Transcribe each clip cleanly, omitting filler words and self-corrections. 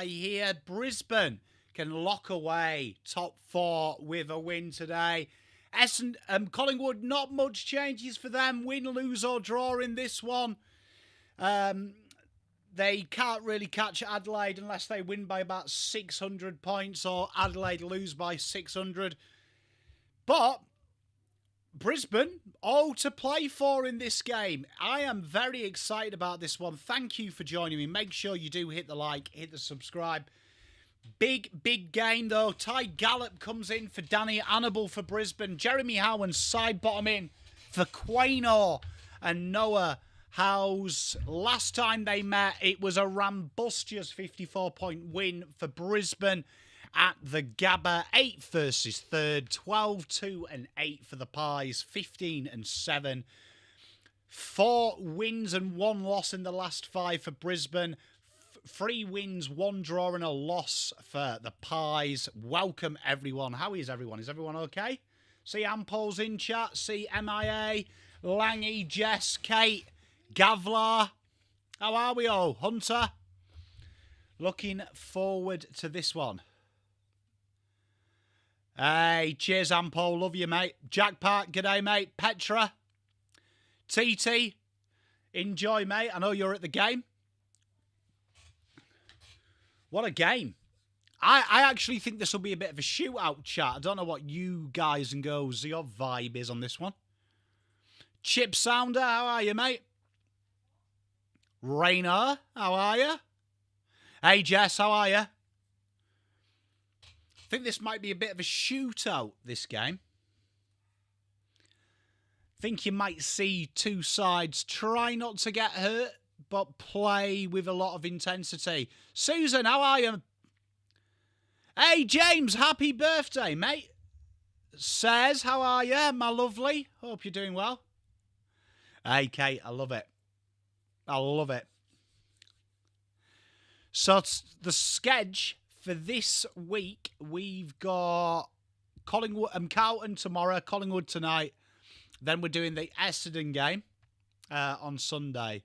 here. Brisbane can lock away top 4 with a win today. Collingwood, not much changes for them. Win, lose or draw in this one. They can't really catch Adelaide unless they win by about 600 points or Adelaide lose by 600. But Brisbane, all to play for in this game. I am very excited about this one. Thank you for joining me. Make sure you do hit the like, hit the subscribe. Big game, though. Ty Gallop comes in for Danny Annable for Brisbane. Jeremy Howan side bottom in for Quaynor and Noah Howes. Last time they met, it was a rambustious 54-point win for Brisbane at the Gabba. 8th versus 3rd, 12-2 and 8 for the Pies, 15 and 7. 4 wins and 1 loss in the last 5 for Brisbane. 3 wins, 1 draw and a loss for the Pies. Welcome, everyone. How is everyone? Is everyone okay? See Ampol's in chat. See MIA, Langy, Jess, Kate, Gavlar. How are we all? Hunter. Looking forward to this one. Hey, cheers, Ampol. Love you, mate. Jack Park, g'day, mate. Petra. TT. Enjoy, mate. I know you're at the game. What a game. I actually think this will be a bit of a shootout chat. I don't know what you guys and girls, your vibe is on this one. Chip Sounder, how are you, mate? Rainer, how are you? Hey, Jess, how are you? I think this might be a bit of a shootout, this game. Think you might see 2 sides try not to get hurt, but play with a lot of intensity. Susan, how are you? Hey, James, happy birthday, mate. Says, how are you, my lovely? Hope you're doing well. Hey, Kate, I love it. I love it. So, the sketch for this week, we've got Collingwood and Carlton tomorrow, Collingwood tonight. Then we're doing the Essendon game on Sunday.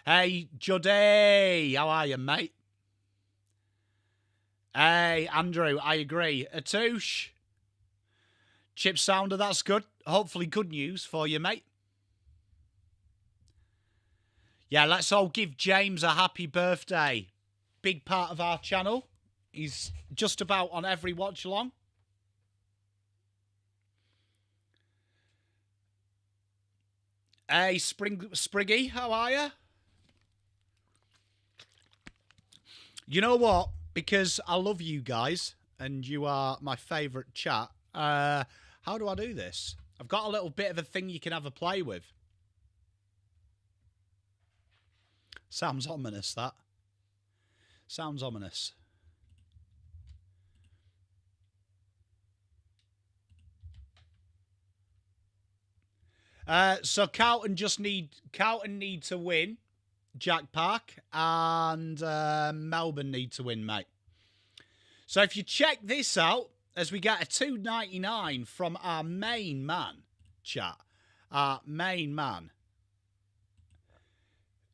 Hey, Jody, how are you, mate? Hey, Andrew, I agree. Atouche. Chip Sounder, that's good. Hopefully good news for you, mate. Yeah, let's all give James a happy birthday. Big part of our channel. He's just about on every watch-along. Hey, Spriggy, how are you? You know what? Because I love you guys and you are my favourite chat, how do I do this? I've got a little bit of a thing you can have a play with. Sounds ominous, that. Sounds ominous. So Carlton need to win, Jack Park, and Melbourne need to win, mate. So if you check this out, as we get a $2.99 from our main man, chat, our main man,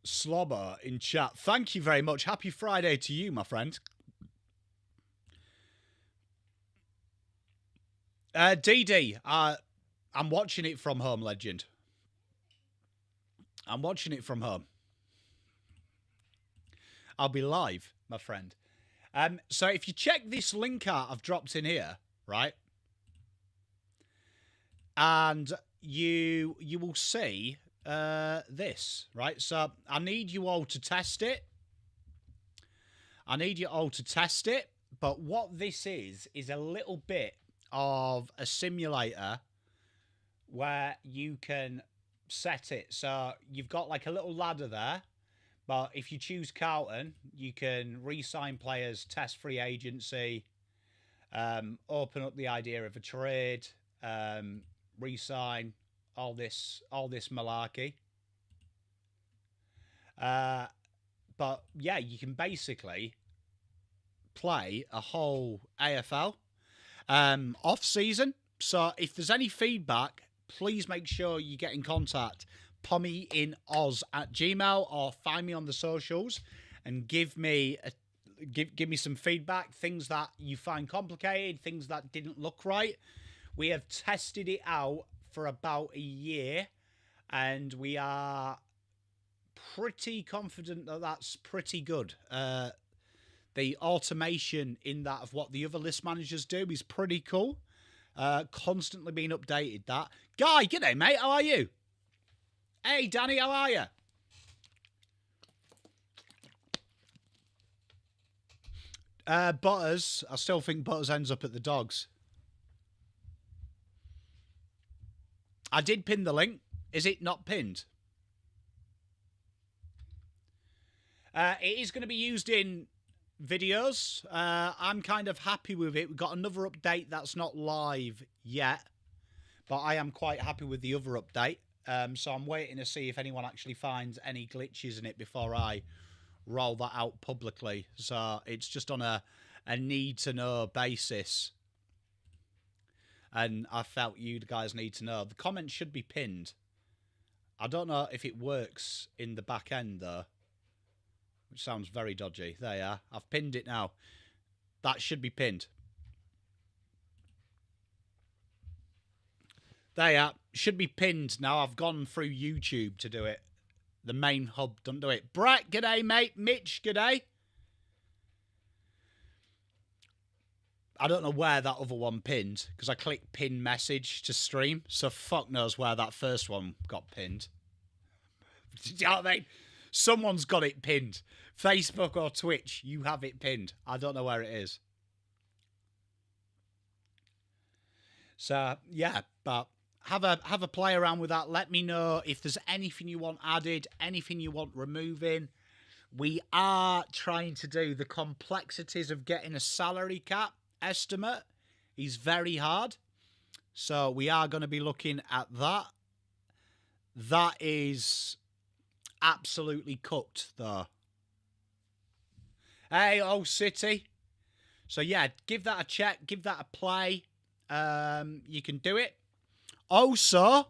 Slobber in chat. Thank you very much. Happy Friday to you, my friend. DD, I'm watching it from home, legend. I'm watching it from home. I'll be live, my friend. So if you check this link out I've dropped in here, right? And you will see this, right? So I need you all to test it. But what this is a little bit of a simulator where you can set it. So you've got like a little ladder there. But if you choose Carlton, you can re-sign players, test free agency, open up the idea of a trade, re-sign, all this malarkey. But yeah, you can basically play a whole AFL off season. So if there's any feedback, please make sure you get in contact. PommyInOz @gmail.com or find me on the socials and give me give me some feedback, things that you find complicated, things that didn't look right. We have tested it out for about a year, and we are pretty confident that that's pretty good. The automation in that of what the other list managers do is pretty cool. Constantly being updated. That Guy, g'day mate, how are you? Hey Danny, how are you? Butters, I still think Butters ends up at the Dogs. I did pin the link. Is it not pinned? It is going to be used in videos. I'm kind of happy with it. We've got another update that's not live yet, but I am quite happy with the other update. So I'm waiting to see if anyone actually finds any glitches in it before I roll that out publicly. So it's just on a need-to-know basis. And I felt you guys need to know. The comments should be pinned. I don't know if it works in the back end, though, which sounds very dodgy. There you are. I've pinned it now. That should be pinned. There you are. Should be pinned now. I've gone through YouTube to do it. The main hub don't do it. Brett, g'day, mate. Mitch, g'day. I don't know where that other one pinned, because I clicked pin message to stream, so fuck knows where that first one got pinned. Do you know what I mean? Someone's got it pinned. Facebook or Twitch, you have it pinned. I don't know where it is. So, yeah, but have a play around with that. Let me know if there's anything you want added, anything you want removing. We are trying to do the complexities of getting a salary cap estimate is very hard. So we are going to be looking at that. That is absolutely cooked, though. Hey, old City. So, yeah, give that a check. Give that a play. You can do it. Also,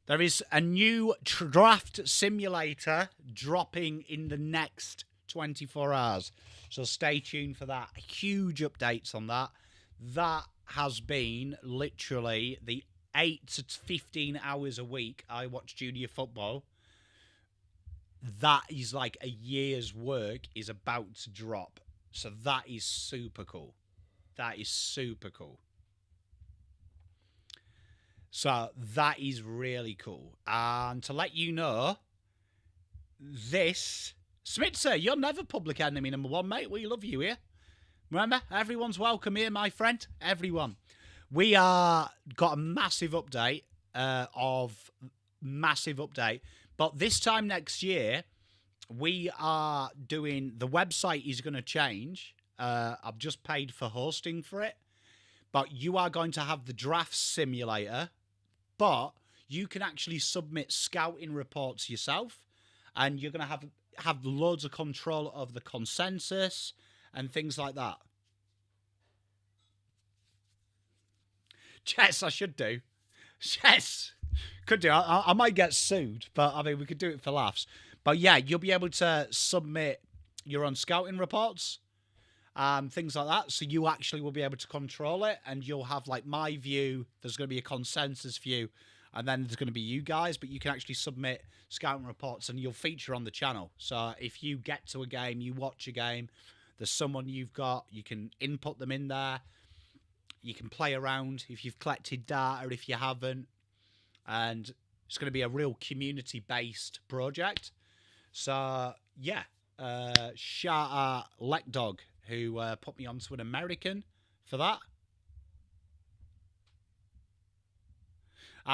there is a new draft simulator dropping in the next 24 hours. So stay tuned for that. Huge updates on that. That has been literally the 8 to 15 hours a week I watch junior football. That is like a year's work is about to drop. So that is super cool. That is super cool. So that is really cool. And to let you know, this... Smitzer, you're never public enemy number one, mate. We love you here. Remember, everyone's welcome here, my friend. Everyone. We are got a massive update But this time next year, we are doing... The website is going to change. I've just paid for hosting for it. But you are going to have the draft simulator. But you can actually submit scouting reports yourself. And you're going to have loads of control of the consensus and things like that. Yes, I should do. Yes, could do. I might get sued, but I mean, we could do it for laughs. But yeah, you'll be able to submit your own scouting reports, things like that. So you actually will be able to control it, and you'll have like my view. There's going to be a consensus view. And then there's going to be you guys, but you can actually submit scouting reports and you'll feature on the channel. So if you get to a game, you watch a game, there's someone you've got, you can input them in there. You can play around if you've collected data, if you haven't. And it's going to be a real community-based project. So, yeah. Shout out Leckdog, who put me onto an American for that.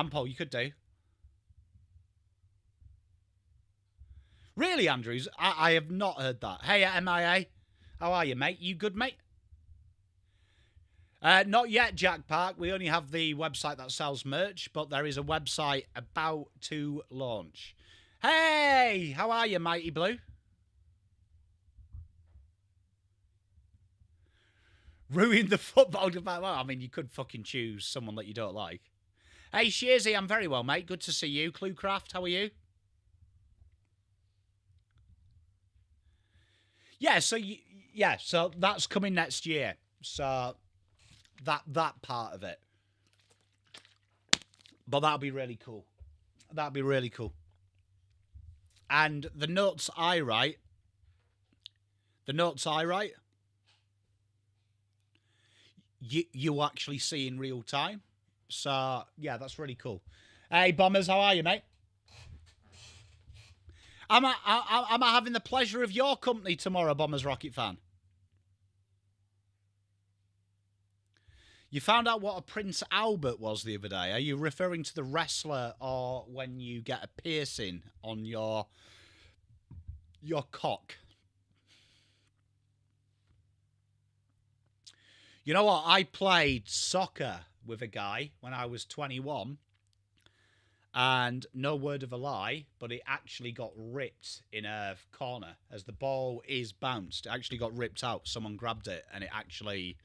Paul, you could do. Really, Andrews? I have not heard that. Hey, MIA. How are you, mate? You good, mate? Not yet, Jack Park. We only have the website that sells merch, but there is a website about to launch. Hey, how are you, Mighty Blue? Ruin the football debate. Well, I mean, you could fucking choose someone that you don't like. Hey, Shearsy, I'm very well, mate. Good to see you. Cluecraft, how are you? Yeah, so Yeah, so that's coming next year. So that part of it. But that'll be really cool. That'll be really cool. And the notes I write, you actually see in real time. So, yeah, that's really cool. Hey, Bombers, how are you, mate? Am I having the pleasure of your company tomorrow, Bombers Rocket fan? You found out what a Prince Albert was the other day. Are you referring to the wrestler or when you get a piercing on your cock? You know what? I played soccer with a guy when I was 21. And no word of a lie, but it actually got ripped in a corner. As the ball is bounced, it actually got ripped out. Someone grabbed it and it actually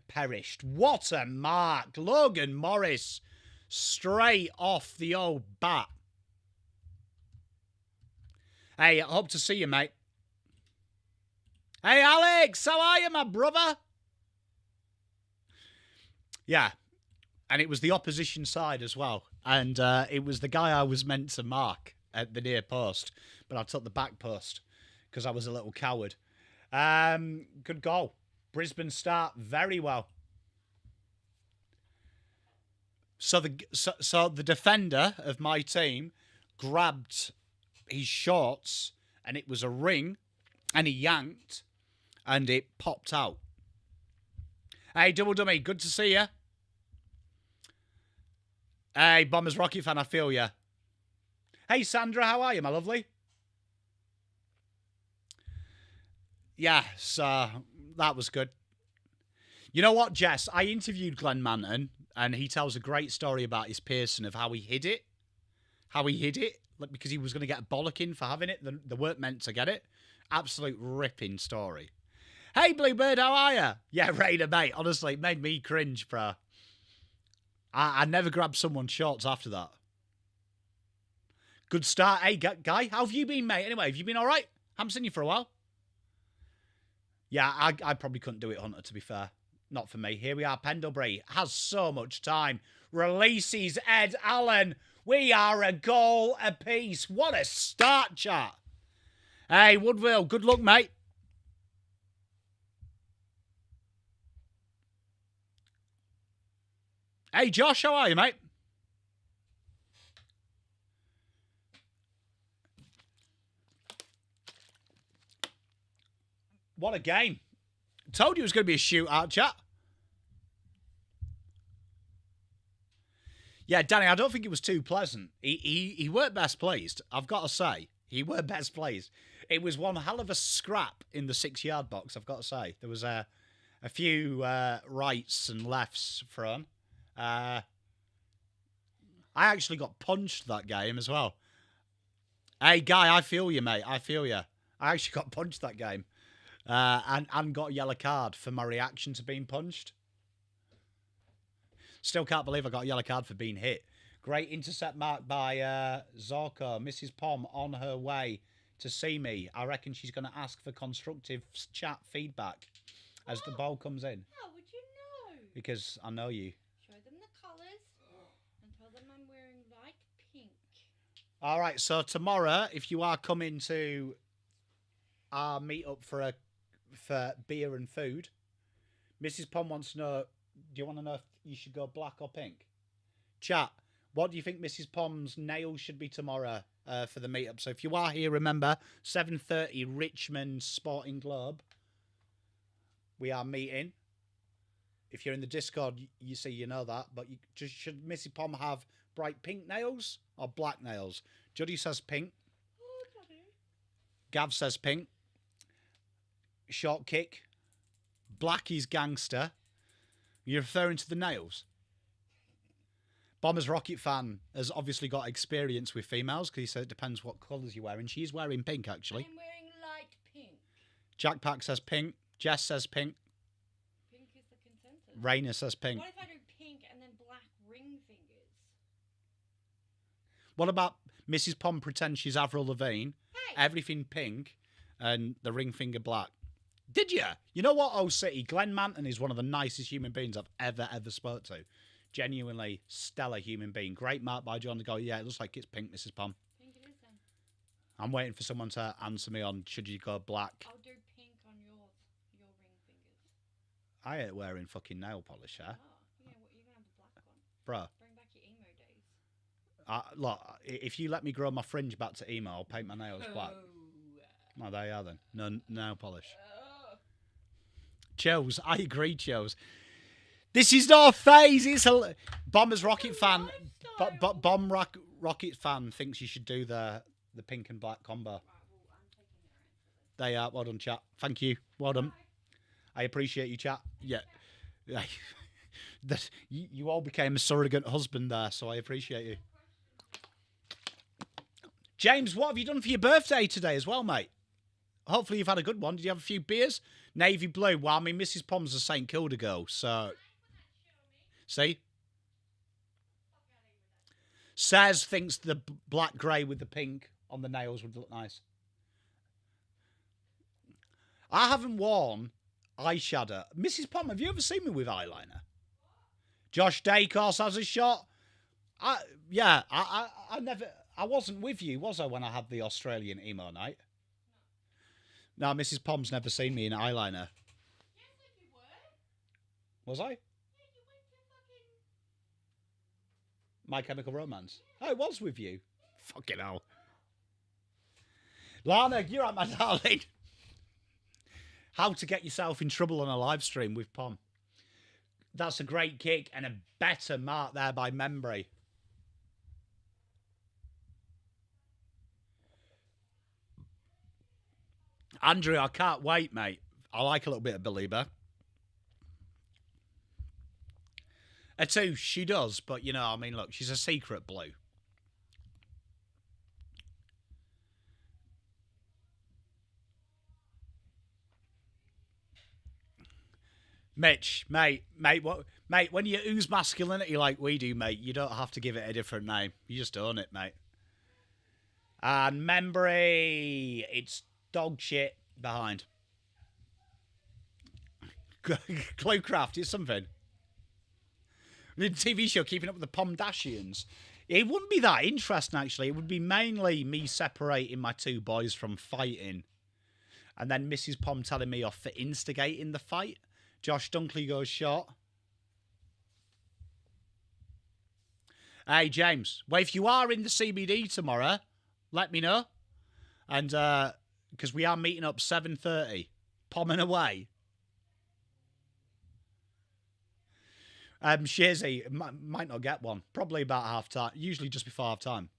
perished. What a mark. Logan Morris straight off the old bat. Hey, I hope to see you, mate. Hey, Alex, how are you, my brother? Yeah, and it was the opposition side as well. And it was the guy I was meant to mark at the near post, but I took the back post because I was a little coward. Good goal. Brisbane start very well. So the defender of my team grabbed his shorts and it was a ring and he yanked and it popped out. Hey, Double Dummy, good to see you. Hey, Bombers Rocket fan, I feel ya. Hey, Sandra, how are you, my lovely? Yeah, so that was good. You know what, Jess? I interviewed Glenn Manton, and he tells a great story about his piercing of how he hid it. Because he was going to get a bollocking for having it. They weren't meant to get it. Absolute ripping story. Hey, Bluebird, how are you? Yeah, Raider, mate. Honestly, it made me cringe, bro. I never grabbed someone's shorts after that. Good start. Hey, Guy, how have you been, mate? Anyway, have you been all right? Haven't seen you for a while. Yeah, I probably couldn't do it, Hunter, to be fair. Not for me. Here we are. Pendlebury has so much time. Releases Ed Allen. We are a goal apiece. What a start, chat. Hey, Woodville, good luck, mate. Hey, Josh, how are you, mate? What a game. Told you it was going to be a shootout, chat. Yeah, Danny, I don't think it was too pleasant. He weren't best pleased, I've got to say. He weren't best pleased. It was one hell of a scrap in the 6-yard box, I've got to say. There was a few rights and lefts thrown. I actually got punched that game as well. Hey, Guy, I feel you, mate. I feel you. I actually got punched that game. And got a yellow card for my reaction to being punched. Still can't believe I got a yellow card for being hit. Great intercept mark by Zorko. Mrs. Pom on her way to see me. I reckon she's going to ask for constructive chat feedback as the ball comes in. How would you know? Because I know you. Show them the colours and tell them I'm wearing light pink. All right, so tomorrow, if you are coming to our meet-up for beer and food, Mrs. Pom wants to know, do you want to know if you should go black or pink? Chat, what do you think Mrs. Pom's nails should be tomorrow for the meet-up? So if you are here, remember, 7:30 Richmond Sporting Globe. We are meeting. If you're in the Discord, you see you know that. But should Mrs. Pom have bright pink nails or black nails? Juddy says pink. Oh, Daddy. Gav says pink. Short kick. Blackie's gangster. You're referring to the nails? Bomber's Rocket fan has obviously got experience with females because he said it depends what colours you're wearing. She's wearing pink, actually. I'm wearing light pink. Jack Pack says pink. Jess says pink. Pink is the consensus. Raina says pink. What if I do pink and then black ring fingers? What about Mrs. Pom pretends she's Avril Lavigne, Hey! everything pink, and the ring finger black? Did you? You know what, Old City? Glenn Manton is one of the nicest human beings I've ever spoke to. Genuinely stellar human being. Great mark by John to go, yeah, it looks like it's pink, Mrs. Pom. I think it is then. I'm waiting for someone to answer me on should you go black. I'll do pink on yours. Your ring fingers. I ain't wearing fucking nail polish, yeah? Oh, yeah, well, you're going to have the black one. Bruh. Bring back your emo days. Look, if you let me grow my fringe back to emo, I'll paint my nails black. Oh, there you are then. No nail polish. Chills. I agree, Chills. This is no phase. It's a Bombers Rocket fan. Bomb Rocket fan thinks you should do the pink and black combo. Right, well, I'm taking it around. They are. Well done, chat. Thank you. Well done. I appreciate you, chat. Yeah. That you all became a surrogate husband there, so I appreciate you. James, what have you done for your birthday today as well, mate? Hopefully you've had a good one. Did you have a few beers? Navy blue. Well, I mean, Mrs. Pom's a St Kilda girl, so... See? Saz thinks the black grey with the pink on the nails would look nice. I haven't worn eyeshadow. Mrs. Pom, have you ever seen me with eyeliner? Josh Dacos has a shot. I wasn't with you, was I, when I had the Australian emo night? No, Mrs. Pom's never seen me in eyeliner. Yes, if you were. Was I? Yeah, you went to fucking... My Chemical Romance. Yeah. Oh, it was with you. Fucking hell. Lana, you're right, my darling. How to get yourself in trouble on a live stream with Pom. That's a great kick and a better mark there by Membry. Andrew, I can't wait, mate. I like a little bit of Belieber. A two, she does, but you know, I mean, look, she's a secret blue. Mitch, mate, what, mate? When you ooze masculinity like we do, mate, you don't have to give it a different name. You just own it, mate. And Membry, it's dog shit behind. Cluecraft is something. The TV show Keeping Up with the Pomdashians. It wouldn't be that interesting, actually. It would be mainly me separating my two boys from fighting. And then Mrs. Pom telling me off for instigating the fight. Josh Dunkley goes short. Hey, James. Well, if you are in the CBD tomorrow, let me know. And, because we are meeting up 7:30. Pomming away. Shazzy, might not get one. Probably about half time. Usually just before half time.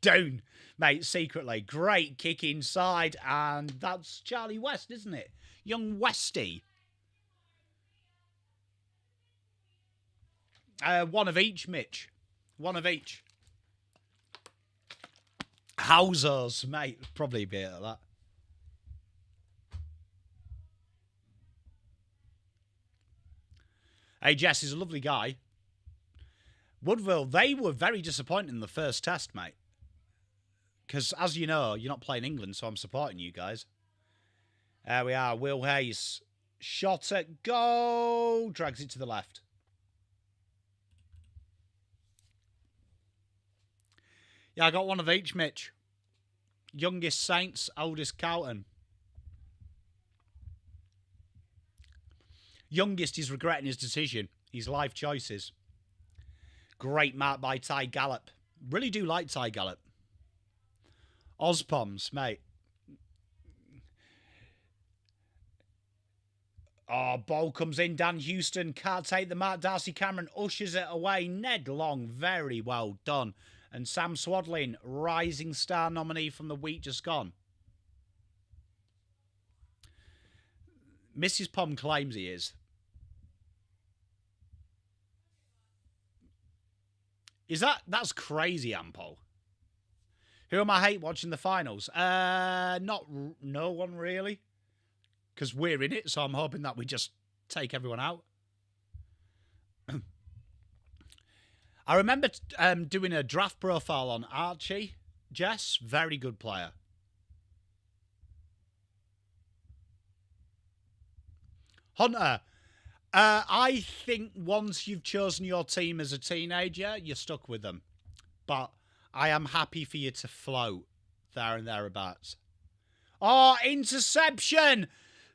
Down, mate, secretly. Great kick inside. And that's Charlie West, isn't it? Young Westy. One of each, Mitch. One of each. Howzers, mate. Probably a bit of that. Hey, Jess is a lovely guy. Woodville, they were very disappointed in the first test, mate. Because, as you know, you're not playing England, so I'm supporting you guys. There we are. Will Hayes. Shot at goal. Drags it to the left. Yeah, I got one of each, Mitch. Youngest Saints, oldest Carlton. Youngest is regretting his decision. His life choices. Great mark by Ty Gallop. Really do like Ty Gallop. Ozpoms, mate. Oh, ball comes in. Dan Houston can't take the mark. Darcy Cameron ushers it away. Ned Long, very well done. And Sam Swadlin, Rising Star nominee from the week just gone. Mrs. Pom claims he is. That's crazy, Ampol. Who am I hate watching the finals? No one really. Because we're in it, so I'm hoping that we just take everyone out. I remember doing a draft profile on Archie. Jess, very good player. Hunter, I think once you've chosen your team as a teenager, you're stuck with them. But I am happy for you to float there and thereabouts. Oh, interception!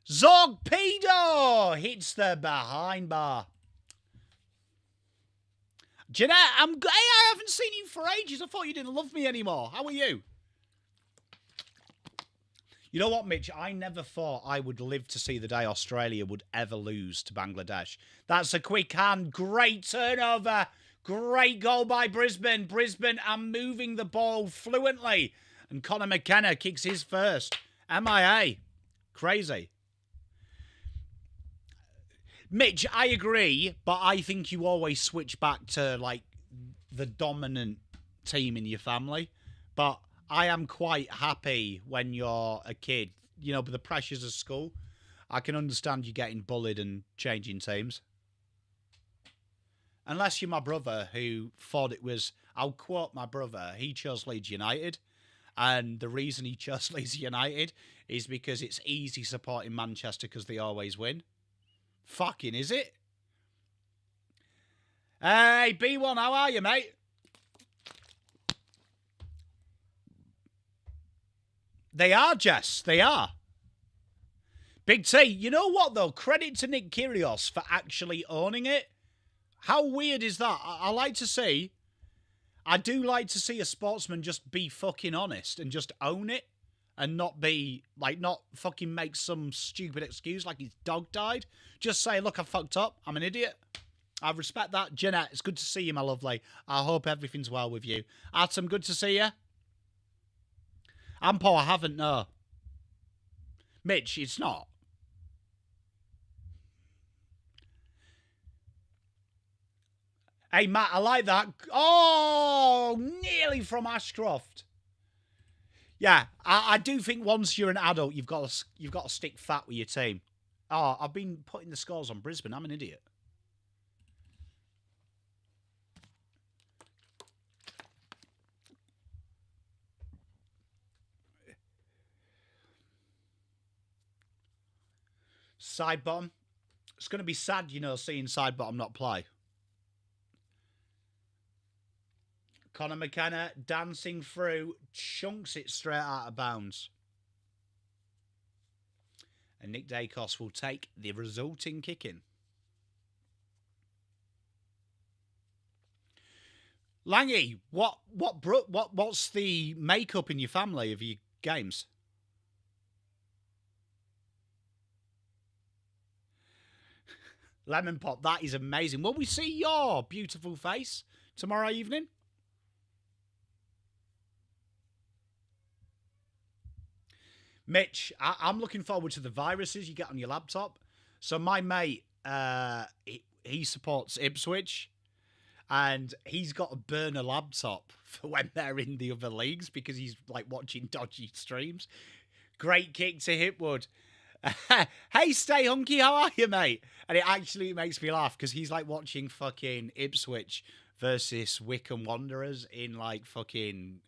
Zorgpedo hits the behind bar. Jeanette, I haven't seen you for ages. I thought you didn't love me anymore. How are you? You know what, Mitch? I never thought I would live to see the day Australia would ever lose to Bangladesh. That's a quick hand. Great turnover. Great goal by Brisbane. Brisbane are moving the ball fluently. And Conor McKenna kicks his first. MIA. Crazy. Mitch, I agree, but I think you always switch back to, like, the dominant team in your family. But I am quite happy when you're a kid, you know, but the pressures of school. I can understand you getting bullied and changing teams. Unless you're my brother who thought it was, I'll quote my brother, he chose Leeds United. And the reason he chose Leeds United is because it's easy supporting Manchester because they always win. Fucking is it? Hey, B1, how are you, mate? They are, Jess. They are. Big T, you know what, though? Credit to Nick Kyrgios for actually owning it. How weird is that? I do like to see a sportsman just be fucking honest and just own it and not be, like, not fucking make some stupid excuse like his dog died. Just say, look, I fucked up. I'm an idiot. I respect that. Jeanette, it's good to see you, my lovely. I hope everything's well with you. Atom, good to see you. Ampo, I haven't, no. Mitch, it's not. Hey, Matt, I like that. Oh, nearly from Ashcroft. Yeah, I do think once you're an adult, you've got to stick fat with your team. Oh, I've been putting the scores on Brisbane. I'm an idiot. Side bottom. It's going to be sad, you know, seeing side bottom not play. Conor McKenna dancing through, chunks it straight out of bounds. And Nick Dacos will take the resulting kick-in. Langy, what's the makeup in your family of your games? Lemon Pop, that is amazing. Will we see your beautiful face tomorrow evening? Mitch, I'm looking forward to the viruses you get on your laptop. So my mate, he supports Ipswich, and he's got a burner laptop for when they're in the other leagues because he's like watching dodgy streams. Great kick to Hipwood. Hey, stay hunky, how are you, mate? And it actually makes me laugh because he's like watching fucking Ipswich versus Wycombe Wanderers in like fucking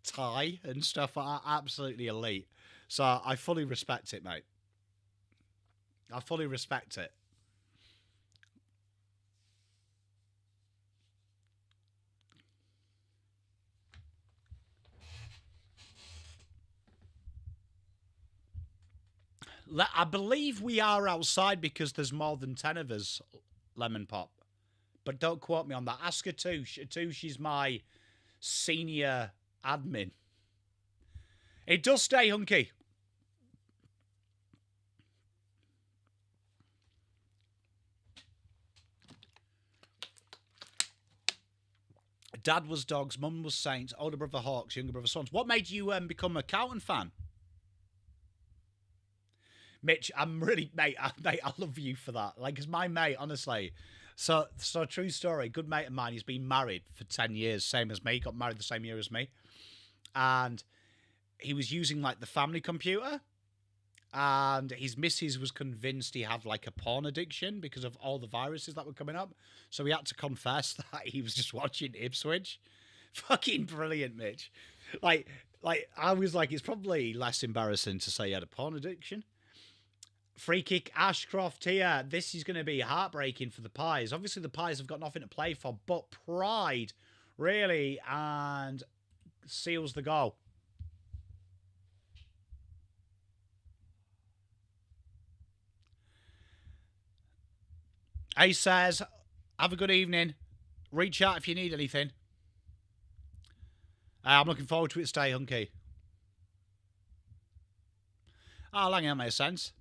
Thai and stuff. Absolutely elite. So I fully respect it, mate. I fully respect it. I believe we are outside because there's more than 10 of us, Lemon Pop. But don't quote me on that. Ask Atush. Atush is my senior admin. It does stay hunky. Dad was Dogs, Mum was Saints, older brother Hawks, younger brother Swans. What made you become a Carlton fan? Mitch, I'm really, mate, I love you for that. Like, because my mate, honestly, so true story, good mate of mine, he's been married for 10 years, same as me, got married the same year as me. And he was using, like, the family computer. And his missus was convinced he had, like, a porn addiction because of all the viruses that were coming up. So he had to confess that he was just watching Ipswich. Fucking brilliant, Mitch. Like I was like, it's probably less embarrassing to say he had a porn addiction. Free kick, Ashcroft here. This is going to be heartbreaking for the Pies. Obviously, the Pies have got nothing to play for, but pride, really, and seals the goal. Ace says, have a good evening. Reach out if you need anything. I'm looking forward to it. Stay hunky. Oh, Langy, that makes sense.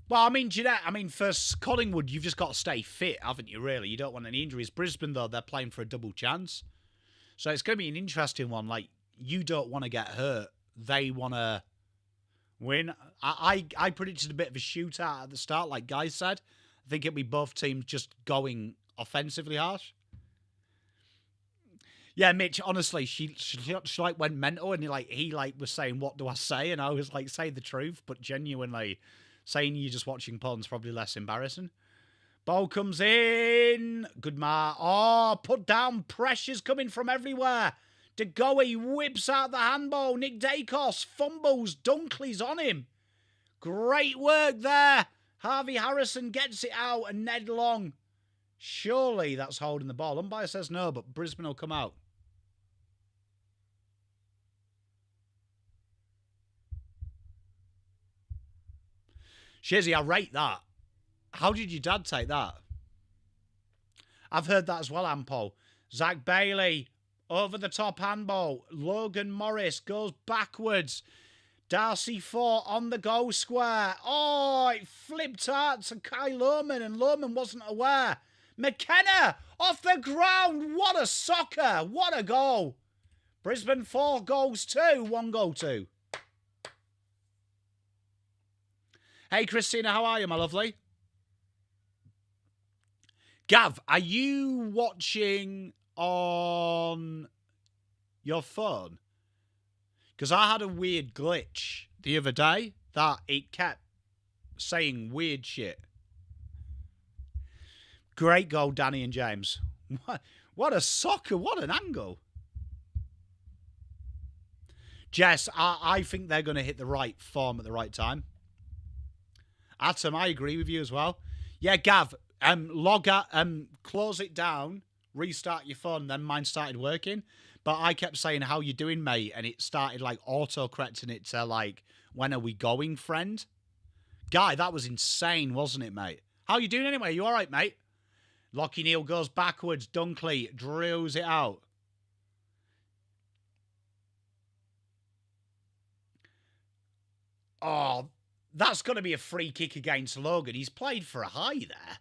Well, I mean, Jeanette, for Collingwood, you've just got to stay fit, haven't you, really? You don't want any injuries. Brisbane, though, they're playing for a double chance. So it's going to be an interesting one. Like, you don't want to get hurt. They want to win. I predicted a bit of a shootout at the start, like Guy said. I think it'll be both teams just going offensively harsh. Yeah, Mitch, honestly, she like went mental, and he was saying, what do I say? And I was like, say the truth, but genuinely... saying you're just watching porn's probably less embarrassing. Ball comes in. Good mark. Oh, put down. Pressure's coming from everywhere. De Goey whips out the handball. Nick Dacos fumbles. Dunkley's on him. Great work there. Harvey Harrison gets it out, and Ned Long. Surely that's holding the ball. Umpire says no, but Brisbane will come out. Shizzy, I rate that. How did your dad take that? I've heard that as well, Ampol. Zach Bailey, over the top handball. Logan Morris goes backwards. Darcy Fort on the goal square. Oh, it flipped out to Kai Lohman, and Lohman wasn't aware. McKenna off the ground. What a soccer. What a goal. Brisbane 4 goals 2, 1 goal 2. Hey, Christina, how are you, my lovely? Gav, are you watching on your phone? Because I had a weird glitch the other day that it kept saying weird shit. Great goal, Danny and James. What a soccer. What an angle. Jess, I think they're going to hit the right form at the right time. Atom, I agree with you as well. Yeah, Gav, close it down, restart your phone, then mine started working. But I kept saying, how you doing, mate? And it started auto-correcting it to when are we going, friend? Guy, that was insane, wasn't it, mate? How you doing anyway? You all right, mate? Lockie Neal goes backwards. Dunkley drills it out. Oh, that's got to be a free kick against Logan. He's played for a high there.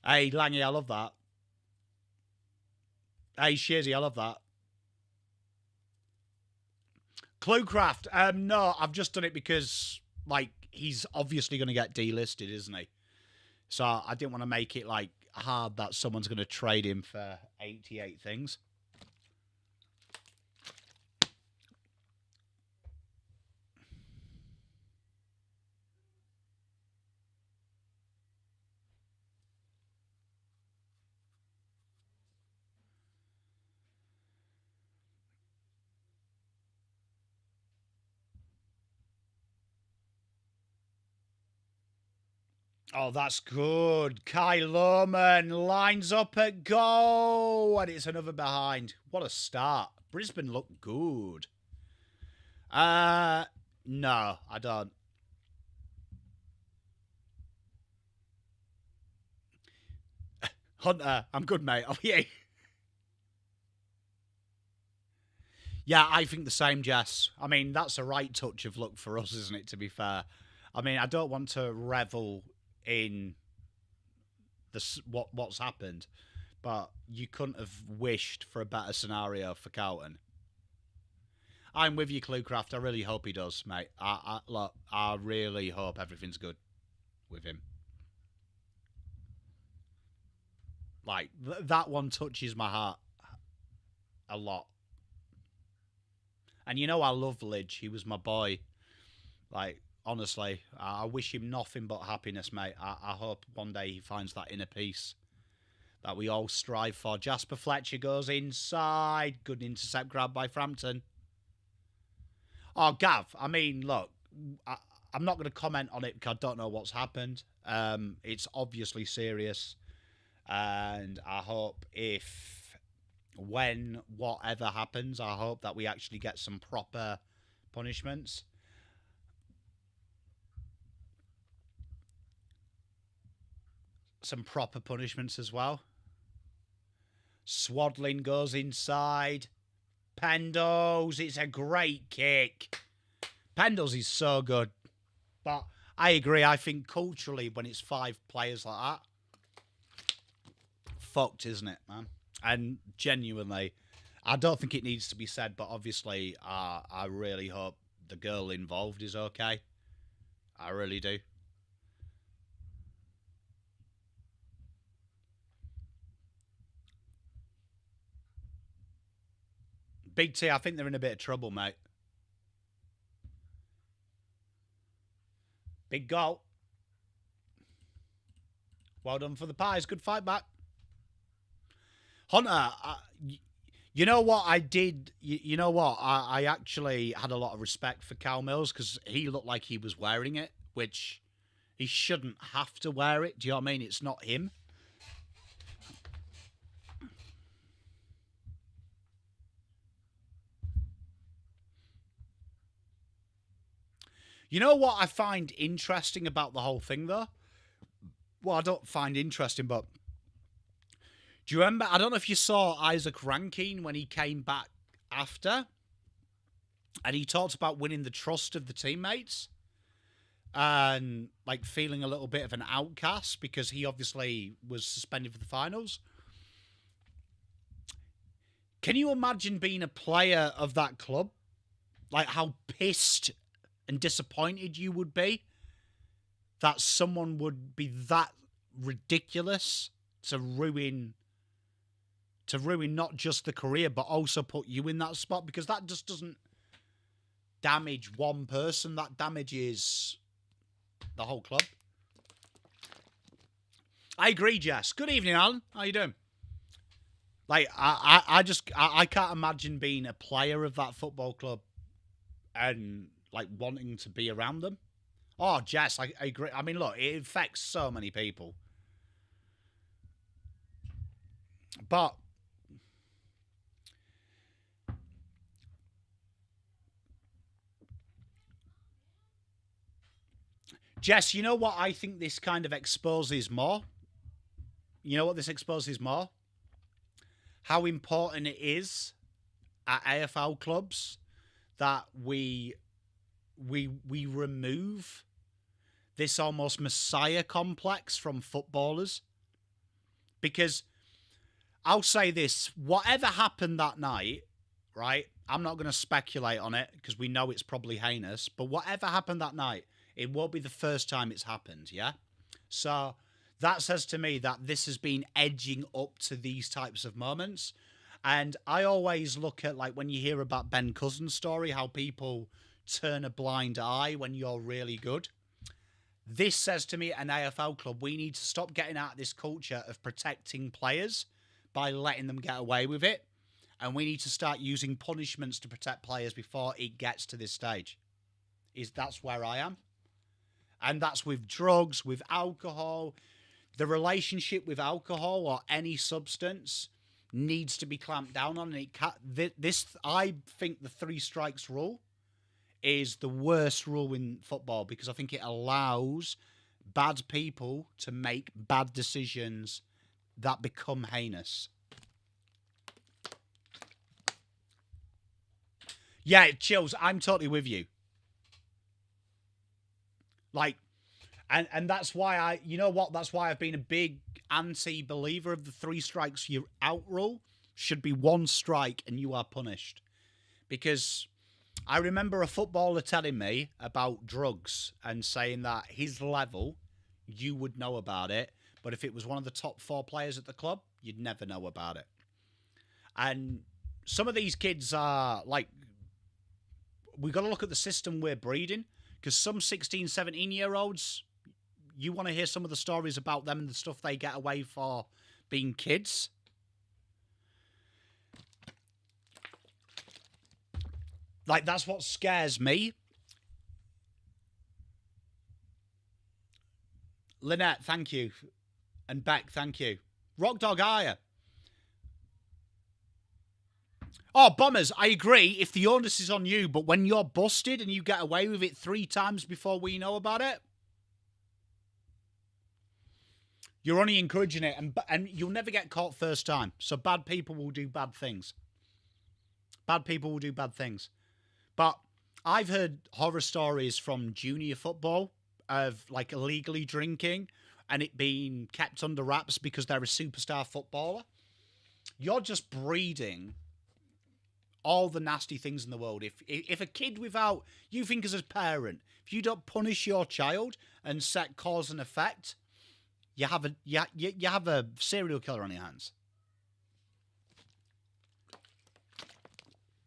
Hey, Langy, I love that. Hey, Shizzy, I love that. Cluecraft, no, I've just done it because, he's obviously going to get delisted, isn't he? So I didn't want to make it, hard that someone's going to trade him for 88 things. Oh, that's good. Kai Lohman lines up at goal. And it's another behind. What a start. Brisbane look good. No, I don't. Hunter, I'm good, mate. Oh, yeah. Yeah, I think the same, Jess. I mean, that's a right touch of luck for us, isn't it, to be fair? I mean, I don't want to revel in what's happened, but you couldn't have wished for a better scenario for Carlton. I'm with you, Cluecraft. I really hope he does, mate. I really hope everything's good with him. That one touches my heart a lot. And I love Lidge. He was my boy. Honestly, I wish him nothing but happiness, mate. I hope one day he finds that inner peace that we all strive for. Jasper Fletcher goes inside. Good intercept grab by Frampton. Oh, Gav, I mean, look, I'm not going to comment on it because I don't know what's happened. It's obviously serious. And I hope when whatever happens, I hope that we actually get some proper punishments. Some proper punishments as well. Swaddling goes inside. Pendles, it's a great kick. Pendles is so good. But I agree, I think culturally when it's 5 players like that, fucked, isn't it, man? And genuinely, I don't think it needs to be said, but obviously I really hope the girl involved is okay. I really do. Big T, I think they're in a bit of trouble, mate. Big goal. Well done for the Pies. Good fight back. Hunter, you know what I did? You know what? I actually had a lot of respect for Cal Mills because he looked like he was wearing it, which he shouldn't have to wear it. Do you know what I mean? It's not him. You know what I find interesting about the whole thing, though? Well, I don't find interesting, but do you remember? I don't know if you saw Isaac Rankine when he came back after, and he talked about winning the trust of the teammates and like feeling a little bit of an outcast because he obviously was suspended for the finals. Can you imagine being a player of that club? Like how pissed and disappointed you would be that someone would be that ridiculous to ruin not just the career but also put you in that spot, because that just doesn't damage one person, that damages the whole club. I agree, Jess. Good evening, Alan. How you doing? Like I can't imagine being a player of that football club and like wanting to be around them. Oh, Jess, I agree. I mean, look, it affects so many people. But Jess, you know what I think this kind of exposes more? You know what this exposes more? How important it is at AFL clubs that we remove this almost messiah complex from footballers. Because I'll say this, whatever happened that night, right? I'm not going to speculate on it because we know it's probably heinous, but whatever happened that night, it won't be the first time it's happened, yeah? So that says to me that this has been edging up to these types of moments. And I always look at, like, when you hear about Ben Cousins' story, how people turn a blind eye when you're really good. This says to me, an AFL club, we need to stop getting out of this culture of protecting players by letting them get away with it. And we need to start using punishments to protect players before it gets to this stage. That's where I am. And that's with drugs, with alcohol. The relationship with alcohol or any substance needs to be clamped down on. And I think the 3 strikes rule is the worst rule in football because I think it allows bad people to make bad decisions that become heinous. Yeah, it chills. I'm totally with you. Like, and that's why you know what? That's why I've been a big anti-believer of the 3 strikes you're out rule. Should be 1 strike and you are punished. Because I remember a footballer telling me about drugs and saying that his level, you would know about it. But if it was one of the top 4 players at the club, you'd never know about it. And some of these kids are like, we got to look at the system we're breeding. Because some 16, 17-year-olds, you want to hear some of the stories about them and the stuff they get away for being kids. Like, that's what scares me. Lynette, thank you. And Beck, thank you. Rock Dog Aya. Oh, Bombers, I agree if the onus is on you, but when you're busted and you get away with it 3 times before we know about it, you're only encouraging it, and you'll never get caught first time. So bad people will do bad things. Bad people will do bad things. But I've heard horror stories from junior football of, like, illegally drinking and it being kept under wraps because they're a superstar footballer. You're just breeding all the nasty things in the world. If a kid without, you think as a parent, if you don't punish your child and set cause and effect, you have a serial killer on your hands.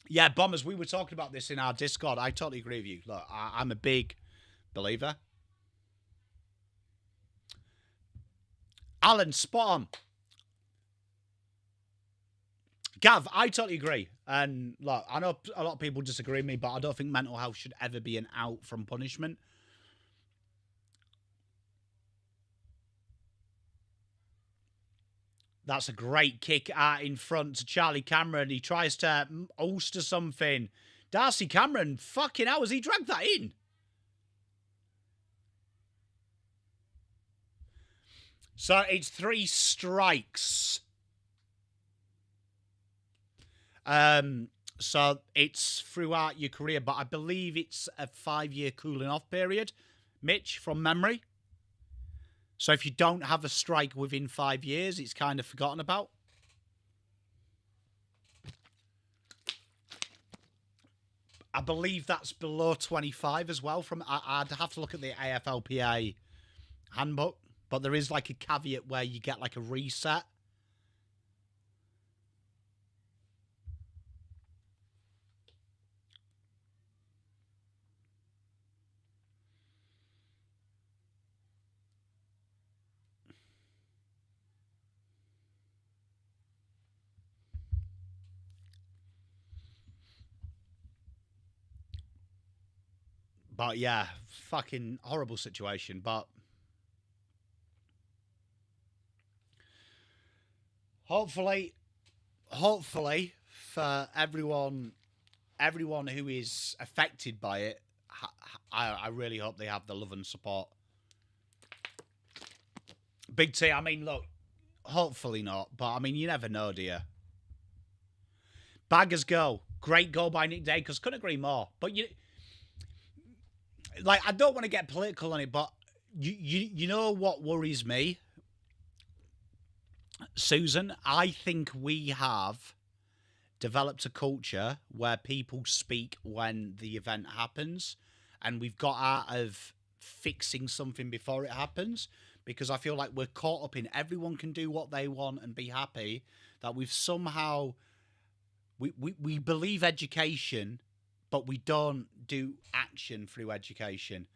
Yeah, Bombers, we were talking about this in our Discord. I totally agree with you. Look, I'm a big believer. Alan, spot on. Gav, I totally agree. And look, I know a lot of people disagree with me, but I don't think mental health should ever be an out from punishment. That's a great kick out in front to Charlie Cameron. He tries to ulster something. Darcy Cameron, fucking hell, has he dragged that in? So it's 3 strikes. So it's throughout your career, but I believe it's a 5-year cooling off period, Mitch, from memory. So if you don't have a strike within 5 years, it's kind of forgotten about. I believe that's below 25 as well. I'd have to look at the AFLPA handbook, but there is like a caveat where you get like a reset. But yeah, fucking horrible situation. But hopefully for everyone who is affected by it, I really hope they have the love and support. Big T, I mean, look, hopefully not, but I mean, you never know, do you? Baggers goal. Great goal by Nick Dacus. Couldn't agree more. But like, I don't want to get political on it, but you know what worries me, Susan? I think we have developed a culture where people speak when the event happens, and we've got out of fixing something before it happens, because I feel like we're caught up in everyone can do what they want and be happy, that we've somehow... We believe education, but we don't do action through education.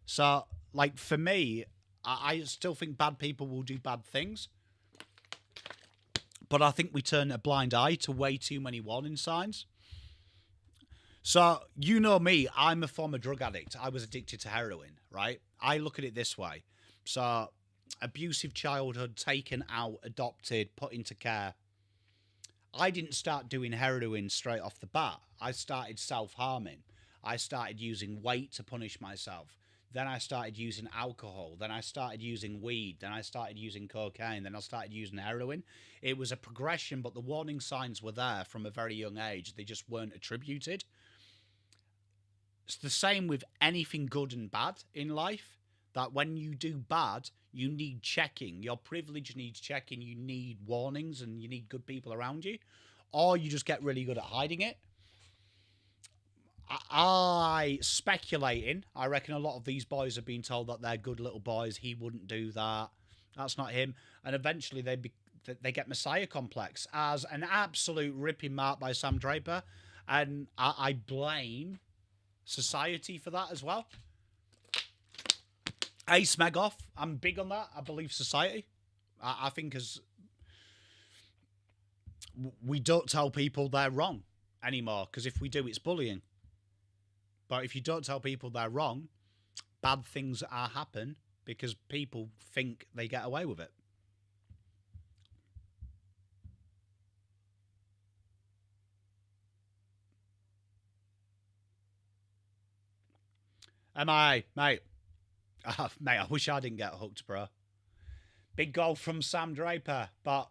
So, like, for me, I still think bad people will do bad things. But I think we turn a blind eye to way too many warning signs. So, you know me, I'm a former drug addict. I was addicted to heroin, right? I look at it this way. So, abusive childhood, taken out, adopted, put into care. I didn't start doing heroin straight off the bat. I started self-harming. I started using weight to punish myself. Then I started using alcohol. Then I started using weed. Then I started using cocaine. Then I started using heroin. It was a progression, but the warning signs were there from a very young age. They just weren't attributed. It's the same with anything good and bad in life, that when you do bad, you need checking. Your privilege needs checking. You need warnings and you need good people around you. Or you just get really good at hiding it. I speculating. I reckon a lot of these boys have been told that they're good little boys. He wouldn't do that. That's not him. And eventually they get Messiah complex as an absolute ripping mark by Sam Draper. And I blame society for that as well. Hey, Smegoff, I'm big on that. I believe society. I think as we don't tell people they're wrong anymore, because if we do, it's bullying. But if you don't tell people they're wrong, bad things are happen because people think they get away with it. Am I, mate? Mate, I wish I didn't get hooked, bro. Big goal from Sam Draper, but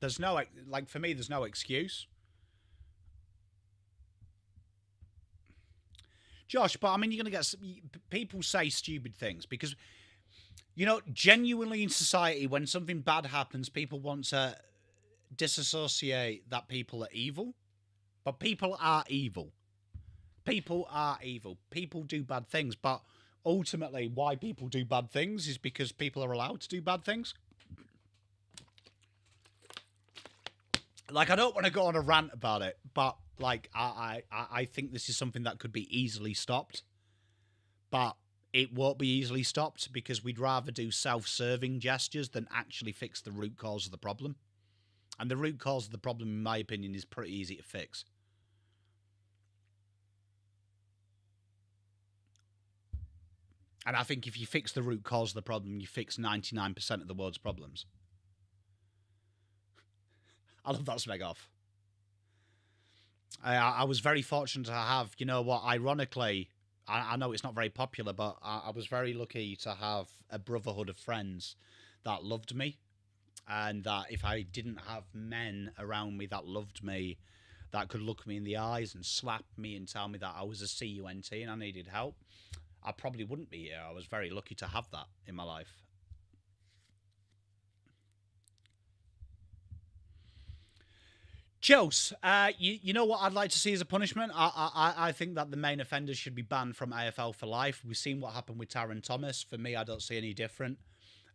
there's no, like, for me, there's no excuse. Josh, but I mean, you're going to get people say stupid things because, you know, genuinely in society, when something bad happens, people want to disassociate that people are evil. But people are evil. People are evil. People do bad things. But ultimately, why people do bad things is because people are allowed to do bad things. Like, I don't want to go on a rant about it, but like, I think this is something that could be easily stopped. But it won't be easily stopped because we'd rather do self-serving gestures than actually fix the root cause of the problem. And the root cause of the problem, in my opinion, is pretty easy to fix. And I think if you fix the root cause of the problem, you fix 99% of the world's problems. I love that Smeg off. I was very fortunate to have, you know what, ironically, I know it's not very popular, but I was very lucky to have a brotherhood of friends that loved me. And that if I didn't have men around me that loved me, that could look me in the eyes and slap me and tell me that I was a CUNT and I needed help, I probably wouldn't be here. I was very lucky to have that in my life. Chels, you know what I'd like to see as a punishment? I think that the main offenders should be banned from AFL for life. We've seen what happened with Taron Thomas. For me, I don't see any different.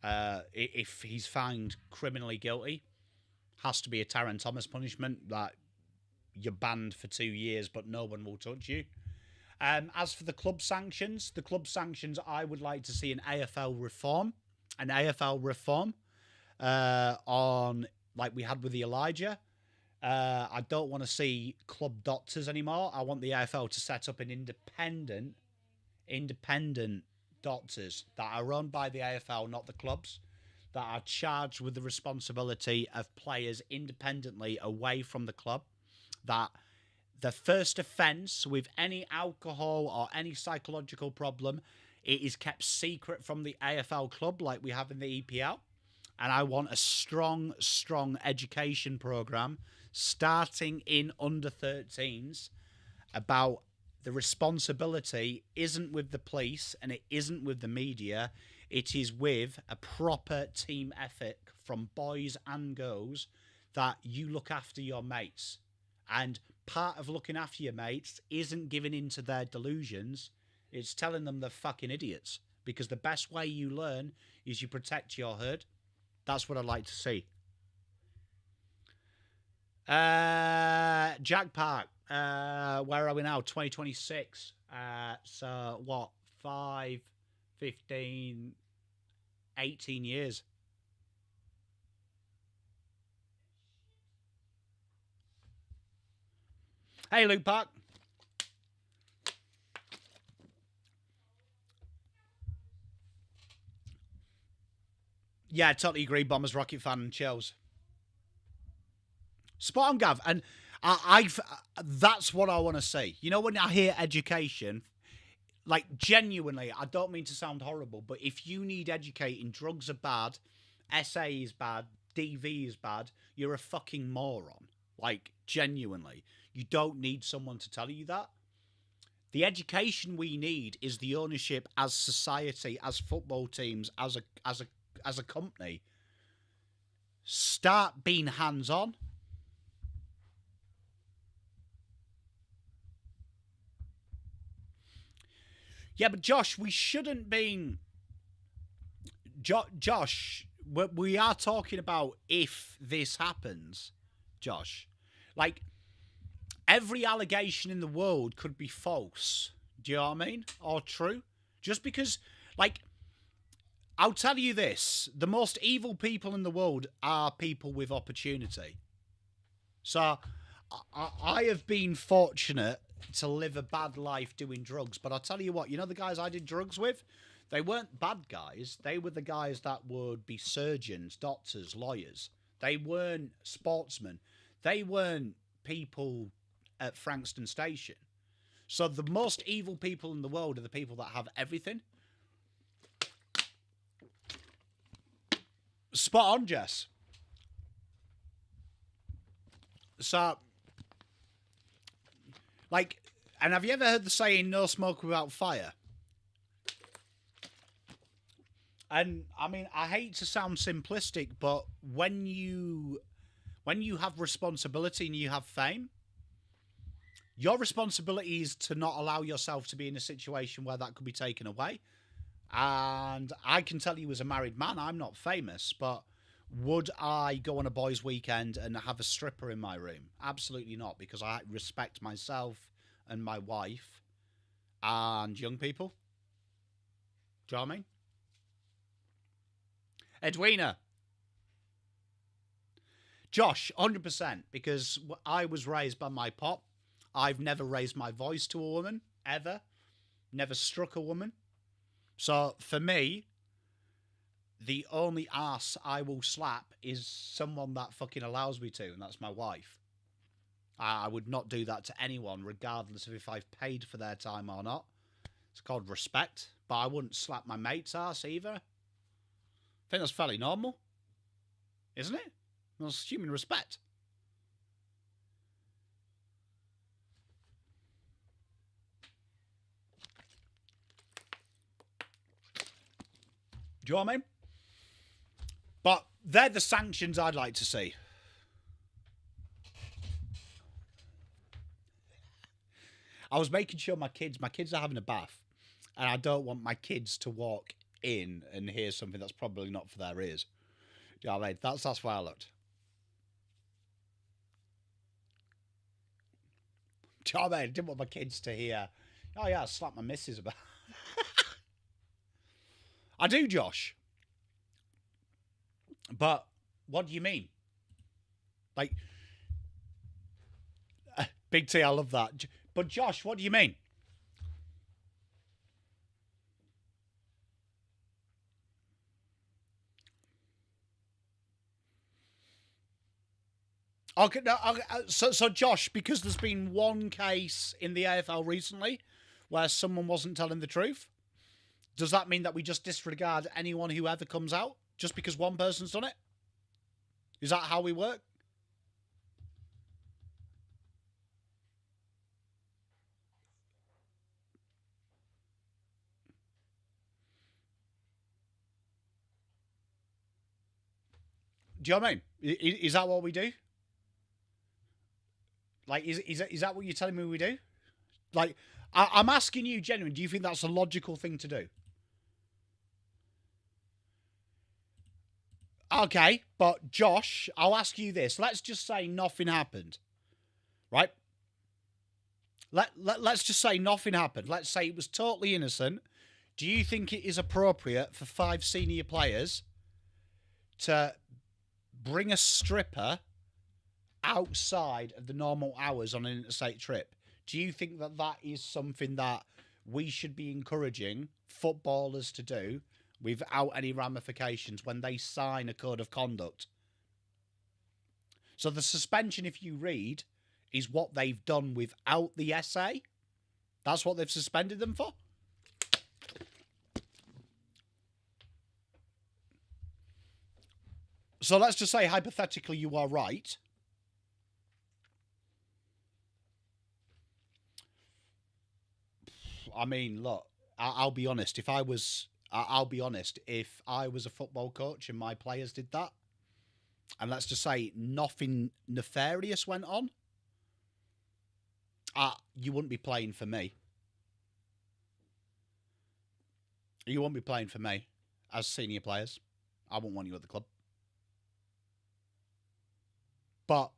If he's found criminally guilty, has to be a Taron Thomas punishment that you're banned for 2 years, but no one will touch you. As for the club sanctions, I would like to see an AFL reform, on like we had with the Elijah. I don't want to see club doctors anymore. I want the AFL to set up an independent doctors that are run by the AFL, not the clubs, that are charged with the responsibility of players independently away from the club, that the first offence with any alcohol or any psychological problem, it is kept secret from the AFL club like we have in the EPL. And I want a strong education programme starting in under 13s about the responsibility isn't with the police and it isn't with the media. It is with a proper team ethic from boys and girls that you look after your mates. And part of looking after your mates isn't giving in to their delusions. It's telling them they're fucking idiots. Because the best way you learn is you protect your herd. That's what I'd like to see. Jack Park. Where are we now? 2026. So what? 5, 15, 18 years. Hey, Luke Park. Yeah, totally agree. Bombers, Rocket fan, and chills. Spot on, Gav. And I've that's what I want to see. You know, when I hear education, like genuinely, I don't mean to sound horrible, but if you need educating, drugs are bad, SA is bad, DV is bad, you're a fucking moron. Like, genuinely. You don't need someone to tell you that. The education we need is the ownership as society, as football teams, as a company. Start being hands-on. Yeah, but Josh, we shouldn't be... Josh, we are talking about if this happens, Josh. Like, every allegation in the world could be false. Do you know what I mean? Or true. Just because, like, I'll tell you this. The most evil people in the world are people with opportunity. So, I have been fortunate to live a bad life doing drugs. But I'll tell you what, you know the guys I did drugs with? They weren't bad guys. They were the guys that would be surgeons, doctors, lawyers. They weren't sportsmen. They weren't people at Frankston Station. So the most evil people in the world are the people that have everything. Spot on, Jess. So, like, and have you ever heard the saying, no smoke without fire? And, I mean, I hate to sound simplistic, but when you have responsibility and you have fame, your responsibility is to not allow yourself to be in a situation where that could be taken away. And I can tell you as a married man, I'm not famous, but would I go on a boys' weekend and have a stripper in my room? Absolutely not, because I respect myself and my wife and young people. Do you know what I mean? Edwina. Josh, 100%, because I was raised by my pop. I've never raised my voice to a woman, ever. Never struck a woman. So, for me, the only ass I will slap is someone that fucking allows me to, and that's my wife. I would not do that to anyone, regardless of if I've paid for their time or not. It's called respect, but I wouldn't slap my mate's ass either. I think that's fairly normal, isn't it? That's human respect. Do you know what I mean? But they're the sanctions I'd like to see. I was making sure my kids are having a bath, and I don't want my kids to walk in and hear something that's probably not for their ears. Do you know what I mean? That's why I looked. Do you know what I mean? I didn't want my kids to hear, oh yeah, I slapped my missus about. I do, Josh. But what do you mean? Like, Big T, I love that. But Josh, what do you mean? Okay, no, okay, so Josh, because there's been one case in the AFL recently where someone wasn't telling the truth, does that mean that we just disregard anyone who ever comes out just because one person's done it? Is that how we work? Do you know what I mean? Is that what we do? Like, is that what you're telling me we do? Like, I'm asking you genuinely, do you think that's a logical thing to do? Okay, but Josh, I'll ask you this. Let's just say nothing happened, right? Let's just say nothing happened. Let's say it was totally innocent. Do you think it is appropriate for 5 senior players to bring a stripper outside of the normal hours on an interstate trip? Do you think that that is something that we should be encouraging footballers to do without any ramifications when they sign a code of conduct? So the suspension, if you read, is what they've done without the essay. That's what they've suspended them for. So let's just say, hypothetically, you are right. I mean, look, I'll be honest. I'll be honest. If I was a football coach and my players did that, and let's just say nothing nefarious went on, you wouldn't be playing for me. You wouldn't be playing for me as senior players. I wouldn't want you at the club. But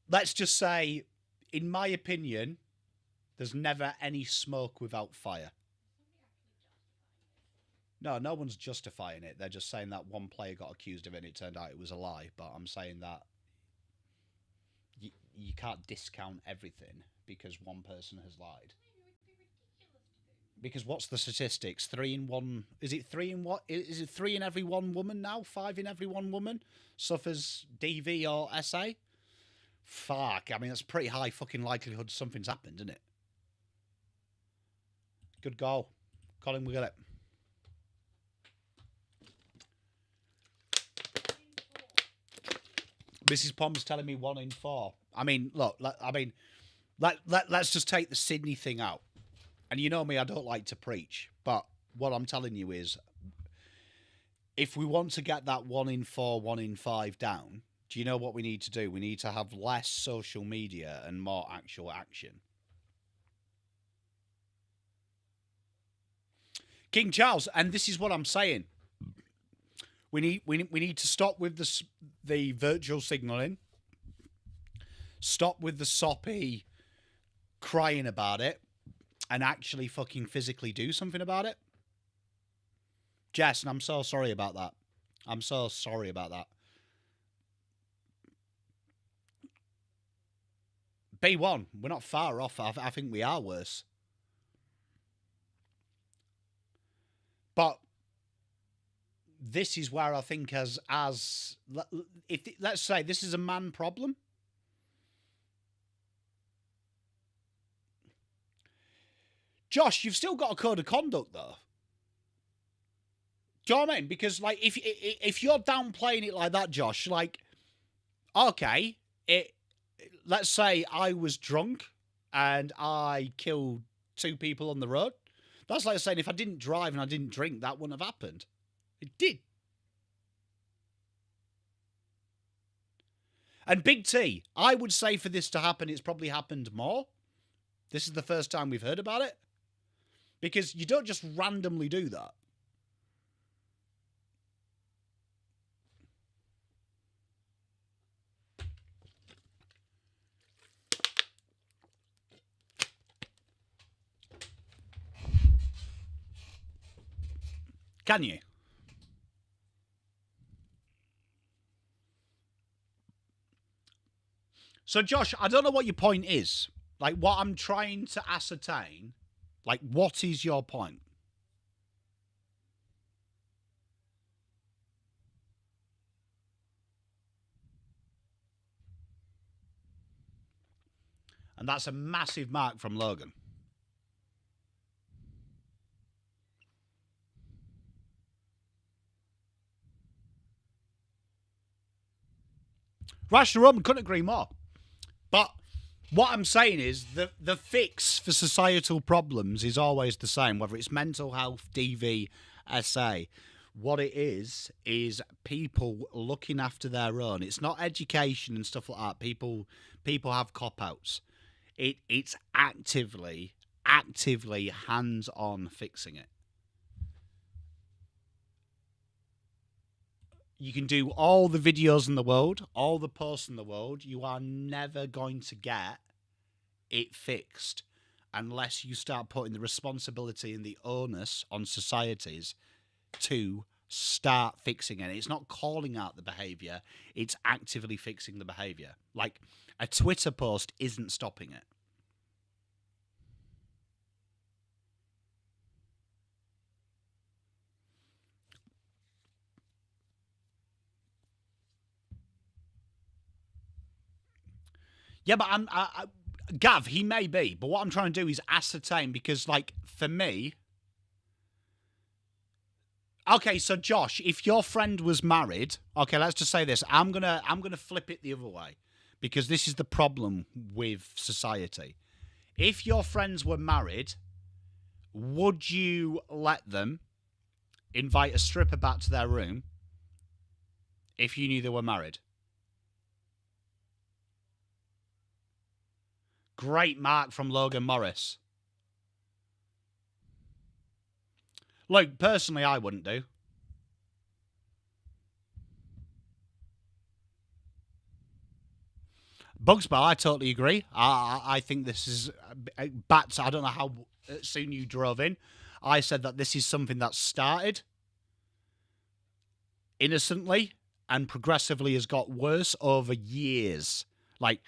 let's just say, in my opinion, there's never any smoke without fire. No one's justifying it. They're just saying that one player got accused of it and it turned out it was a lie. But I'm saying that you can't discount everything because one person has lied. Because what's the statistics? 3 in 1. Is it 3 in what? Is it 3 in every 1 woman now? 5 in every 1 woman suffers DV or SA? Fuck. I mean, that's a pretty high fucking likelihood something's happened, isn't it? Good goal. Colin, we got it. Mrs. Pom's telling me 1 in 4. I mean, look, let's just take the Sydney thing out. And you know me, I don't like to preach. But what I'm telling you is, if we want to get that 1 in 4, 1 in 5 down, do you know what we need to do? We need to have less social media and more actual action. King Charles, and this is what I'm saying. We need to stop with the virtual signalling. Stop with the soppy crying about it, and actually fucking physically do something about it. Jess, and I'm so sorry about that. I'm so sorry about that. B1, we're not far off. I think we are worse. But this is where I think let's say this is a man problem. Josh, you've still got a code of conduct, though. Do you know what I mean? Because, like, if you're downplaying it like that, Josh, like, okay, let's say I was drunk and I killed 2 people on the road. That's like saying if I didn't drive and I didn't drink, that wouldn't have happened. It did. And Big T, I would say for this to happen, it's probably happened more. This is the first time we've heard about it. Because you don't just randomly do that. Can you? So, Josh, I don't know what your point is. Like, what I'm trying to ascertain, like, what is your point? And that's a massive mark from Logan. Rational Roman couldn't agree more. But what I'm saying is the fix for societal problems is always the same, whether it's mental health, DV, SA. What it is people looking after their own. It's not education and stuff like that. People have cop-outs. It's actively hands-on fixing it. You can do all the videos in the world, all the posts in the world. You are never going to get it fixed unless you start putting the responsibility and the onus on societies to start fixing it. It's not calling out the behaviour. It's actively fixing the behaviour. Like, a Twitter post isn't stopping it. Yeah, but Gav, he may be. But what I'm trying to do is ascertain, because, like, for me... Okay, so Josh, if your friend was married... Okay, let's just say this. I'm gonna flip it the other way, because this is the problem with society. If your friends were married, would you let them invite a stripper back to their room if you knew they were married? Great mark from Logan Morris. Look, personally, I wouldn't do. Bugsbar, I totally agree. I think this is bats. I don't know how soon you drove in. I said that this is something that started innocently and progressively has got worse over years. Like,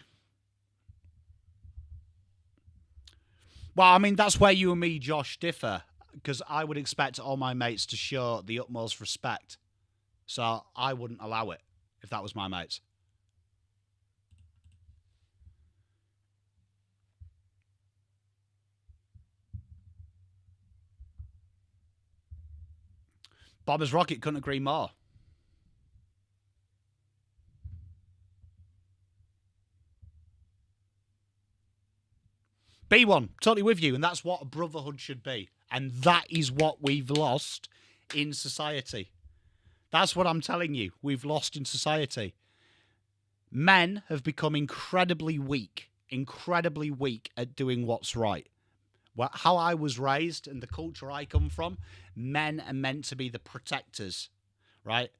well, I mean, that's where you and me, Josh, differ, because I would expect all my mates to show the utmost respect. So I wouldn't allow it if that was my mates. Bobber's Rocket couldn't agree more. B1, totally with you, and that's what a brotherhood should be. And that is what we've lost in society. That's what I'm telling you. We've lost in society. Men have become incredibly weak at doing what's right. Well, how I was raised and the culture I come from, men are meant to be the protectors, right?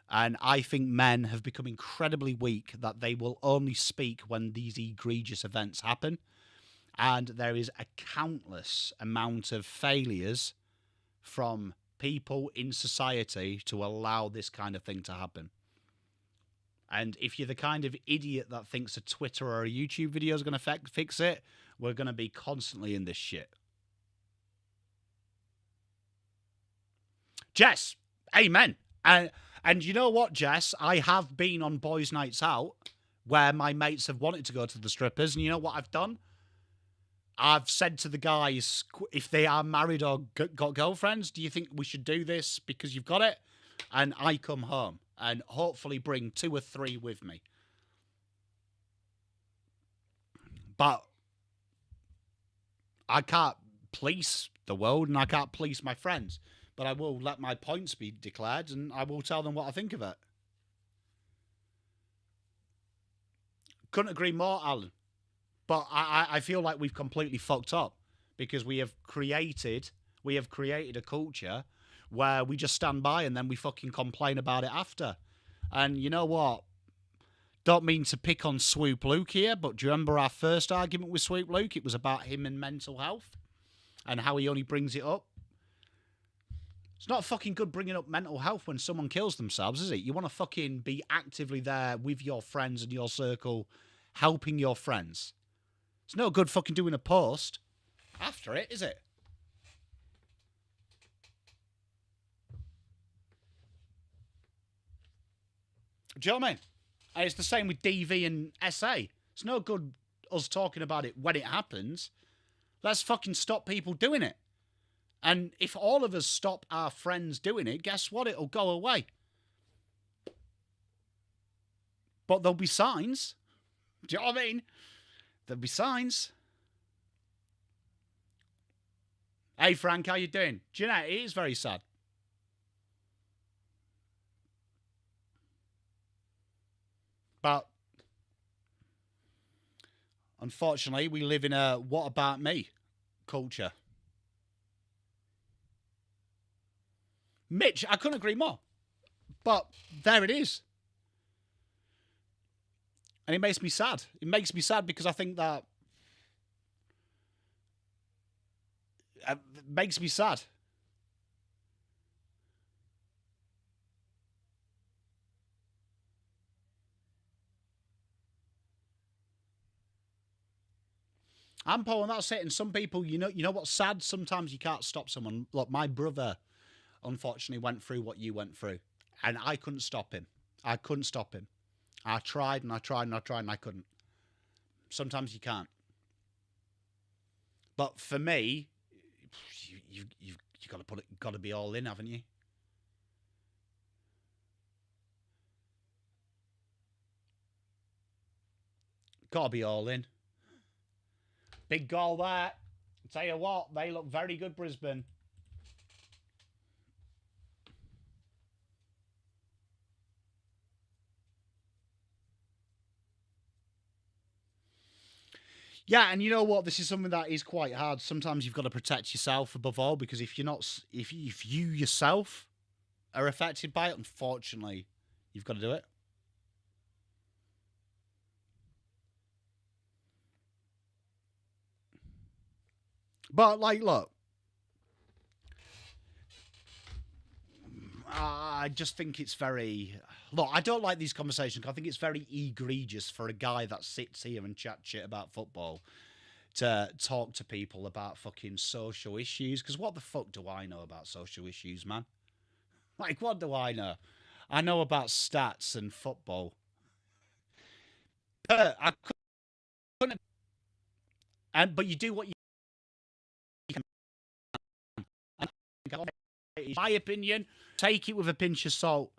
And I think men have become incredibly weak that they will only speak when these egregious events happen. And there is a countless amount of failures from people in society to allow this kind of thing to happen. And if you're the kind of idiot that thinks a Twitter or a YouTube video is going to fix it, we're going to be constantly in this shit. Jess, amen. And you know what, Jess? I have been on boys' nights out where my mates have wanted to go to the strippers, and you know what I've done? I've said to the guys, if they are married or got girlfriends, do you think we should do this because you've got it? And I come home and hopefully bring 2 or 3 with me. But I can't police the world and I can't police my friends. But I will let my points be declared and I will tell them what I think of it. Couldn't agree more, Alan. But I feel like we've completely fucked up because we have created a culture where we just stand by and then we fucking complain about it after. And you know what? Don't mean to pick on Swoop Luke here, but do you remember our first argument with Swoop Luke? It was about him and mental health and how he only brings it up. It's not fucking good bringing up mental health when someone kills themselves, is it? You want to fucking be actively there with your friends and your circle, helping your friends. It's no good fucking doing a post after it, is it? Do you know what I mean? And it's the same with DV and SA. It's no good us talking about it when it happens. Let's fucking stop people doing it. And if all of us stop our friends doing it, guess what? It'll go away. But there'll be signs. Do you know what I mean? There'll be signs. Hey, Frank, how you doing? Do you know, it is very sad. But unfortunately, we live in a what about me culture. Mitch, I couldn't agree more. But there it is. And it makes me sad. It makes me sad because I think that it makes me sad. I'm Paul, and that's it. And some people, you know what's sad? Sometimes you can't stop someone. Look, my brother, unfortunately, went through what you went through, and I couldn't stop him. I couldn't stop him. I tried and I tried and I tried and I couldn't. Sometimes you can't. But for me, you've got to be all in, haven't you? Got to be all in. Big goal there. I'll tell you what, they look very good, Brisbane. Yeah, and you know what? This is something that is quite hard. Sometimes you've got to protect yourself above all, because if you yourself are affected by it, unfortunately, you've got to do it. But, like, look. I just think it's very... Look, I don't like these conversations. I think it's very egregious for a guy that sits here and chat shit about football to talk to people about fucking social issues. Because what the fuck do I know about social issues, man? Like, what do I know? I know about stats and football. I couldn't... But you do what you can. My opinion, take it with a pinch of salt.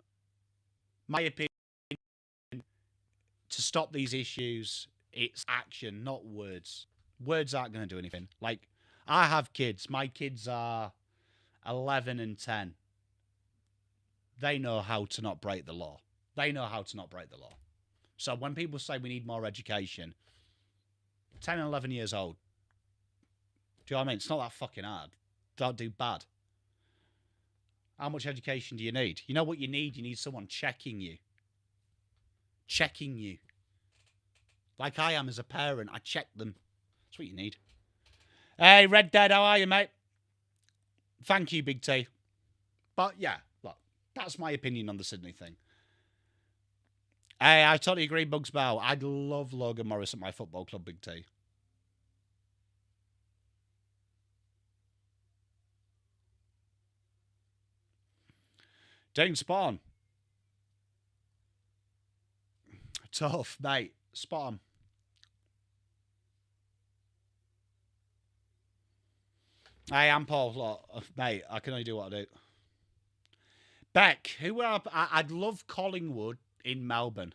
My opinion, to stop these issues, it's action, not words. Words aren't going to do anything. Like, I have kids. My kids are 11 and 10. They know how to not break the law. They know how to not break the law. So when people say we need more education, 10 and 11 years old, do you know what I mean? It's not that fucking hard. Don't do bad. How much education do you need? You know what you need? You need someone checking you. Checking you. Like I am as a parent. I check them. That's what you need. Hey, Red Dead, how are you, mate? Thank you, Big T. But yeah, look, that's my opinion on the Sydney thing. Hey, I totally agree, Bugs Bow. I'd love Logan Morris at my football club, Big T. Dane Spawn. Tough, mate. Spot on. Hey, I'm Paul. Look, mate, I can only do what I do. Beck, I'd love Collingwood in Melbourne,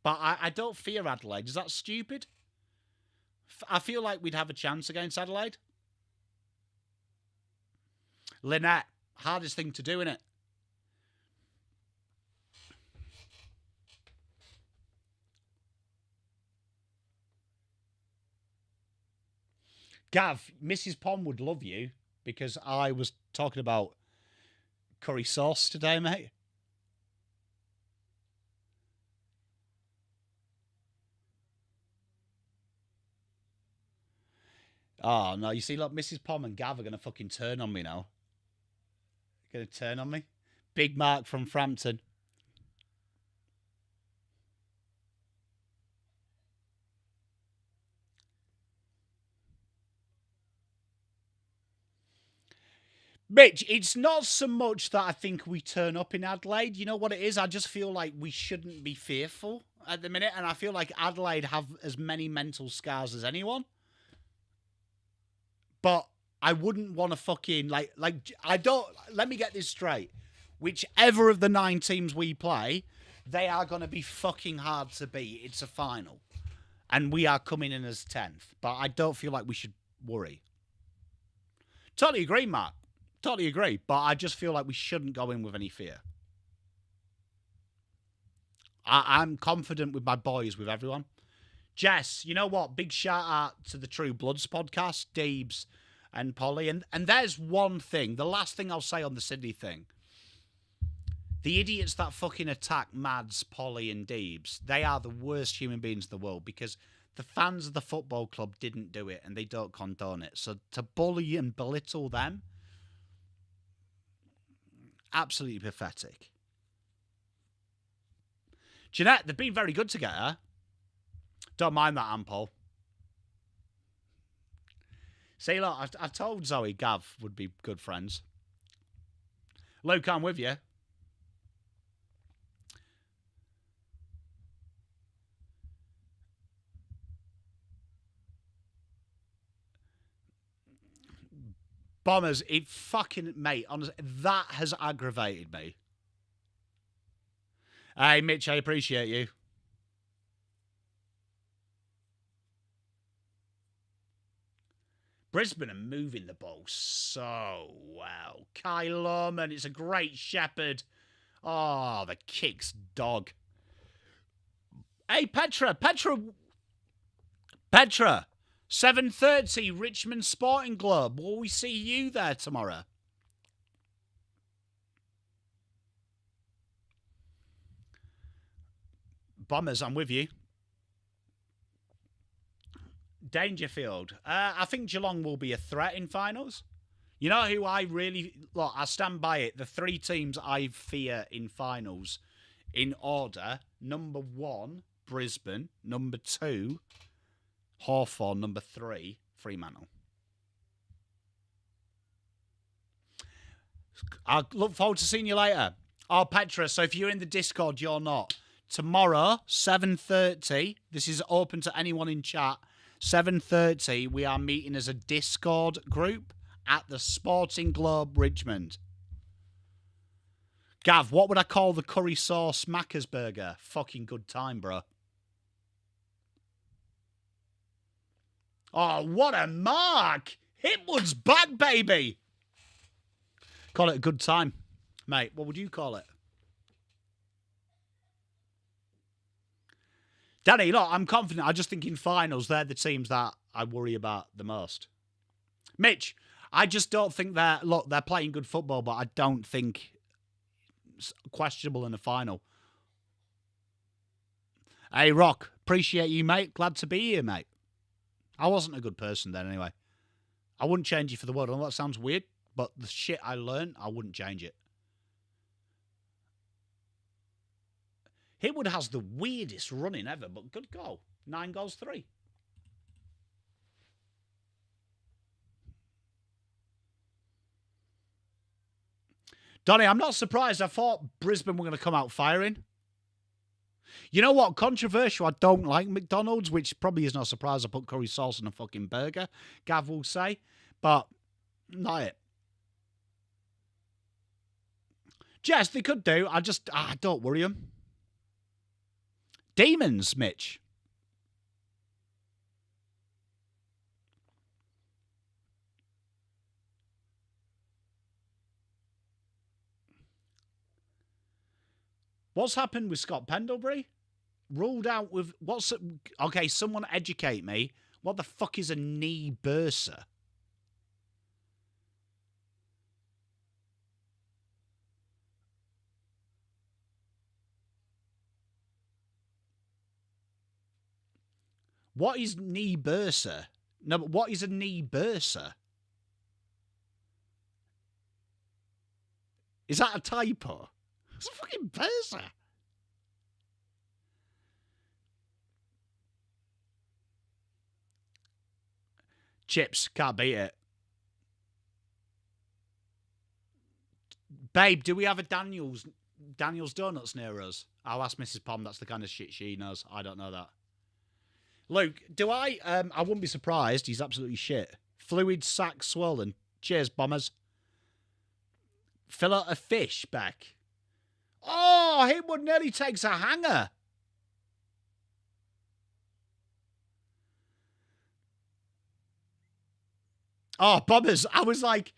but I don't fear Adelaide. Is that stupid? I feel like we'd have a chance against Adelaide. Lynette, hardest thing to do, innit? Gav, Mrs. Pom would love you because I was talking about curry sauce today, mate. Oh, no, you see, look, Mrs. Pom and Gav are going to fucking turn on me now. Going to turn on me. Big Mark from Frampton. Mitch, it's not so much that I think we turn up in Adelaide. You know what it is? I just feel like we shouldn't be fearful at the minute, and I feel like Adelaide have as many mental scars as anyone. But I wouldn't want to fucking I don't. Let me get this straight. Whichever of the 9 teams we play, they are going to be fucking hard to beat. It's a final, and we are coming in as 10th. But I don't feel like we should worry. Totally agree, Matt. Totally agree, but I just feel like we shouldn't go in with any fear. I'm confident with my boys, with everyone. Jess, you know what? Big shout out to the True Bloods podcast, Deebs and Polly. And there's one thing, the last thing I'll say on the Sydney thing. The idiots that fucking attack Mads, Polly and Deebs, they are the worst human beings in the world because the fans of the football club didn't do it and they don't condone it. So to bully and belittle them, absolutely pathetic. Jeanette, they've been very good together. Don't mind that, Ampol. See, look, I've told Zoe Gav would be good friends. Luke, I'm with you. Bombers, it fucking, mate, honestly, that has aggravated me. Hey, Mitch, I appreciate you. Brisbane are moving the ball so well. Kyle Lorman, it's a great shepherd. Oh, the kick's dog. Hey, Petra, 7:30, Richmond Sporting Club. Will we see you there tomorrow? Bombers, I'm with you. Dangerfield. I think Geelong will be a threat in finals. You know who I really... Look, I stand by it. The three teams I fear in finals in order. Number 1, Brisbane. Number 2, Hawthorn. Number 3, Fremantle. I look forward to seeing you later. Oh, Petra, so if you're in the Discord, you're not. Tomorrow, 7:30. This is open to anyone in chat. 7:30, we are meeting as a Discord group at the Sporting Globe Richmond. Gav, what would I call the curry sauce Macca's burger? Fucking good time, bro. Oh, what a mark! Hitwood's back, baby! Call it a good time. Mate, what would you call it? Danny, look, I'm confident. I just think in finals, they're the teams that I worry about the most. Mitch, I just don't think they're playing good football, but I don't think it's questionable in the final. Hey, Rock, appreciate you, mate. Glad to be here, mate. I wasn't a good person then anyway. I wouldn't change you for the world. I know that sounds weird, but the shit I learned, I wouldn't change it. Hitwood has the weirdest running ever, but good goal. 9 goals, 3. Donny, I'm not surprised. I thought Brisbane were going to come out firing. You know what? Controversial. I don't like McDonald's, which probably is not a surprise. I put curry sauce on a fucking burger, Gav will say. But, not it. Jess, they could do. I don't worry them. Demons, Mitch. What's happened with Scott Pendlebury? Ruled out with... Okay, someone educate me. What the fuck is a knee bursa? What is knee bursa? No, but what is a knee bursa? Is that a typo? It's a fucking bursa. Chips, can't beat it. Babe, do we have a Daniel's Donuts near us? I'll ask Mrs. Pom. That's the kind of shit she knows. I don't know that. Luke, do I? I wouldn't be surprised. He's absolutely shit. Fluid sac swollen. Cheers, bombers. Fillet of fish back. Oh, Hitwood nearly takes a hanger. Oh, bombers. I was like,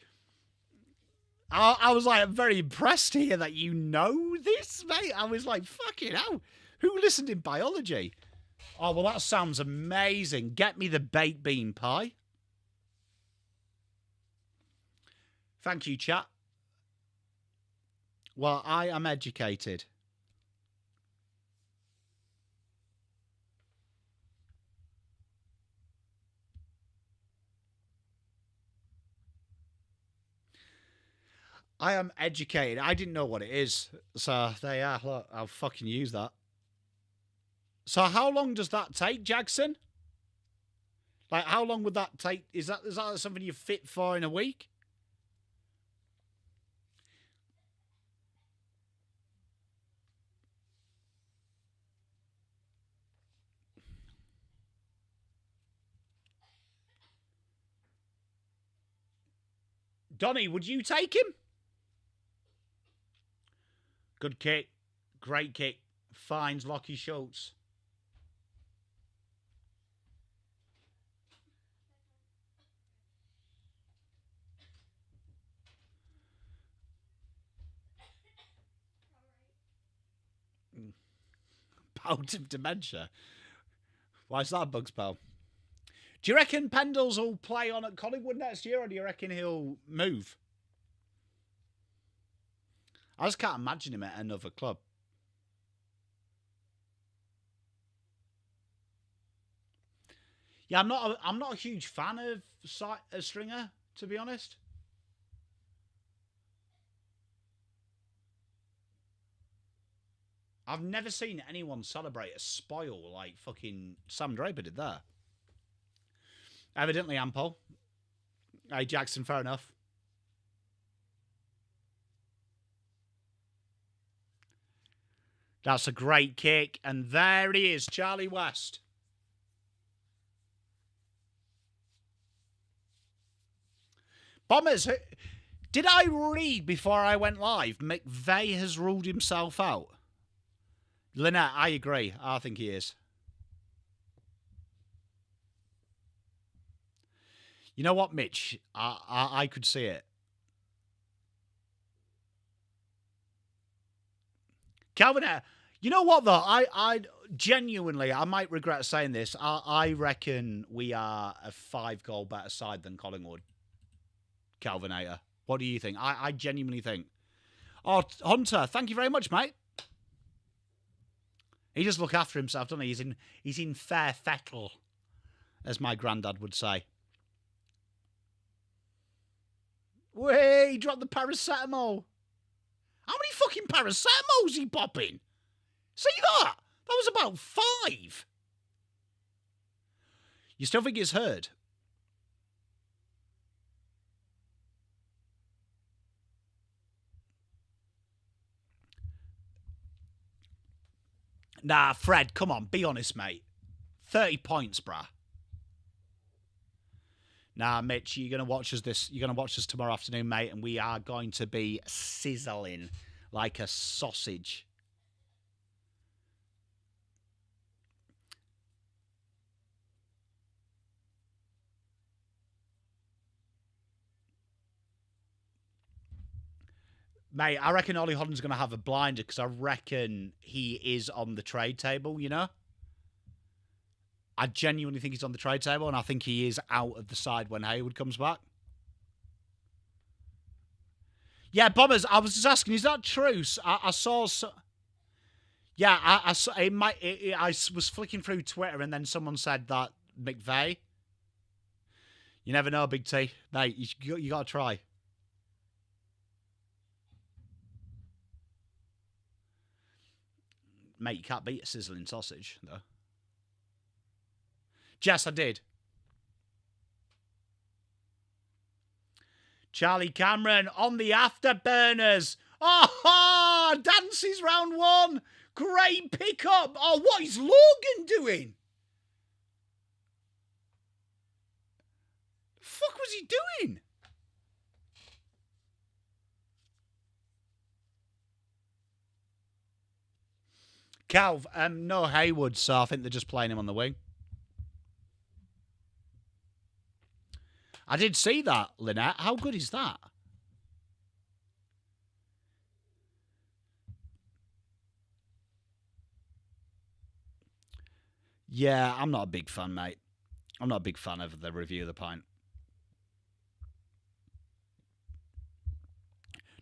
I'm very impressed here that you know this, mate. I was like, fucking hell. Who listened in biology? Oh, well, that sounds amazing. Get me the baked bean pie. Thank you, chat. Well, I am educated. I am educated. I didn't know what it is. So there you are. Look, I'll fucking use that. So how long does that take, Jackson? Like, how long would that take? Is that something you're fit for in a week? Donny, would you take him? Good kick. Great kick. Finds Lockie Schultz. Bout of dementia. Why is that, Bugs Pal? Do you reckon Pendles will play on at Collingwood next year, or do you reckon he'll move? I just can't imagine him at another club. Yeah, I'm not a huge fan of Stringer, to be honest. I've never seen anyone celebrate a spoil like fucking Sam Draper did there. Evidently, Ampol. Hey, Jackson, fair enough. That's a great kick. And there he is, Charlie West. Bombers, did I read before I went live, McVeigh has ruled himself out? Lynette, I agree. I think he is. You know what, Mitch? I could see it. Calvin, you know what, though? I genuinely, I might regret saying this. I reckon we are a 5-goal better side than Collingwood. Calvinator. What do you think? I genuinely think. Oh, Hunter, thank you very much, mate. He does look after himself, doesn't he? He's in fair fettle, as my granddad would say. Wait, he dropped the paracetamol. How many fucking paracetamols he popping? See that? That was about 5. You still think he's heard? Nah, Fred, come on, be honest, mate. 30 points, brah. Nah, Mitch, you're gonna watch us tomorrow afternoon, mate, and we are going to be sizzling like a sausage. Mate, I reckon Ollie Hodden's going to have a blinder because I reckon he is on the trade table, you know? I genuinely think he's on the trade table, and I think he is out of the side when Hayward comes back. Yeah, Bombers, I was just asking, is that true? I saw... Yeah, I was flicking through Twitter, and then someone said that McVeigh... You never know, Big T. Mate, you got to try. Mate, you can't beat a sizzling sausage, though. Jess, I did. Charlie Cameron on the afterburners. Oh, dances round 1. Great pickup. Oh, what is Logan doing? The fuck was he doing? Calv, no Hayward, so I think they're just playing him on the wing. I did see that, Lynette. How good is that? Yeah, I'm not a big fan, mate. I'm not a big fan of the review of the pint.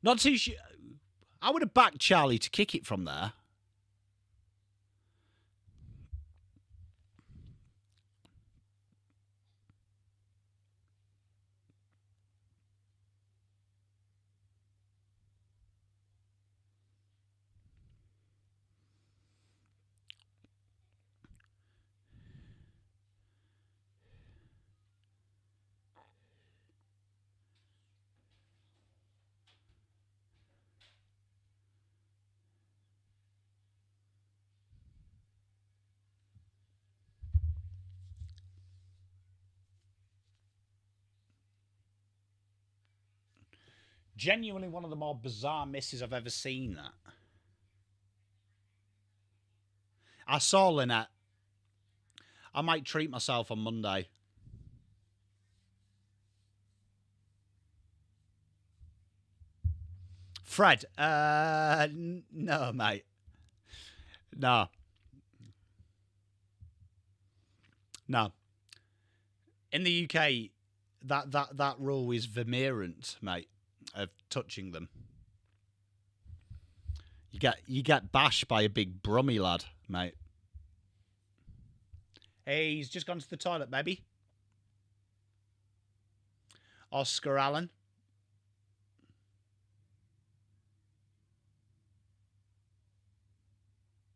Not too sure. I would have backed Charlie to kick it from there. Genuinely one of the more bizarre misses I've ever seen, that. I saw Lynette. I might treat myself on Monday. Fred, no, mate. No. No. In the UK, that rule is vermeerant, mate, of touching them. You get bashed by a big brummy lad, mate. He's just gone to the toilet, baby. Oscar Allen.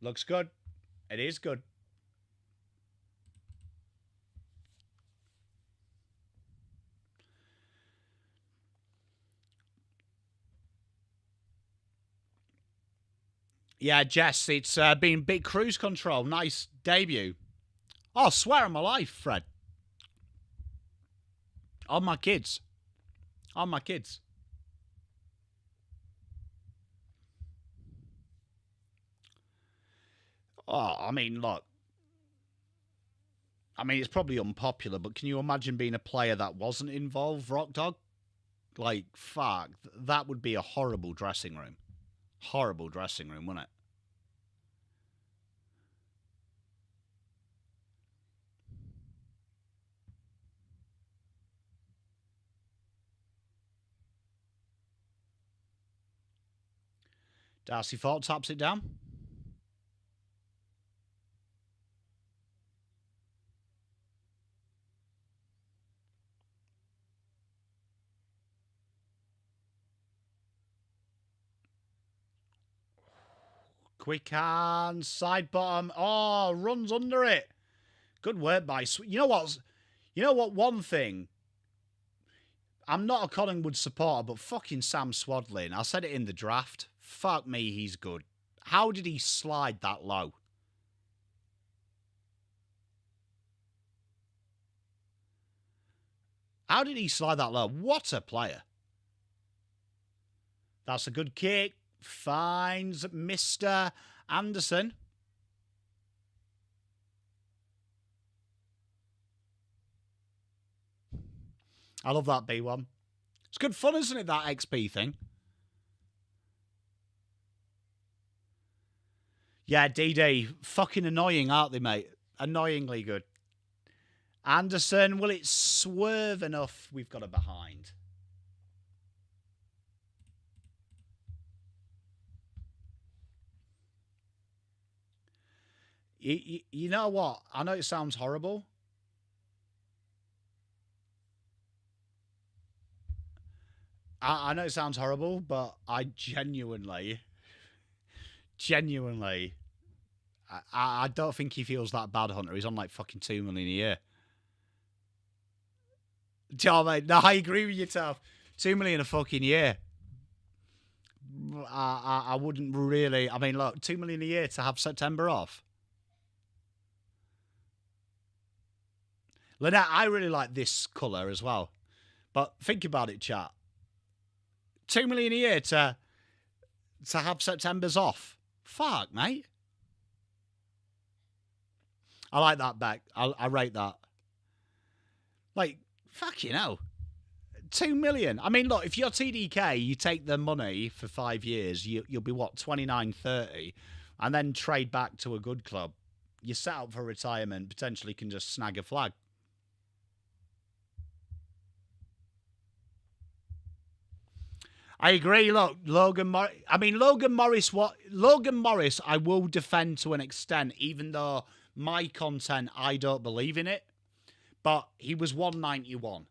Looks good. It is good. Yeah, Jess, it's been big cruise control. Nice debut. Oh, swear on my life, Fred. On my kids. On my kids. Oh, I mean, look. I mean, it's probably unpopular, but can you imagine being a player that wasn't involved, Rock Dog? Like, fuck. That would be a horrible dressing room. Horrible dressing room, wouldn't it? Darcy Fort taps it down. Quick hands, side bottom. Oh, runs under it. Good work by... You know what? You know what? One thing. I'm not a Collingwood supporter, but fucking Sam Swadlin. I said it in the draft. Fuck me, he's good. How did he slide that low? How did he slide that low? What a player. That's a good kick. Finds Mr. Anderson. I love that B1. It's good fun, isn't it, that XP thing? Yeah, DD. Fucking annoying, aren't they, mate? Annoyingly good. Anderson, will it swerve enough? We've got a behind. You know what? I know it sounds horrible. I know it sounds horrible, but I genuinely, I don't think he feels that bad, Hunter. He's on like fucking 2 million a year. Joe, mate, no, I agree with you, Tav. 2 million a fucking year. I wouldn't really. I mean, look, 2 million a year to have September off. Lynette, I really like this colour as well. But think about it, chat. 2 million a year to have September's off. Fuck, mate. I like that back. I rate that. Like, fuck you know. 2 million. I mean, look, if you're TDK, you take the money for 5 years, you'll be, what, 29, 30, and then trade back to a good club. You're set up for retirement, potentially can just snag a flag. I agree. Look, Logan Morris. I mean, Logan Morris. Logan Morris, I will defend to an extent, even though my content, I don't believe in it. But he was 191,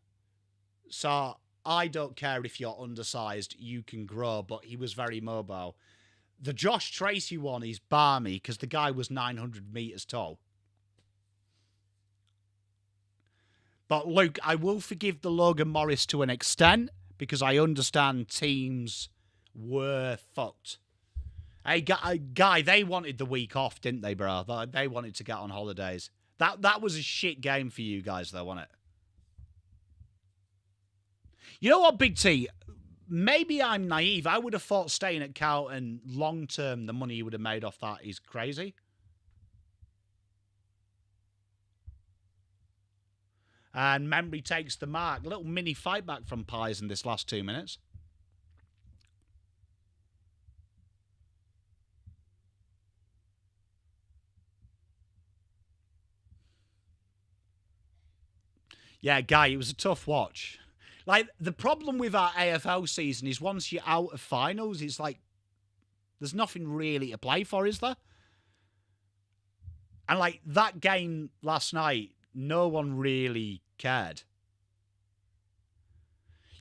so I don't care if you're undersized. You can grow, but he was very mobile. The Josh Tracy one is balmy because the guy was 900 meters tall. But Luke, I will forgive the Logan Morris to an extent, because I understand teams were fucked. Hey, Guy, they wanted the week off, didn't they, bro? They wanted to get on holidays. That was a shit game for you guys, though, wasn't it? You know what, Big T? Maybe I'm naive. I would have thought staying at Carlton long-term, the money you would have made off that is crazy. And Membry takes the mark. A little mini fight back from Pies in this last 2 minutes. Yeah, Guy, it was a tough watch. Like, the problem with our AFL season is once you're out of finals, it's like there's nothing really to play for, is there? And like that game last night, no one really cared.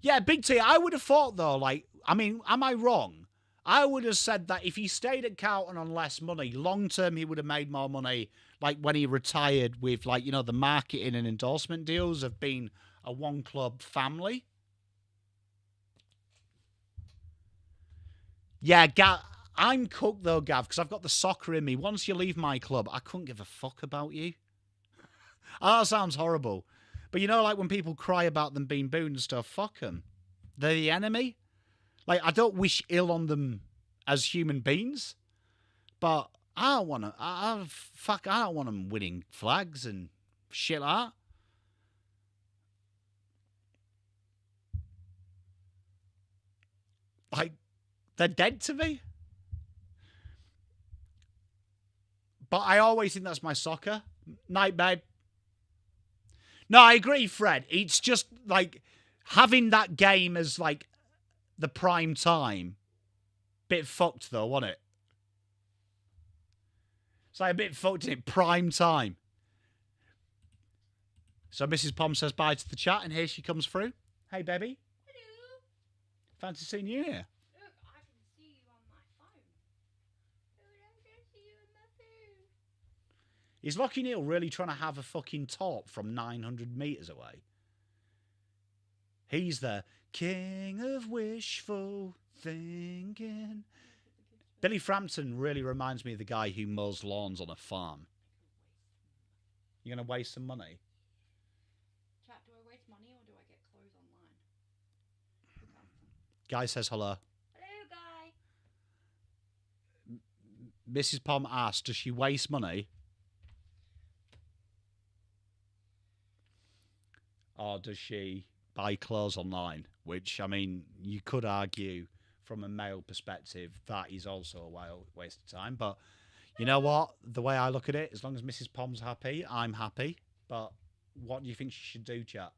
Yeah, Big T, I would have thought though, like, I mean, am I wrong? I would have said that if he stayed at Carlton on less money, long term he would have made more money, like when he retired with, like, you know, the marketing and endorsement deals of being a one club family. Yeah, Gav, I'm cooked though, Gav, because I've got the soccer in me. Once you leave my club, I couldn't give a fuck about you. Oh, that sounds horrible. But you know, like when people cry about them being booed and stuff, fuck them. They're the enemy. Like, I don't wish ill on them as human beings, but I don't want to. I don't want them winning flags and shit like that. Like, they're dead to me. But I always think that's my soccer. Night, babe. No, I agree, Fred. It's just like having that game as like the prime time. Bit fucked though, wasn't it? It's like a bit fucked in prime time. So Mrs. Pom says bye to the chat, and here she comes through. Hey, baby. Hello. Fancy seeing you here. Look, I can see you on my phone. Look, I can see you on my phone. Is Lockie Neal really trying to have a fucking talk from 900 metres away? He's the king of wishful thinking. Billy Frampton really reminds me of the guy who mows lawns on a farm. You're going to waste some money? Chat, do I waste money or do I get clothes online? Guy says hello. Hello, guy. Mrs. Pom asked, does she waste money? Or does she buy clothes online? Which, I mean, you could argue from a male perspective that is also a waste of time. But you know what? The way I look at it, as long as Mrs. Pom's happy, I'm happy. But what do you think she should do, chat?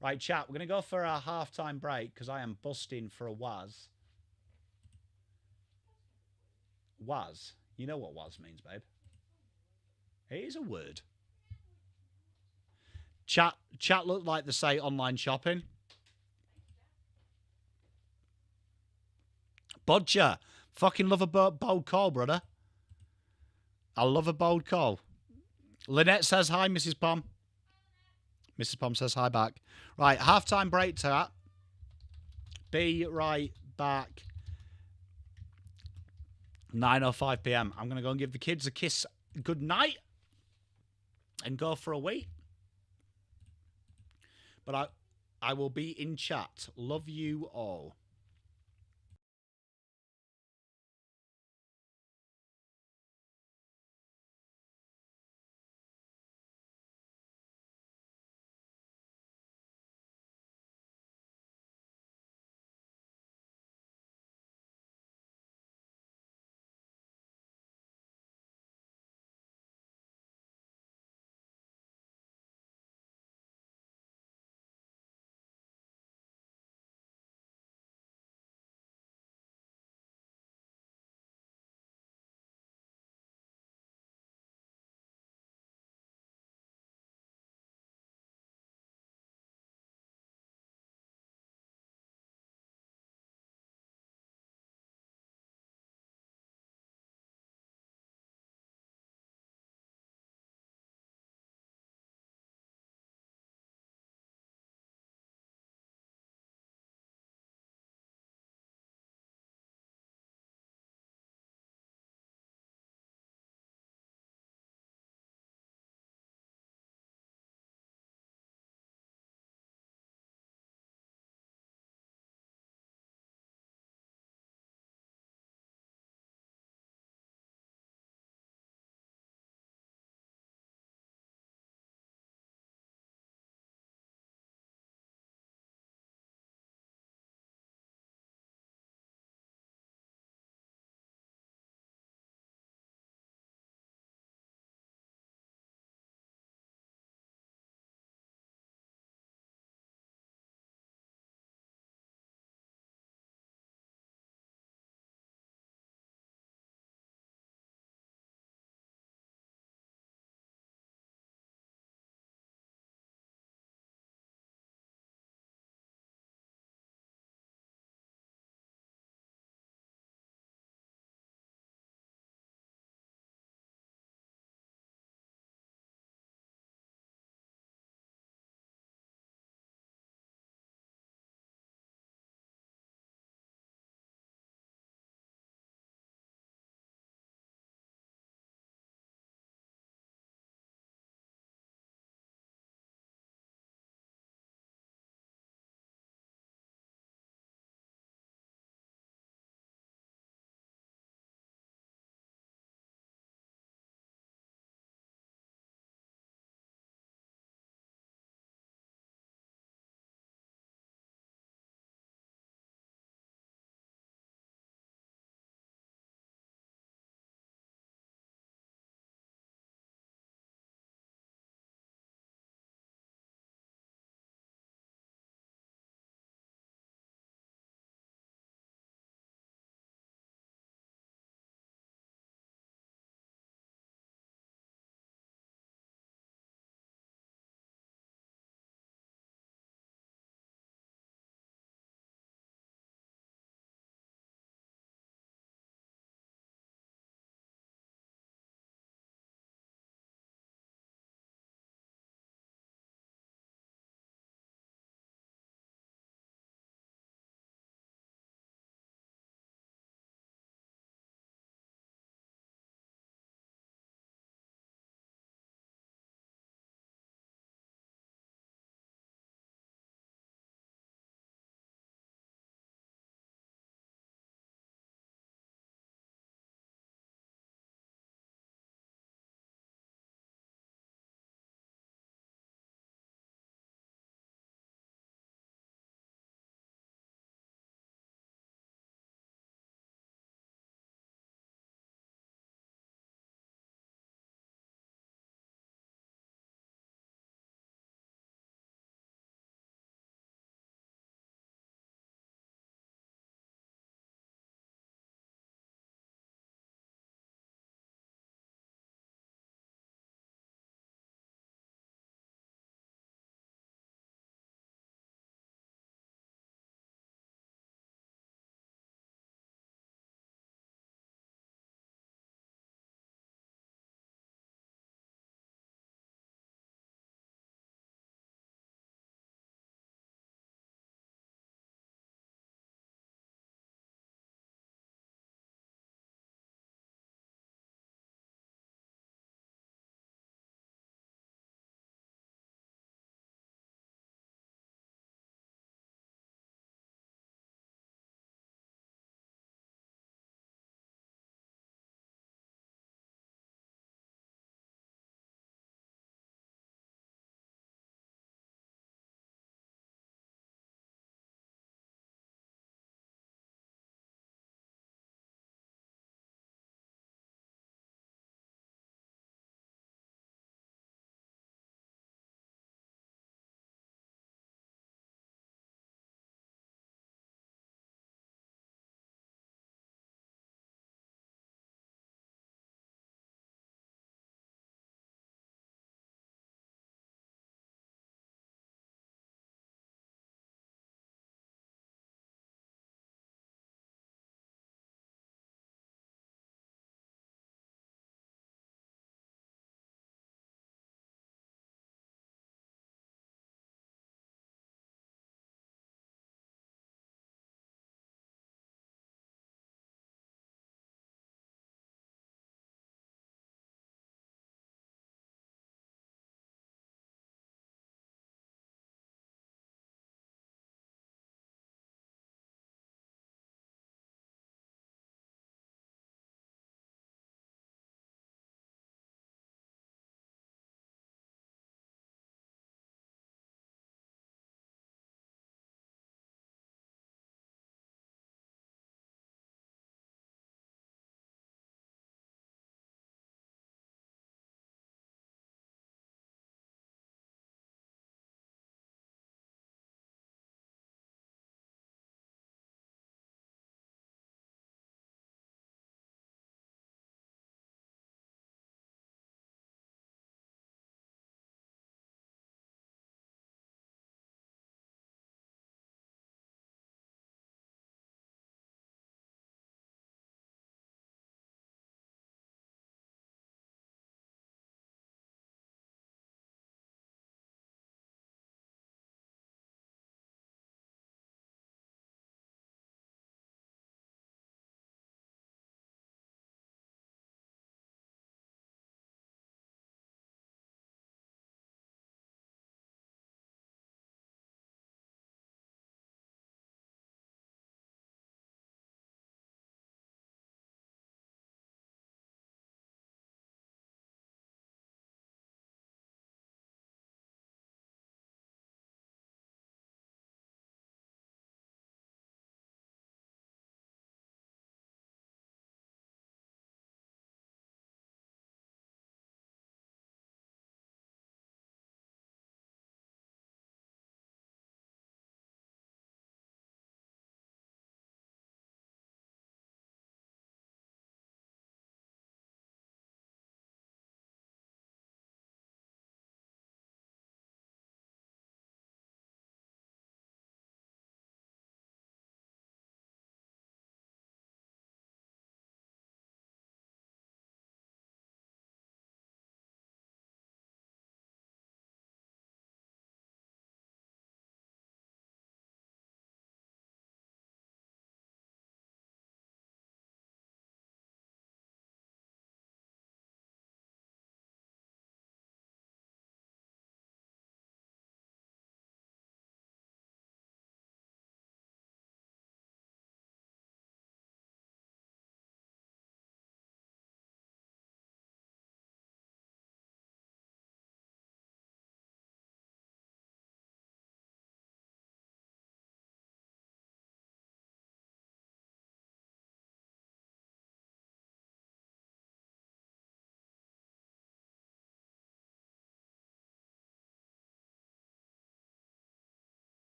Right, chat, we're going to go for a half-time break because I am busting for a Waz. Waz? You know what Waz means, babe. It is a word. Chat look like they say online shopping. Bodger. Fucking love a bold call, brother. I love a bold call. Lynette says hi, Mrs. Pom. Mrs. Pom says hi back. Right, half-time break, chat. Be right back. 9:05 p.m. I'm going to go and give the kids a kiss good night and go for a wee. But I will be in chat. Love you all.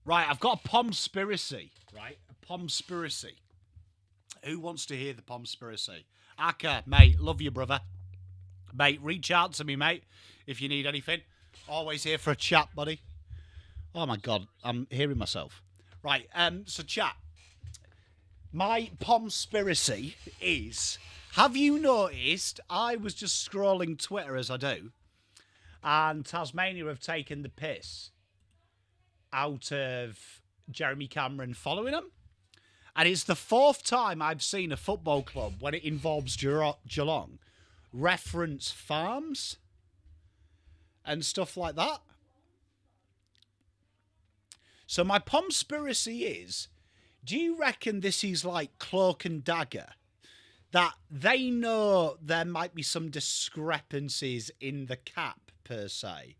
Right, I've got a Pommspiracy. Right, a Pommspiracy. Who wants to hear the Pommspiracy? Aka, mate, love you, brother. Mate, reach out to me, mate, if you need anything. Always here for a chat, buddy. Oh, my God, I'm hearing myself. Right, so chat. My Pommspiracy is, have you noticed, I was just scrolling Twitter as I do, and Tasmania have taken the piss out of Jeremy Cameron following him. And it's the fourth time I've seen a football club, when it involves Geelong, reference farms and stuff like that. So my Pommspiracy is, do you reckon this is like cloak and dagger? That they know there might be some discrepancies in the cap, per se.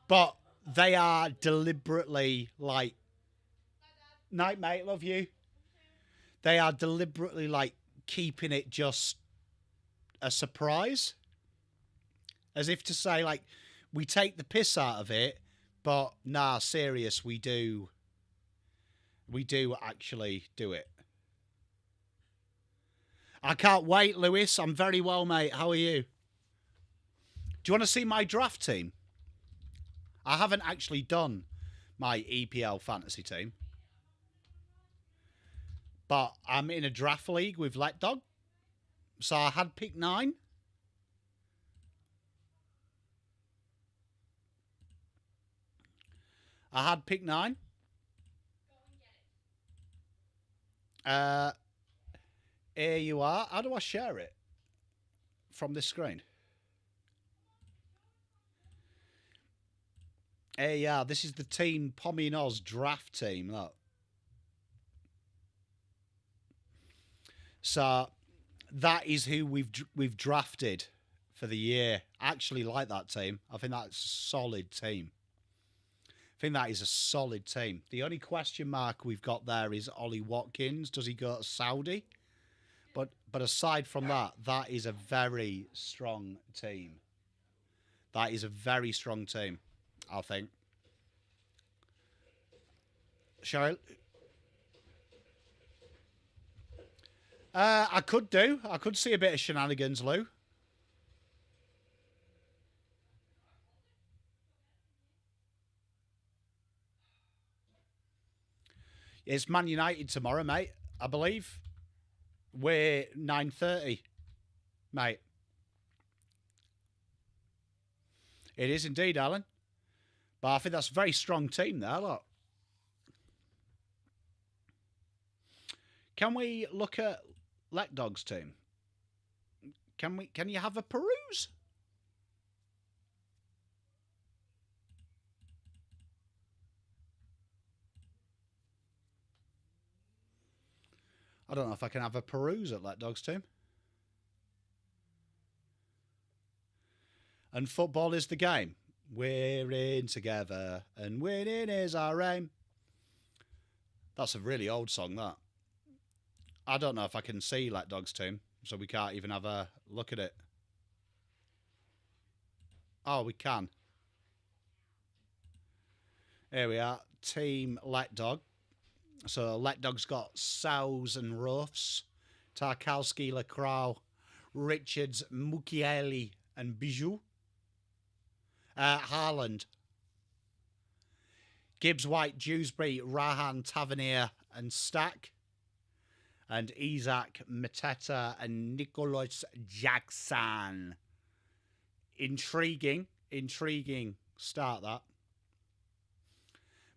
But they are deliberately like, night, mate, love you. They are deliberately like keeping it just a surprise. As if to say, like, we take the piss out of it, but nah, serious, we do actually do it. I can't wait, Lewis. I'm very well, mate. How are you? Do you want to see my draft team? I haven't actually done my EPL fantasy team. But I'm in a draft league with Let Dog. So I had pick 9. I had pick 9. Here you are. How do I share it? From this screen. Hey, yeah, this is the team PommyInOz draft team. Look. So that is who we've drafted for the year. I actually like that team. I think that's a solid team. I think that is a solid team. The only question mark we've got there is Ollie Watkins. Does he go to Saudi? But aside from that, that is a very strong team. That is a very strong team, I think. Shall I could do. I could see a bit of shenanigans, Lou. It's Man United tomorrow, mate. I believe. We're 9:30, mate. It is indeed, Alan. But I think that's a very strong team there, look. Can we look at Let Dog's team? Can you have a peruse? I don't know if I can have a peruse at Let Dog's team. And football is the game. We're in together and winning is our aim. That's a really old song, that. I don't know if I can see Let Dog's team, so we can't even have a look at it. Oh, we can. Here we are. Team Let Dog. So Let Dog's got Sows and Ruffs, Tarkowski, Lacroix, Richards, Mukiele and Bijou. Haaland. Gibbs, White, Dewsbury, Rahan, Tavernier and Stack. And Isaac, Mateta and Nicholas Jackson. Intriguing start, that.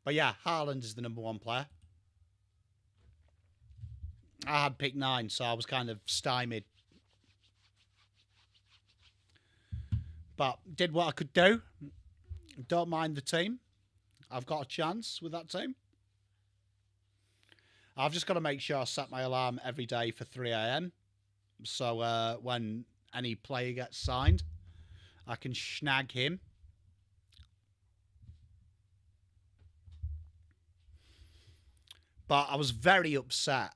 But yeah, Haaland is the number 1 player. I had pick 9, so I was kind of stymied. But did what I could do. Don't mind the team. I've got a chance with that team. I've just got to make sure I set my alarm every day for 3 a.m. So when any player gets signed, I can snag him. But I was very upset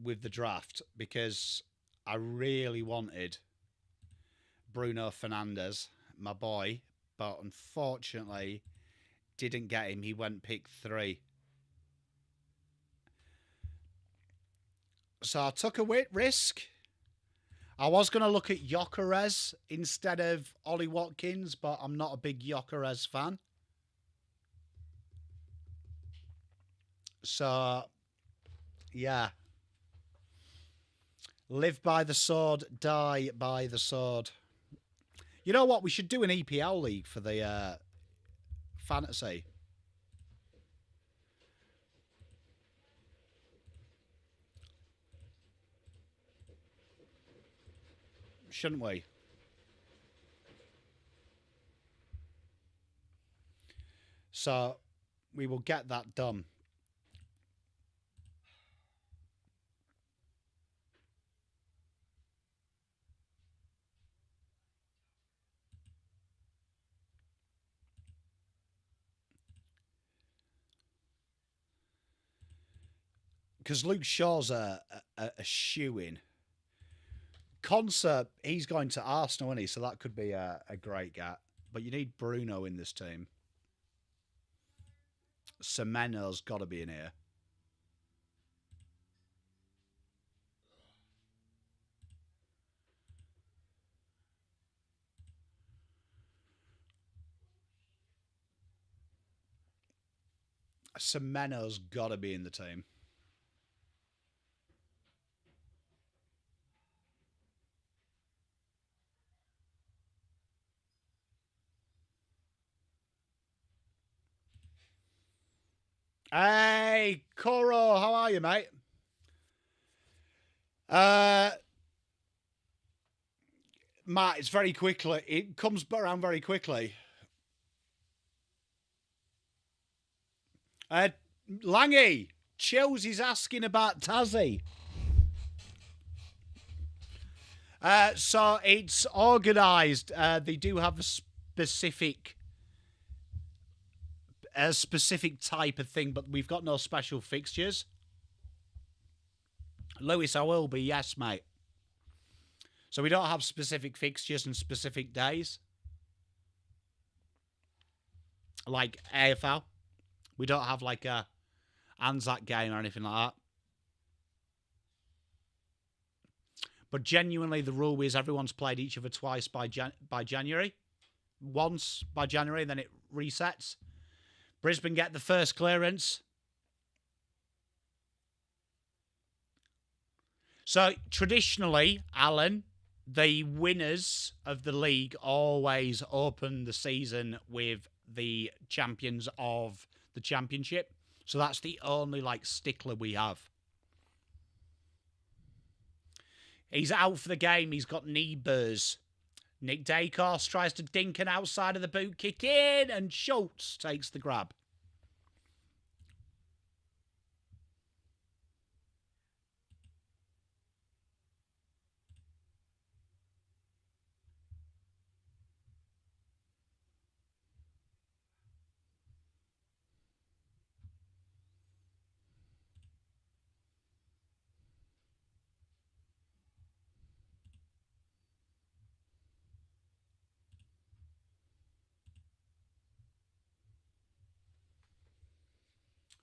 with the draft because I really wanted Bruno Fernandes, my boy, but unfortunately didn't get him. He went pick 3. So I took a risk. I was going to look at Gyökeres instead of Ollie Watkins, but I'm not a big Gyökeres fan. So, yeah. Live by the sword, die by the sword. You know what? We should do an EPL league for the fantasy. Shouldn't we? So, we will get that done. Because Luke Shaw's a shoe-in. Concert, he's going to Arsenal, isn't he? So that could be a great get. But you need Bruno in this team. Semenyo's got to be in here. Semenyo's got to be in the team. Hey, Coro, how are you, mate? Matt, it's very quickly. It comes around very quickly. Langy, Chelsea's asking about Tassie. So it's organised. They do have a specific type of thing, but we've got no special fixtures. Lewis, I will be, yes, mate. So we don't have specific fixtures and specific days. Like AFL. We don't have like a Anzac game or anything like that. But genuinely, the rule is everyone's played each other twice by January. Once by January, then it resets. Brisbane get the first clearance. So traditionally, Alan, the winners of the league always open the season with the champions of the championship. So that's the only stickler we have. He's out for the game. He's got knee burrs. Nick Dacos tries to dink an outside of the boot kick in, and Schultz takes the grab.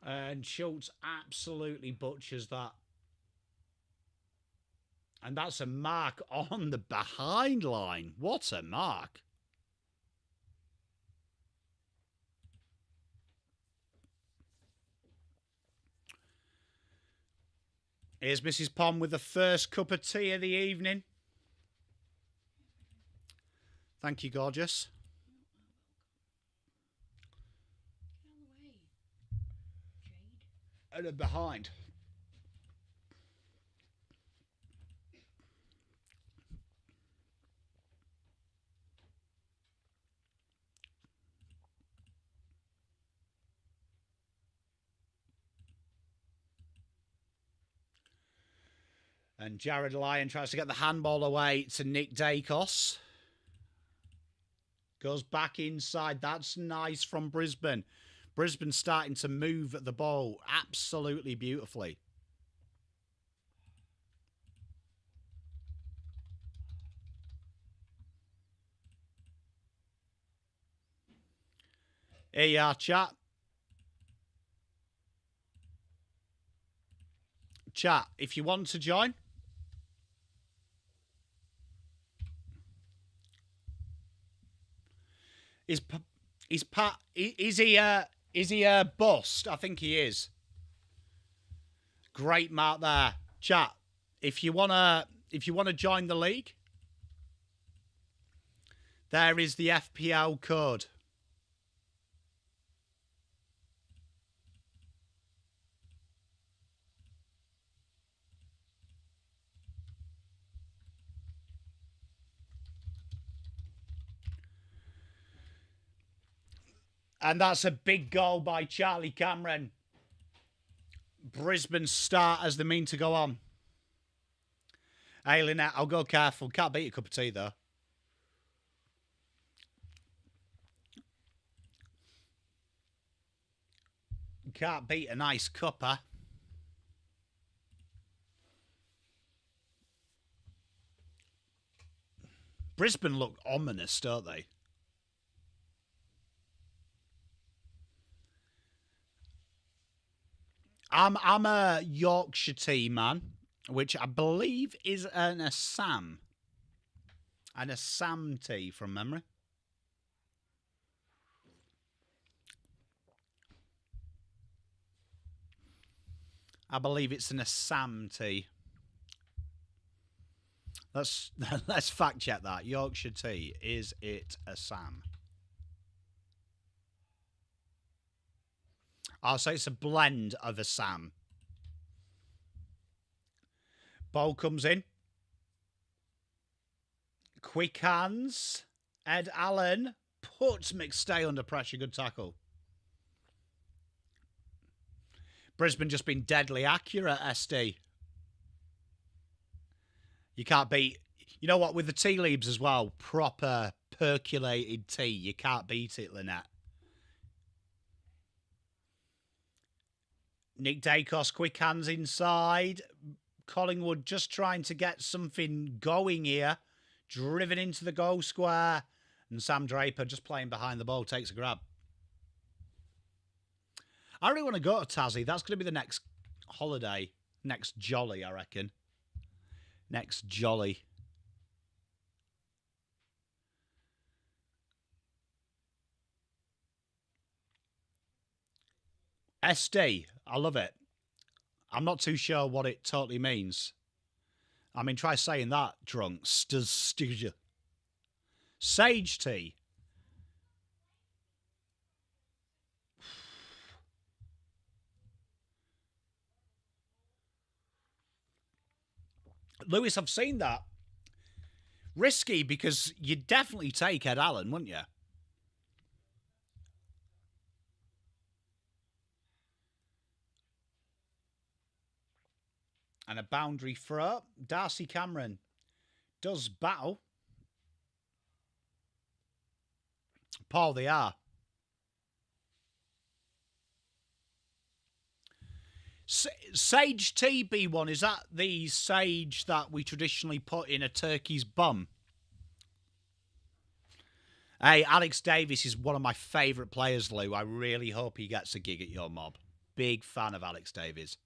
And Schultz absolutely butchers that. And that's a mark on the behind line. What a mark. Here's Mrs. Pom with the first cup of tea of the evening. Thank you, gorgeous. Get out of the way, Jade. And behind. And Jared Lyon tries to get the handball away to Nick Dacos. Goes back inside. That's nice from Brisbane. Brisbane starting to move the ball absolutely beautifully. Here you are, chat. Chat, if you want to join. Is he a bust? I think he is. Great mark there. Chat, if you wanna join the league, there is the FPL code. And that's a big goal by Charlie Cameron. Brisbane start as they mean to go on. Hey, Lynette, I'll go careful. Can't beat a cup of tea, though. Can't beat a nice cuppa. Brisbane look ominous, don't they? I'm a Yorkshire tea man, which I believe is an Assam. An Assam tea from memory. I believe it's an Assam tea. Let's fact check that. Yorkshire tea, is it Assam? Oh, so it's a blend of Assam. Ball comes in. Quick hands. Ed Allen puts McStay under pressure. Good tackle. Brisbane just been deadly accurate, SD. You can't beat... You know what? With the tea leaves as well, proper percolated tea. You can't beat it, Lynette. Nick Dacos, quick hands inside. Collingwood just trying to get something going here. Driven into the goal square. And Sam Draper just playing behind the ball, takes a grab. I really want to go to Tassie. That's going to be the next holiday. Next jolly, I reckon. Next jolly. SD, I love it. I'm not too sure what it totally means. I mean, try saying that drunk. Sage tea. Lewis, I've seen that. Risky because you'd definitely take Ed Allen, wouldn't you? And a boundary throw. Darcy Cameron does battle. Paul, they are. Sage tea, B1, is that the sage that we traditionally put in a turkey's bum? Hey, Alex Davis is one of my favourite players, Lou. I really hope he gets a gig at your mob. Big fan of Alex Davis.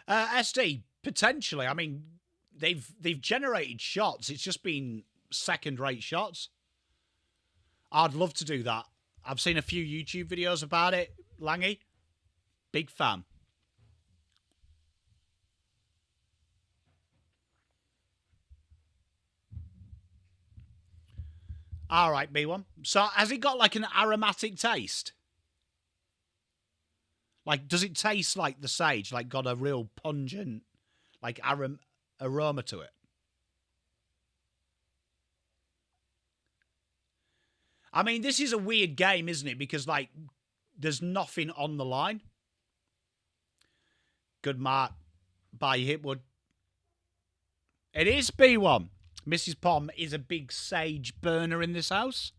SD, potentially. I mean, they've generated shots. It's just been second-rate shots. I'd love to do that. I've seen a few YouTube videos about it. Langy, big fan. All right, B1. So has it got like an aromatic taste? Like, does it taste like the sage? Like, got a real pungent, like, aroma to it? I mean, this is a weird game, isn't it? Because, like, there's nothing on the line. Good mark by Hipwood. It is B1. Mrs. Pom is a big sage burner in this house.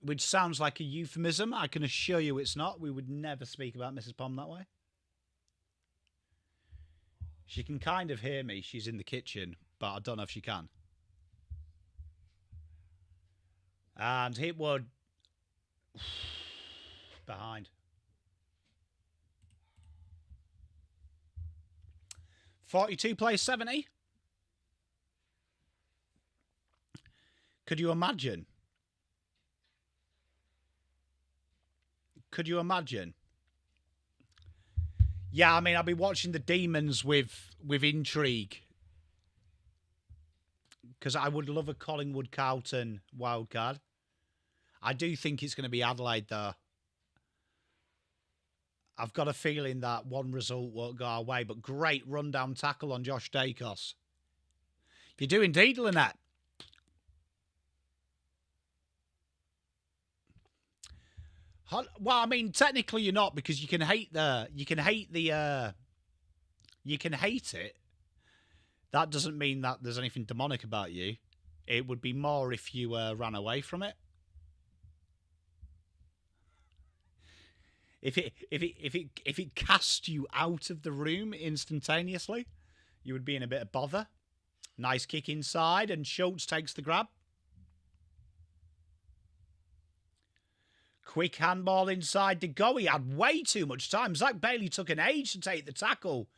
Which sounds like a euphemism. I can assure you it's not. We would never speak about Mrs. Pom that way. She can kind of hear me. She's in the kitchen. but I don't know if she can. And Hipwood behind. 42 plays 70. Could you imagine? Could you imagine? Yeah, I mean, I'll be watching the Demons with intrigue. Because I would love a Collingwood Carlton wildcard. I do think it's going to be Adelaide, though. I've got a feeling that one result won't go our way, but great rundown tackle on Josh Dacos. You're doing indeed, Lynette. Well, I mean, technically you're not, because you can hate it. That doesn't mean that there's anything demonic about you. It would be more if you ran away from it. If it cast you out of the room instantaneously, you would be in a bit of bother. Nice kick inside, and Schultz takes the grab. Quick handball inside to go. He had way too much time. Zach Bailey took an age to take the tackle.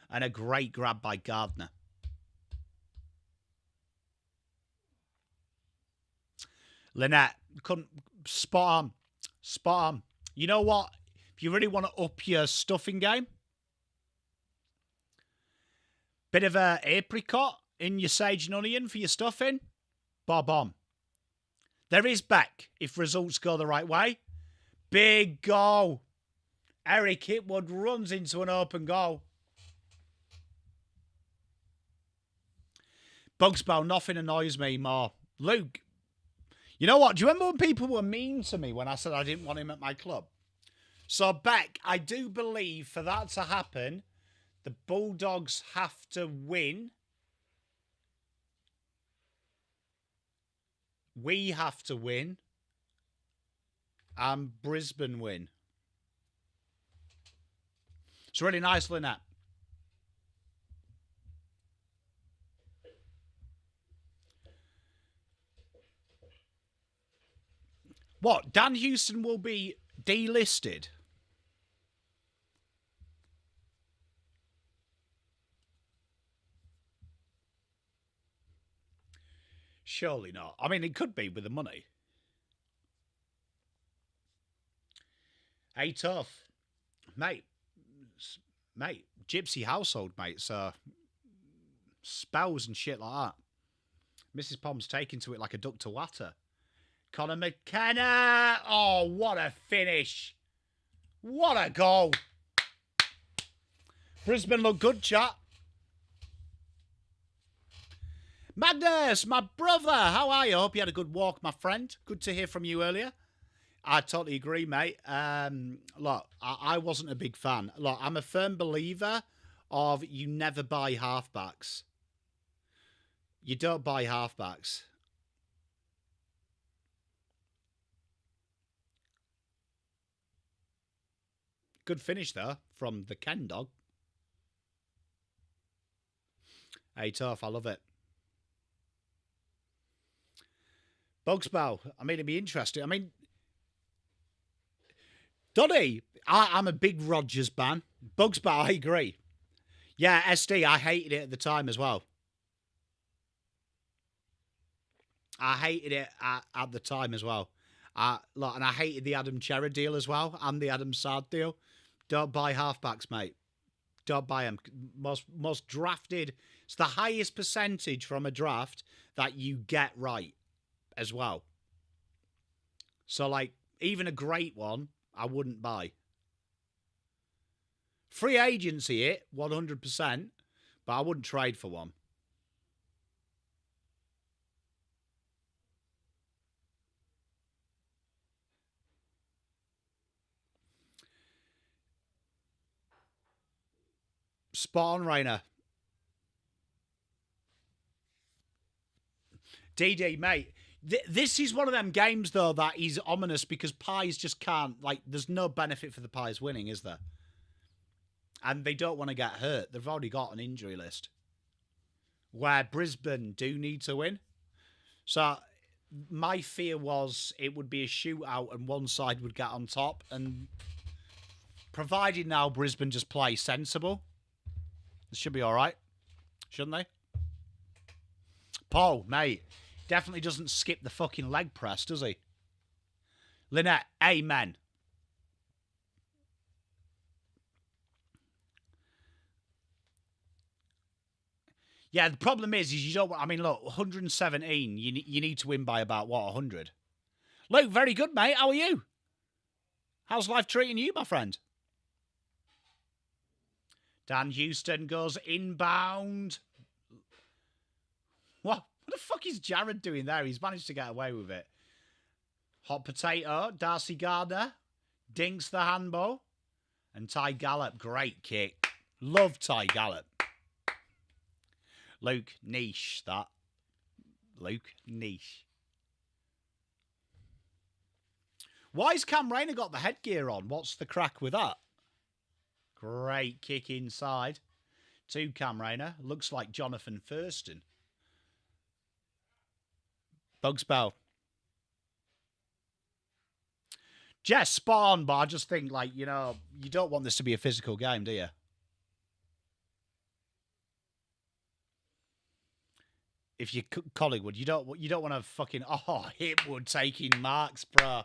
And a great grab by Gardner. Lynette, couldn't spot on. Spot on. You know what? If you really want to up your stuffing game, bit of a apricot in your sage and onion for your stuffing, bob on. There is Beck if results go the right way. Big goal. Eric Hipwood runs into an open goal. Bugsbow, nothing annoys me more. Luke, you know what? Do you remember when people were mean to me when I said I didn't want him at my club? So, Beck, I do believe for that to happen, the Bulldogs have to win. We have to win. And Brisbane win. It's really nice, Lynette. What? Dan Houston will be delisted? Surely not. I mean, it could be with the money. Hey, tough. Mate, gypsy household, mate, so spells and shit like that. Mrs. Pom's taking to it like a duck to water. Connor McKenna. Oh, what a finish. What a goal. Brisbane look good, chat. Magnus, my brother, how are you? Hope you had a good walk, my friend. Good to hear from you earlier. I totally agree, mate. Look, I wasn't a big fan. Look, I'm a firm believer of you never buy halfbacks. You don't buy halfbacks. Good finish, though, from the Ken dog. Hey, tough, I love it. Bugsbow, I mean, it'd be interesting. I mean, Donny, I'm a big Rodgers fan. Bugsbow, I agree. Yeah, SD, I hated it at the time as well. I hated it at the time as well. Look, and I hated the Adam Cherry deal as well, and the Adam Sard deal. Don't buy halfbacks, mate. Don't buy them. Most drafted. It's the highest percentage from a draft that you get right as well. So, like, even a great one, I wouldn't buy. Free agency it, 100%, but I wouldn't trade for one. Spot on, Rainer. DD, mate. This is one of them games, though, that is ominous because Pies just can't, like, there's no benefit for the Pies winning, is there? And they don't want to get hurt. They've already got an injury list. where Brisbane do need to win. So my fear was it would be a shootout and one side would get on top. And provided now Brisbane just play sensible, it should be all right, shouldn't they? Paul, mate, definitely doesn't skip the fucking leg press, does he? Lynette, amen. Yeah, the problem is you don't. I mean, look, 117. You need to win by about what 100. Luke, very good, mate. How are you? How's life treating you, my friend? Dan Houston goes inbound. What the fuck is Jared doing there? He's managed to get away with it. Hot potato, Darcy Gardner, dinks the handball, and Ty Gallop. Great kick. Love Ty Gallop. Luke, niche, that. Luke, niche. Why's Cam Rayner got the headgear on? What's the crack with that? Great kick inside to Cam Rayner. Looks like Jonathan Thurston. Bugs Bell. Jess, spot on, but I just think, like, you know, you don't want this to be a physical game, do you? If you Collingwood, you don't want to fucking Hipwood taking marks, bro.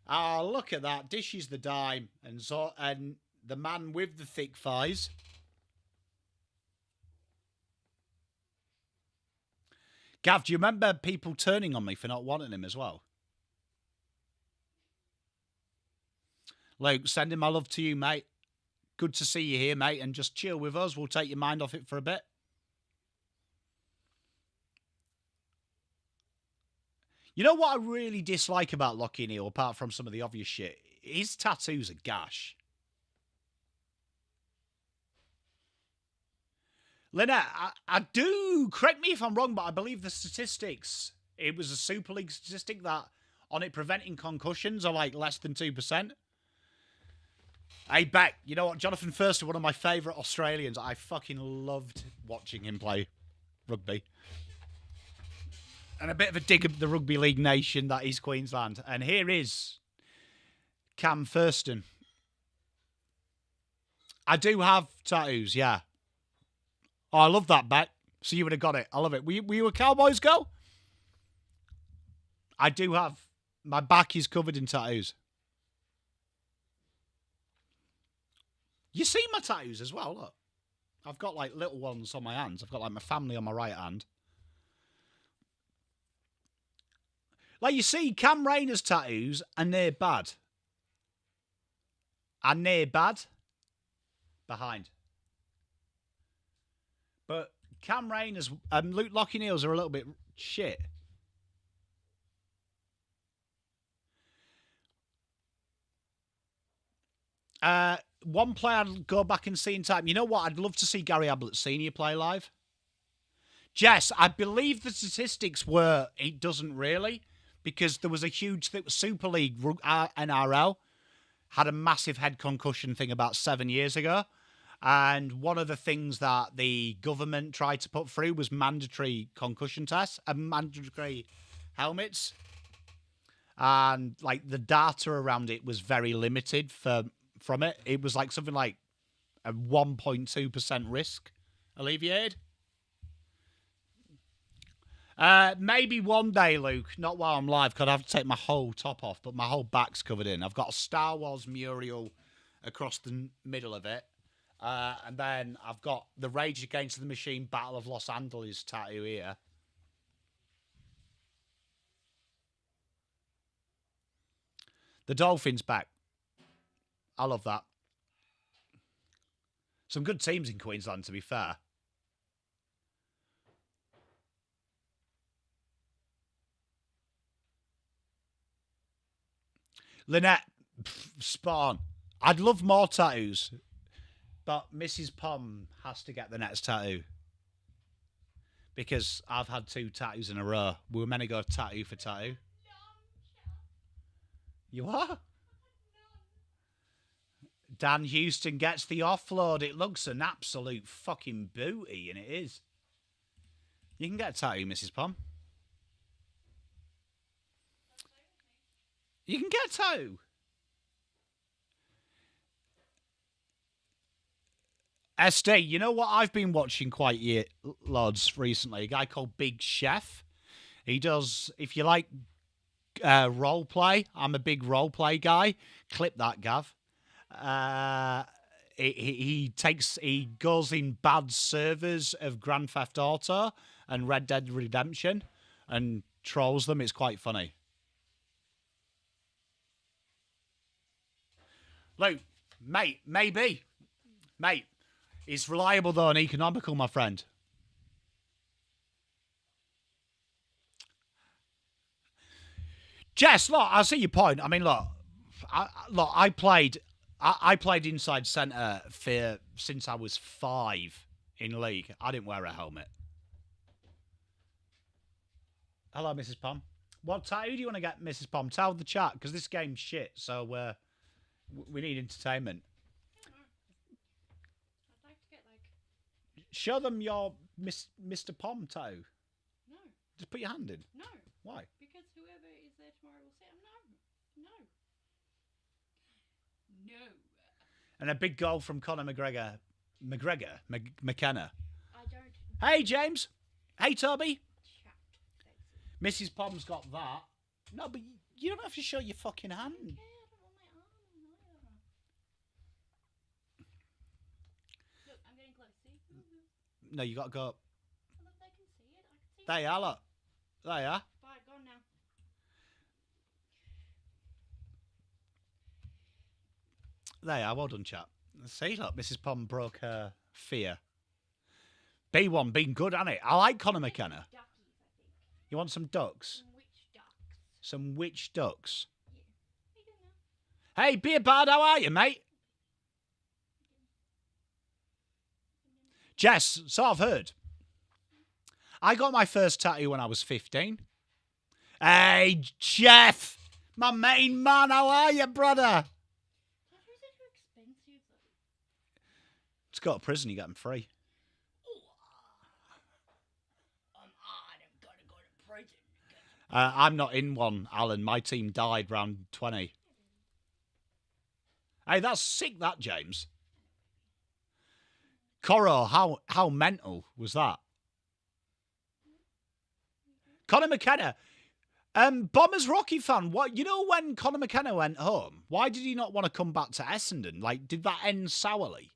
Oh, look at that! Dishes the dime, and the man with the thick thighs. Gav, do you remember people turning on me for not wanting him as well? Luke, sending my love to you, mate. Good to see you here, mate, and just chill with us. We'll take your mind off it for a bit. You know what I really dislike about Lachie Neale, apart from some of the obvious shit? His tattoos are gash. Lynette, I do, correct me if I'm wrong, but I believe the statistics, it was a Super League statistic that on it preventing concussions are like less than 2%. Hey, Beck, you know what? Jonathan Thurston, one of my favourite Australians. I fucking loved watching him play rugby. And a bit of a dig at the rugby league nation that is Queensland. And here is Cam Thurston. I do have tattoos, yeah. Oh, I love that, Beck. So you would have got it. I love it. Were you a Cowboys girl? I do have. My back is covered in tattoos. You see my tattoos as well, look. I've got like little ones on my hands. I've got like my family on my right hand. Like you see Cam Rayner's tattoos and they're bad. And they're bad. Behind. But Cam Rayner's and Luke Lachie Neale's are a little bit shit. One player I'd go back and see in time. You know what? I'd love to see Gary Ablett Sr. play live. Jess, I believe the statistics were it doesn't really, because there was a huge Super League NRL had a massive head concussion thing about 7 years ago. And one of the things that the government tried to put through was mandatory concussion tests and mandatory helmets. And like the data around it was very limited from it. It was like something like a 1.2% risk alleviated. Maybe one day, Luke, not while I'm live, because I'd have to take my whole top off, but my whole back's covered in. I've got a Star Wars mural across the middle of it. And then I've got the Rage Against the Machine Battle of Los Angeles tattoo here. The Dolphins back. I love that. Some good teams in Queensland, to be fair. Lynette, spawn. I'd love more tattoos, but Mrs. Pom has to get the next tattoo. Because I've had 2 tattoos in a row. We were meant to go tattoo for tattoo. You are? Dan Houston gets the offload. It looks an absolute fucking booty, and it is. You can get a tattoo, Mrs. Pom. You can get a tattoo. SD, you know what I've been watching quite loads recently? A guy called Big Chef. He does, if you like role play, I'm a big role play guy. Clip that, Gav. He goes in bad servers of Grand Theft Auto and Red Dead Redemption and trolls them. It's quite funny. Luke, mate, maybe. Mate, it's reliable though and economical, my friend. Jess, look, I see your point. I mean, look, I played inside centre since I was 5 in league. I didn't wear a helmet. Hello, Mrs. Pom. What tattoo do you want to get, Mrs. Pom? Tell the chat, because this game's shit, so we need entertainment. I'd like to get, like... Show them your Mr. Pom tattoo. No. Just put your hand in. No. Why? Because whoever is there tomorrow will say, no. And a big goal from Conor McGregor. McKenna. I don't... Hey, James. Hey, Toby. Chat. Mrs. Pom's got that. No, but you don't have to show your fucking hand. I don't want my arm either. Look, I'm getting close. See? No, you got to go up. Look, they can see it. I can see There you are, look. There you are. Right, go on now. There you are. Well done, chap. See, look, Mrs. Pom broke her fear. B1 been good, hasn't it? I like Conor McKenna. Duckies, I think. You want some ducks? Some witch ducks. Some witch ducks? Yeah. How you doing now? Hey, Beerbard, how are you, mate? Jess, so I've heard. I got my first tattoo when I was 15. Hey, Jeff! My main man, how are you, brother? Tattoos are too expensive, though. Just go to prison, you get them free. I'm gonna go to prison. I'm not in one, Alan. My team died round 20. Hey, that's sick, that, James. Coro, how mental was that? Conor McKenna. Bombers Rocky fan, what, you know, when Conor McKenna went home, why did he not want to come back to Essendon? Like, did that end sourly?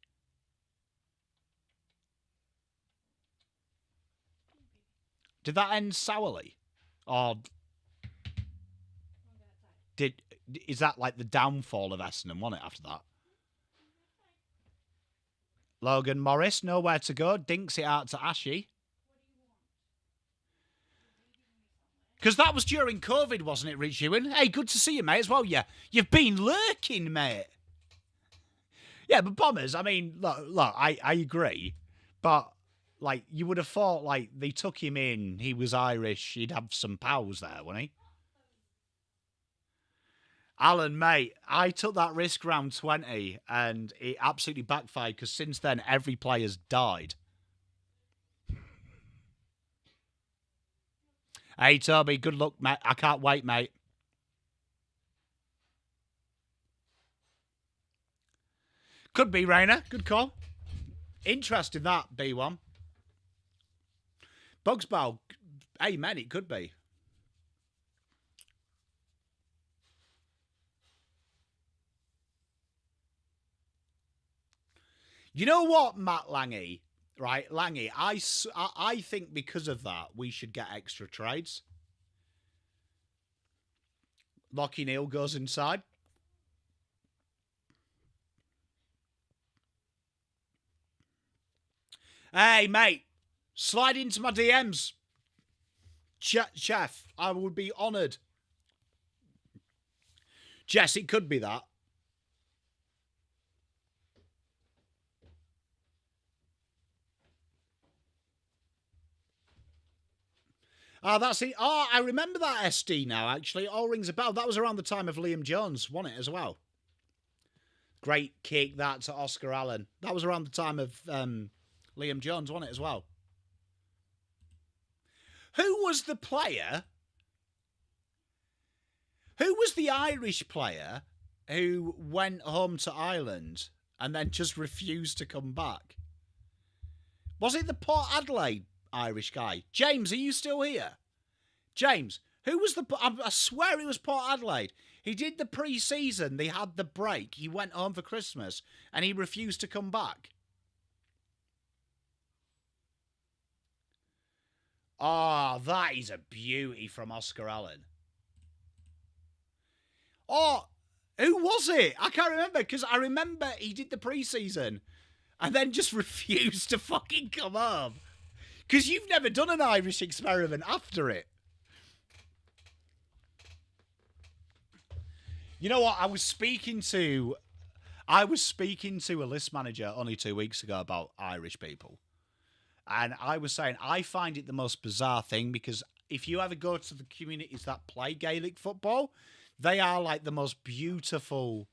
Did that end sourly? Or is that like the downfall of Essendon, wasn't it, after that? Logan Morris, nowhere to go, dinks it out to Ashy. Because that was during COVID, wasn't it, Rich Ewan? Hey, good to see you, mate, as well. Yeah, you've been lurking, mate. Yeah, but Bombers, I mean, look, I agree. But, like, you would have thought, like, they took him in, he was Irish, he'd have some pals there, wouldn't he? Alan, mate, I took that risk round 20, and it absolutely backfired, because since then, every player's died. Hey, Toby, good luck, mate. I can't wait, mate. Could be, Rainer. Good call. Interesting, that, B1. Bugsbow. Hey, man, it could be. You know what, Matt Lange? Right, Lange, I think because of that, we should get extra trades. Lockie Neal goes inside. Hey, mate, slide into my DMs. Chef, I would be honoured. Jess, it could be that. Oh, that's it. Oh, I remember that SD now, actually. It all rings a bell. That was around the time of Liam Jones, wasn't it, as well? Great kick, that, to Oscar Allen. That was around the time of Liam Jones, wasn't it, as well? Who was the player? Who was the Irish player who went home to Ireland and then just refused to come back? Was it the Port Adelaide Irish guy? James, are you still here? James, who was the... I swear it was Port Adelaide. He did the pre-season. They had the break. He went home for Christmas and he refused to come back. Oh, that is a beauty from Oscar Allen. Oh, who was it? I can't remember, because I remember he did the pre-season and then just refused to fucking come home. Because you've never done an Irish experiment after it. You know what? I was speaking to a list manager only 2 weeks ago about Irish people. And I was saying, I find it the most bizarre thing, because if you ever go to the communities that play Gaelic football, they are like the most beautiful,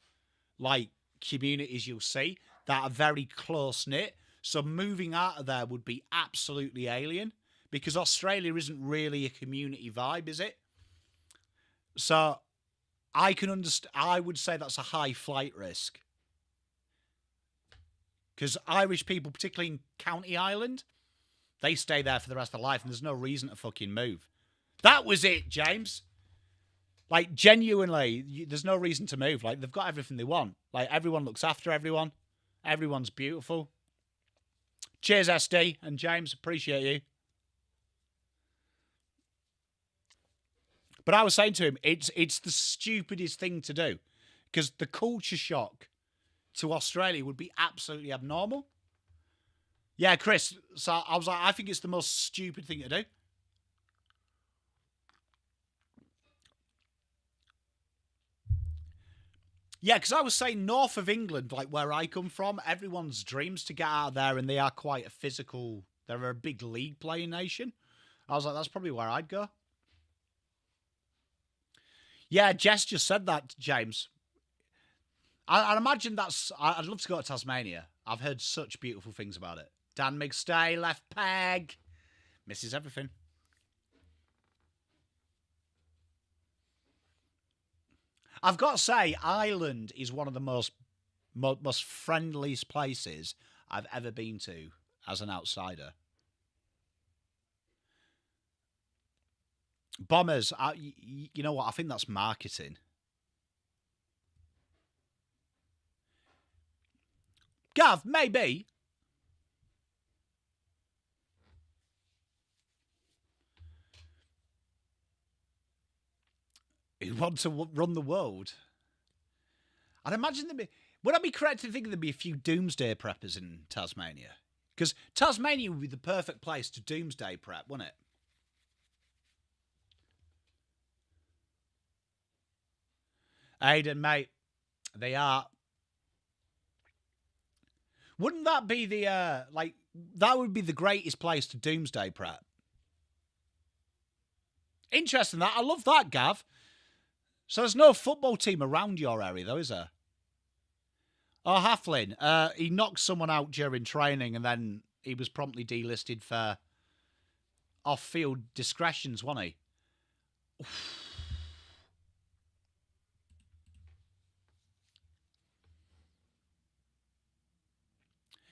like, communities you'll see that are very close-knit. So moving out of there would be absolutely alien, because Australia isn't really a community vibe, is it? So I can understand. I would say that's a high flight risk, because Irish people, particularly in County Island, they stay there for the rest of their life, and there's no reason to fucking move. That was it, James. Like, genuinely, there's no reason to move. Like, they've got everything they want. Like, everyone looks after everyone. Everyone's beautiful. Cheers, SD and James. Appreciate you. But I was saying to him, it's the stupidest thing to do, because the culture shock to Australia would be absolutely abnormal. Yeah, Chris. So I was like, I think it's the most stupid thing to do. Yeah, because I was saying north of England, like where I come from, everyone's dreams to get out there, and they are quite a physical... They're a big league playing nation. I was like, that's probably where I'd go. Yeah, Jess just said that, James. I'd imagine that's... I'd love to go to Tasmania. I've heard such beautiful things about it. Dan McStay, left peg. Misses everything. I've got to say, Ireland is one of the most friendliest places I've ever been to as an outsider. Bombers, you know what? I think that's marketing. Gav, maybe. Who want to run the world? I'd imagine there'd be... Would I be correct to think there'd be a few doomsday preppers in Tasmania? Because Tasmania would be the perfect place to doomsday prep, wouldn't it? Aiden, mate, they are. Wouldn't that be the, that would be the greatest place to doomsday prep? Interesting that. I love that, Gav. So there's no football team around your area, though, is there? Oh, Halfling. He knocked someone out during training, and then he was promptly delisted for off-field discretions, wasn't he?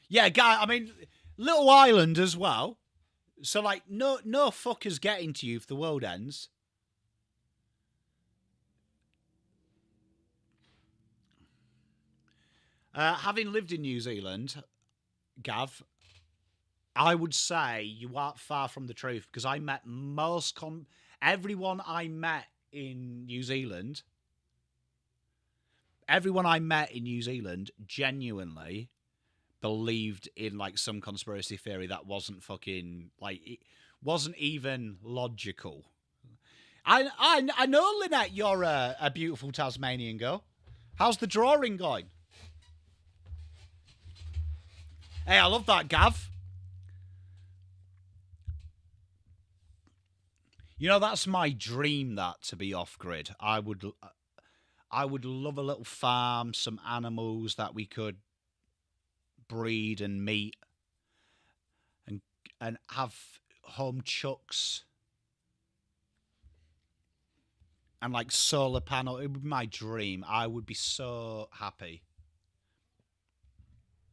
Yeah, guy. I mean, little island as well. So, like, no fuckers getting to you if the world ends. Having lived in New Zealand, Gav, I would say you aren't far from the truth, because I met everyone I met in New Zealand. Everyone I met in New Zealand genuinely believed in, like, some conspiracy theory that wasn't fucking, like, it wasn't even logical. I know, Lynette, you're a beautiful Tasmanian girl. How's the drawing going? Hey, I love that, Gav. You know, that's my dream, that, to be off-grid. I would love a little farm, some animals that we could breed and meat, and have home chucks and like solar panel. It would be my dream. I would be so happy.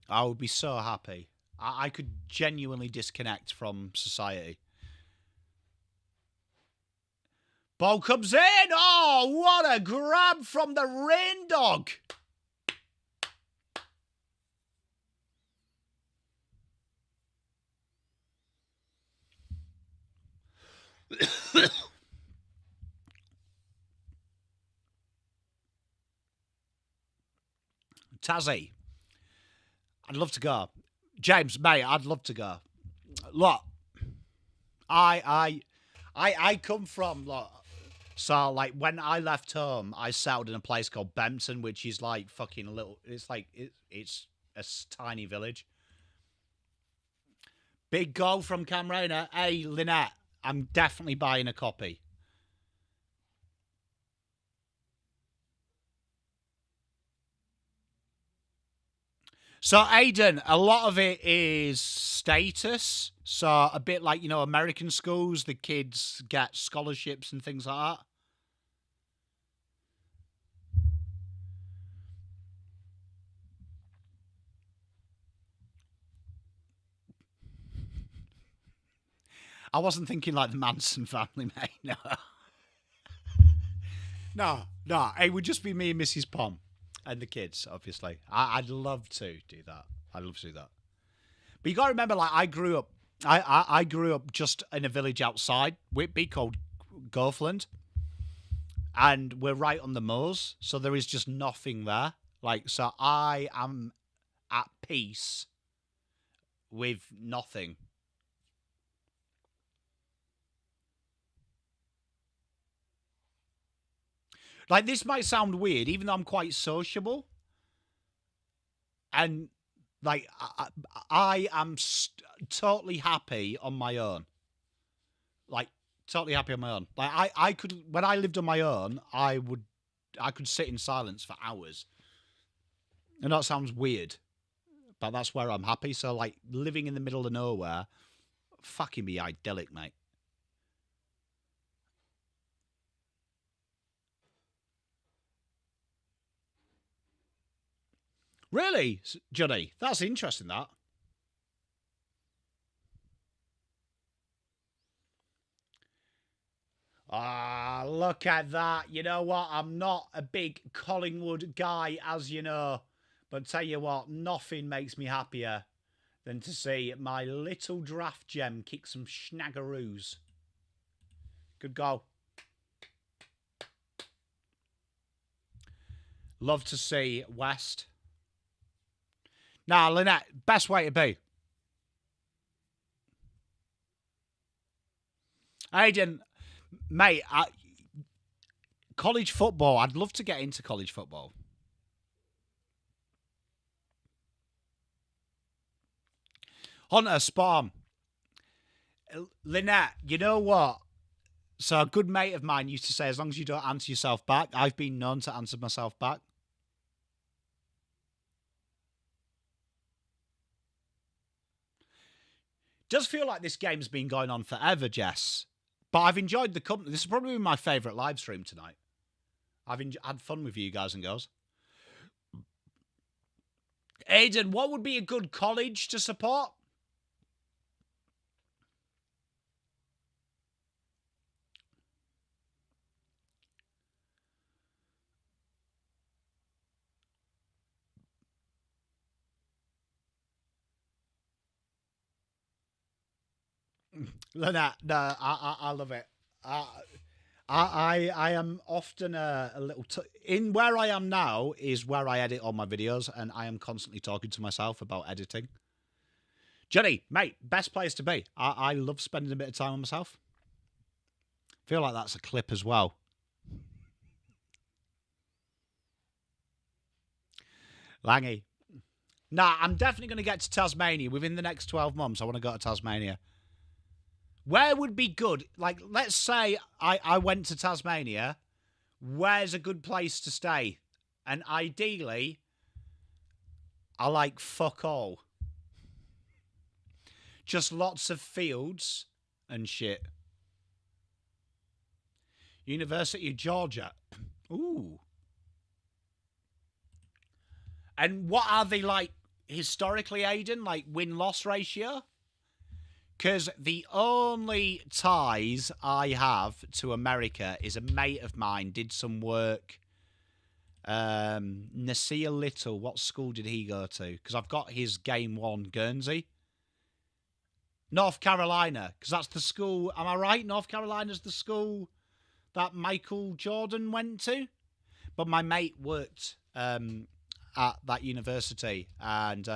I would be so happy. I could genuinely disconnect from society. Ball comes in. Oh, what a grab from the rain dog. Tassie. I'd love to go. James, mate, I'd love to go. Look, I come from, look, so like when I left home, I settled in a place called Bempton, which is like fucking a little, it's like, it's a tiny village. Big goal from Cam Rayner. Hey, Lynette, I'm definitely buying a copy. So, Aidan, a lot of it is status. So, a bit like, American schools, the kids get scholarships and things like that. I wasn't thinking like the Manson family, mate. No. No. It would just be me and Mrs. Pom and the kids, obviously. I'd love to do that. I'd love to do that. But you got to remember, like, I grew up just in a village outside Whitby called Gothland. And we're right on the moors, so there is just nothing there. Like, so I am at peace with nothing. Like, this might sound weird, even though I'm quite sociable. And, like, I am totally happy on my own. Like, totally happy on my own. Like, I could, when I lived on my own, I could sit in silence for hours. And that sounds weird, but that's where I'm happy. So, like, living in the middle of nowhere, fucking be idyllic, mate. Really, Johnny? That's interesting, that. Ah, look at that. You know what? I'm not a big Collingwood guy, as you know. But tell you what, nothing makes me happier than to see my little draft gem kick some snaggaroos. Good goal. Love to see West. Now, Lynette, best way to be. Aidan, mate, college football. I'd love to get into college football. Hunter, Spawn. Lynette, you know what? So a good mate of mine used to say, as long as you don't answer yourself back, I've been known to answer myself back. Does feel like this game's been going on forever, Jess. But I've enjoyed the company. This is probably my favourite live stream tonight. I've had fun with you guys and girls. Aidan, what would be a good college to support? Lynette, no, I love it. I am often a little... in where I am now is where I edit all my videos, and I am constantly talking to myself about editing. Johnny, mate, best place to be. I love spending a bit of time with myself. Feel like that's a clip as well. Langy. Nah, I'm definitely going to get to Tasmania within the next 12 months. I want to go to Tasmania. Where would be good? Like, let's say I went to Tasmania. Where's a good place to stay? And ideally, I like fuck all. Just lots of fields and shit. University of Georgia. Ooh. And what are they like historically, Aiden? Like win-loss ratio? Because the only ties I have to America is a mate of mine did some work. Nasir Little, what school did he go to? Because I've got his game one Guernsey. North Carolina, because that's the school. Am I right? North Carolina's the school that Michael Jordan went to. But my mate worked at that university and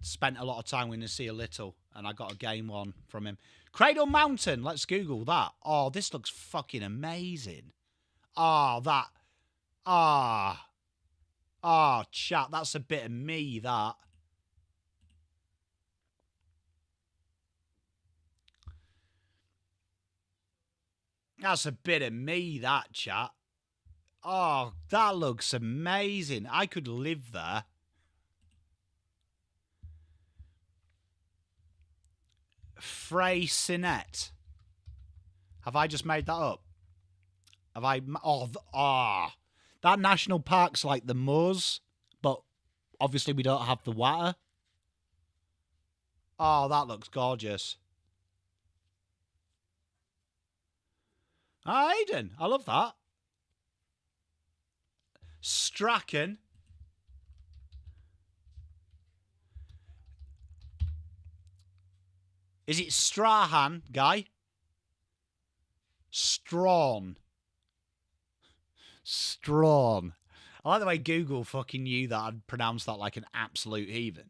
spent a lot of time with Nasir Little, and I got a game one from him. Cradle Mountain, let's Google that. Oh, this looks fucking amazing. Oh, that. Oh, chat, that's a bit of me, that. That's a bit of me, that, chat. Oh, that looks amazing. I could live there. Freycinet. Have I just made that up? Have I? That national park's like the Moors, but obviously we don't have the water. Oh, that looks gorgeous. Aiden, I love that. Strachan. Is it Strahan, guy? Strawn. Strawn. I like the way Google fucking knew that I'd pronounced that like an absolute heathen.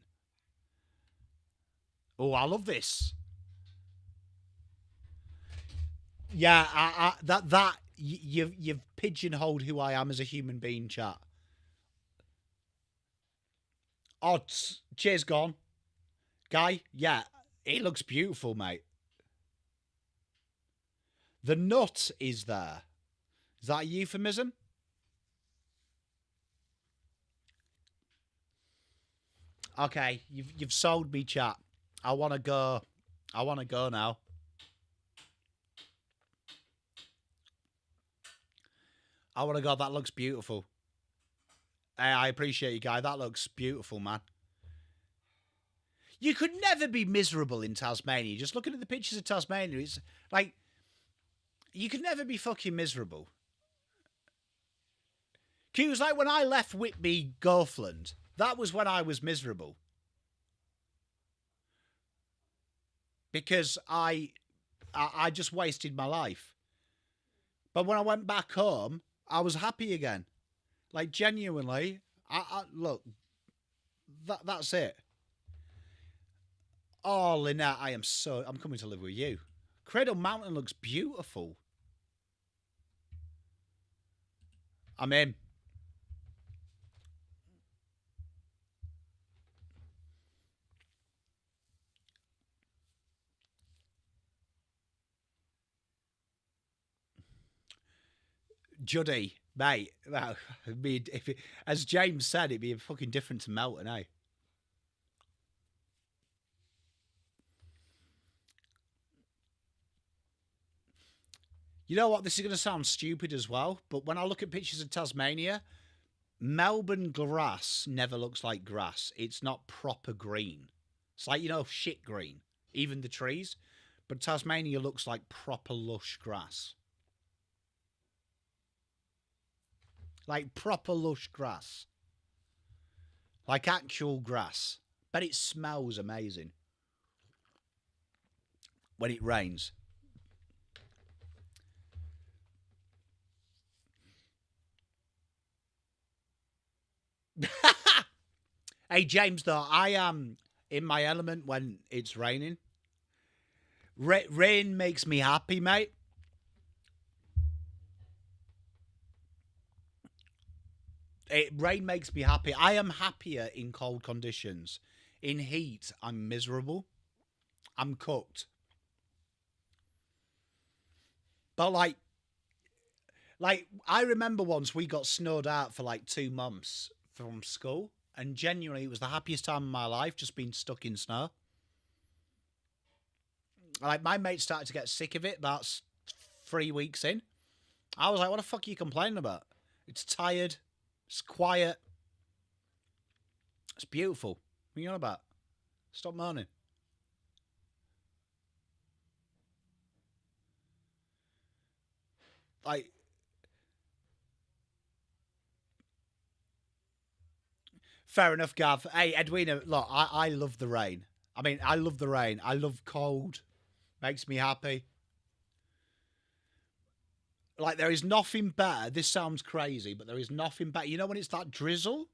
Oh, I love this. Yeah, you've pigeonholed who I am as a human being, chat. Oh, cheers, gone. Guy, yeah, it looks beautiful, mate. The nut is there. Is that a euphemism? Okay, you've sold me, chat. I want to go. I want to go now. I want to go. That looks beautiful. Hey, I appreciate you, guy. That looks beautiful, man. You could never be miserable in Tasmania. Just looking at the pictures of Tasmania, it's like you could never be fucking miserable. It was like when I left Whitby, Gothland. That was when I was miserable. Because I just wasted my life. But when I went back home, I was happy again. Like, genuinely, look, that's it. Oh, Lynette, I'm coming to live with you. Cradle Mountain looks beautiful. I'm in. Juddy, mate, well, as James said, it'd be fucking different to Melton, eh? You know what? This is going to sound stupid as well, but when I look at pictures of Tasmania, Melbourne grass never looks like grass. It's not proper green. It's like, shit green, even the trees. But Tasmania looks like proper lush grass. Like proper lush grass. Like actual grass. But it smells amazing when it rains. Hey, James, though, I am in my element when it's raining. Rain makes me happy, mate. Rain makes me happy. I am happier in cold conditions. In heat, I'm miserable. I'm cooked. But like I remember once we got snowed out for like 2 months from school, and genuinely it was the happiest time of my life, just being stuck in snow. Like, my mates started to get sick of it about 3 weeks in. I was like, what the fuck are you complaining about? It's tired. It's quiet. It's beautiful. What are you on about? Stop moaning. Like, fair enough, Gav. Hey, Edwina, look, I love the rain. I mean, I love the rain. I love cold. Makes me happy. Like, there is nothing better. This sounds crazy, but there is nothing better. You know when it's that drizzle?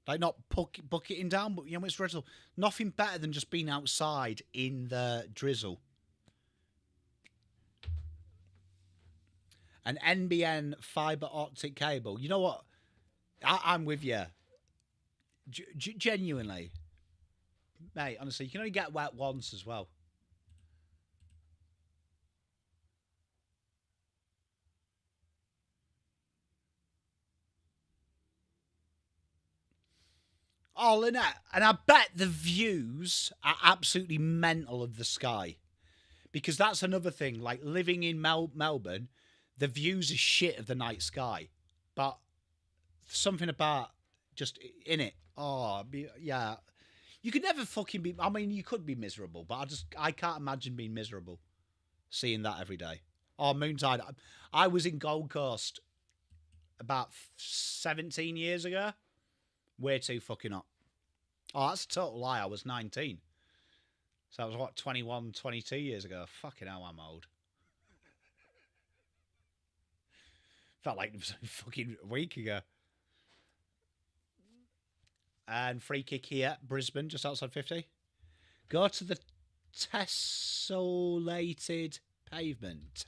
Like, not bucketing down, but you know when it's drizzle? Nothing better than just being outside in the drizzle. An NBN fibre optic cable. You know what? I'm with you. Genuinely. Mate, honestly, you can only get wet once as well. Oh, Lynette, and I bet the views are absolutely mental of the sky. Because that's another thing. Like, living in Melbourne, the views are shit of the night sky. But something about just in it. Oh, yeah. You could never fucking be... I mean, you could be miserable, but I can't imagine being miserable seeing that every day. Oh, Moontide. I was in Gold Coast about 17 years ago. Way too fucking hot. Oh, that's a total lie. I was 19. So that was, what, 21, 22 years ago? Fucking hell, I'm old. Felt like it was a fucking week ago. And free kick here. Brisbane, just outside 50. Go to the tessellated pavement.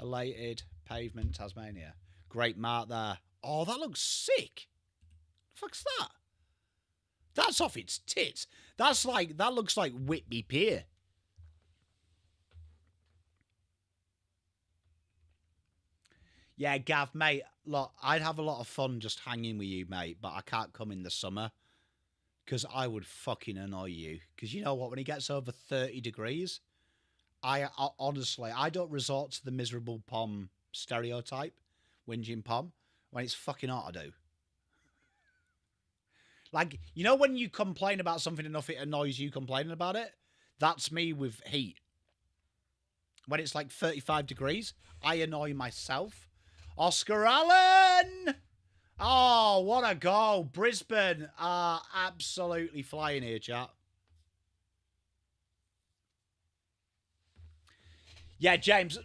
Tessellated pavement, Tasmania. Great mark there. Oh, that looks sick. The fuck's that? That's off its tits. That's like, that looks like Whitby Pier. Yeah, Gav, mate, look, I'd have a lot of fun just hanging with you, mate, but I can't come in the summer because I would fucking annoy you. Because you know what? When it gets over 30 degrees, I honestly, I don't resort to the miserable Pom stereotype, whinging Pom. When it's fucking hot, I do. Like, you know when you complain about something enough it annoys you complaining about it? That's me with heat. When it's like 35 degrees, I annoy myself. Oscar Allen! Oh, what a goal. Brisbane are absolutely flying here, chat. Yeah, James,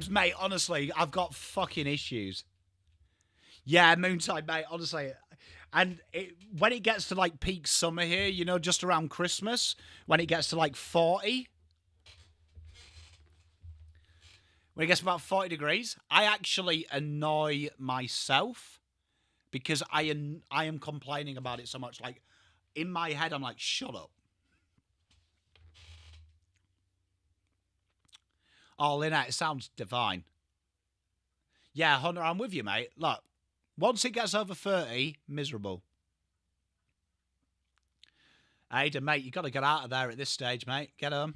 mate, honestly, I've got fucking issues. Yeah, Moontide, mate, honestly. And when it gets to, like, peak summer here, you know, just around Christmas, when it gets to, like, 40... When it gets about 40 degrees, I actually annoy myself because I am complaining about it so much. Like, in my head, I'm like, shut up. Oh, Lynette, it sounds divine. Yeah, Hunter, I'm with you, mate. Look, once it gets over 30, miserable. Ada, mate, you got to get out of there at this stage, mate. Get home.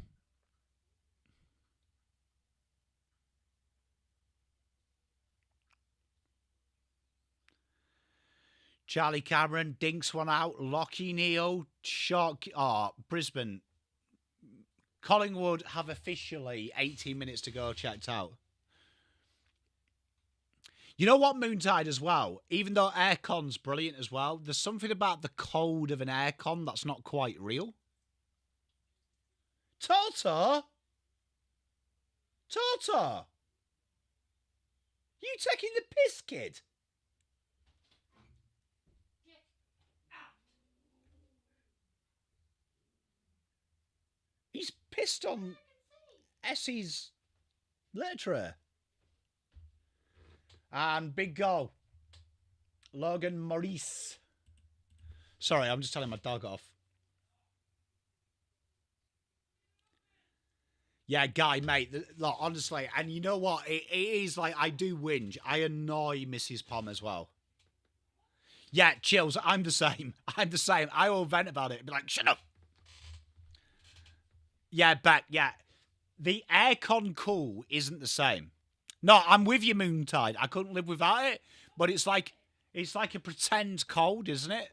Charlie Cameron dinks one out. Lockie Neal, shock. Oh, Brisbane. Collingwood have officially 18 minutes to go checked out. You know what, Moontide, as well? Even though aircon's brilliant as well, there's something about the cold of an aircon that's not quite real. Toto? You taking the piss, kid? He's pissed on Essie's literature. And big goal. Logan Maurice. Sorry, I'm just telling my dog off. Yeah, Guy, mate. Look, honestly, and you know what? It is like, I do whinge. I annoy Mrs. Pom as well. Yeah, chills. I'm the same. I will vent about it. Be like, shut up. Yeah, Beck, yeah. The aircon cool isn't the same. No, I'm with you, Moontide. I couldn't live without it. But it's like a pretend cold, isn't it?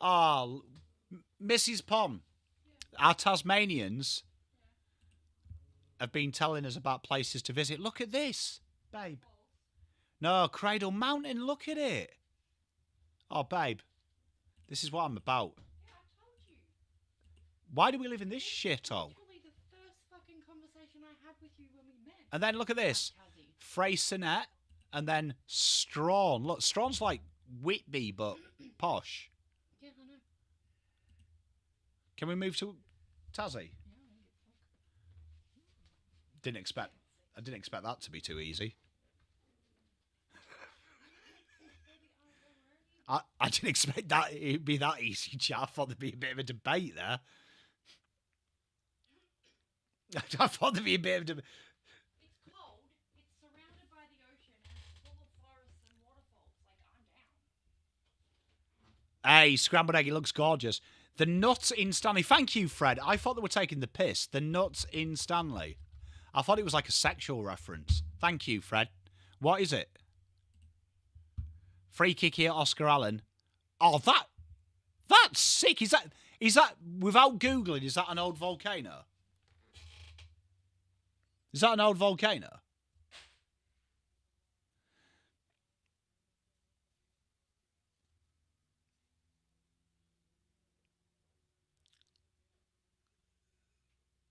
Oh, Mrs. Pom, our Tasmanians have been telling us about places to visit. Look at this, babe. No, Cradle Mountain, look at it. Oh, babe, this is what I'm about. Yeah, I told you. Why do we live in this shithole? Literally the first fucking conversation I had with you when we met. And then look at this. Freycinet and then Strawn. Look, Strawn's like Whitby, but posh. Yeah, I know. Can we move to Tassie? Yeah, I didn't expect that to be too easy. I didn't expect that it'd be that easy, chat. I thought there'd be a bit of a debate there. I thought there'd be a bit of a debate. It's cold, it's surrounded by the ocean, and it's full of forests and waterfalls. Like, I'm down. Hey, scrambled egg, it looks gorgeous. The nuts in Stanley. Thank you, Fred. I thought they were taking the piss. The nuts in Stanley. I thought it was like a sexual reference. Thank you, Fred. What is it? Free kick here, Oscar Allen. Oh, that's sick. Is that without Googling, is that an old volcano? Is that an old volcano?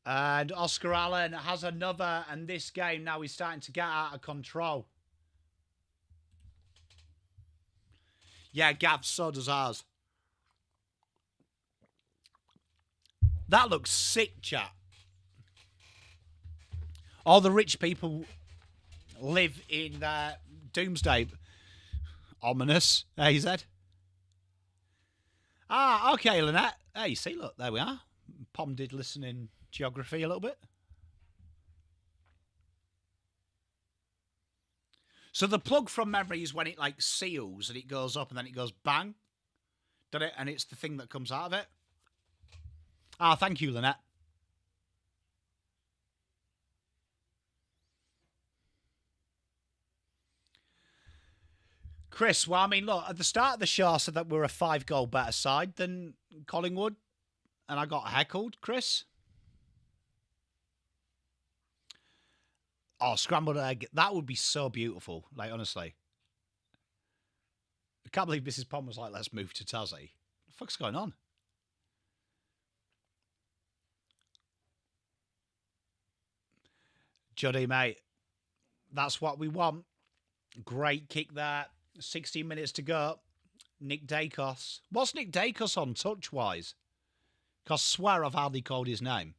And Oscar Allen has another, and this game now is starting to get out of control. Yeah, Gav, so does ours. That looks sick, chat. All the rich people live in Doomsday. Ominous, AZ. Ah, okay, Lynette. Hey, see, look, there we are. Pom did listen in geography a little bit. So the plug from memory is when it like seals and it goes up and then it goes bang. Did it? And it's the thing that comes out of it. Ah, thank you, Lynette. Chris, well, I mean, look, at the start of the show, I said that we're a 5-goal better side than Collingwood. And I got heckled, Chris. Oh, scrambled egg. That would be so beautiful. Like, honestly. I can't believe Mrs. Pom was like, let's move to Tassie. What the fuck's going on? Juddy, mate. That's what we want. Great kick there. 16 minutes to go. Nick Dacos. What's Nick Dacos on touch-wise? Because I swear I've hardly called his name.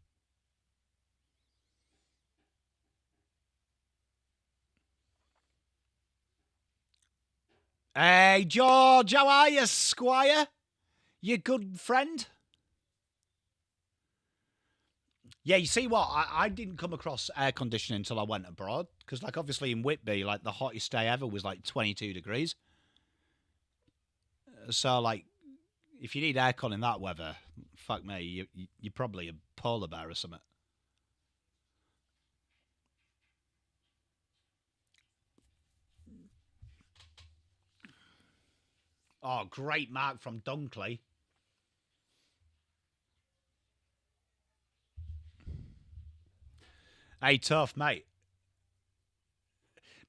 Hey, George, how are you, Squire? You good friend? Yeah, you see what? I didn't come across air conditioning until I went abroad. Because, like, obviously in Whitby, like, the hottest day ever was, like, 22 degrees. So, like, if you need aircon in that weather, fuck me, you're probably a polar bear or something. Oh, great mark from Dunkley. Hey, tough, mate.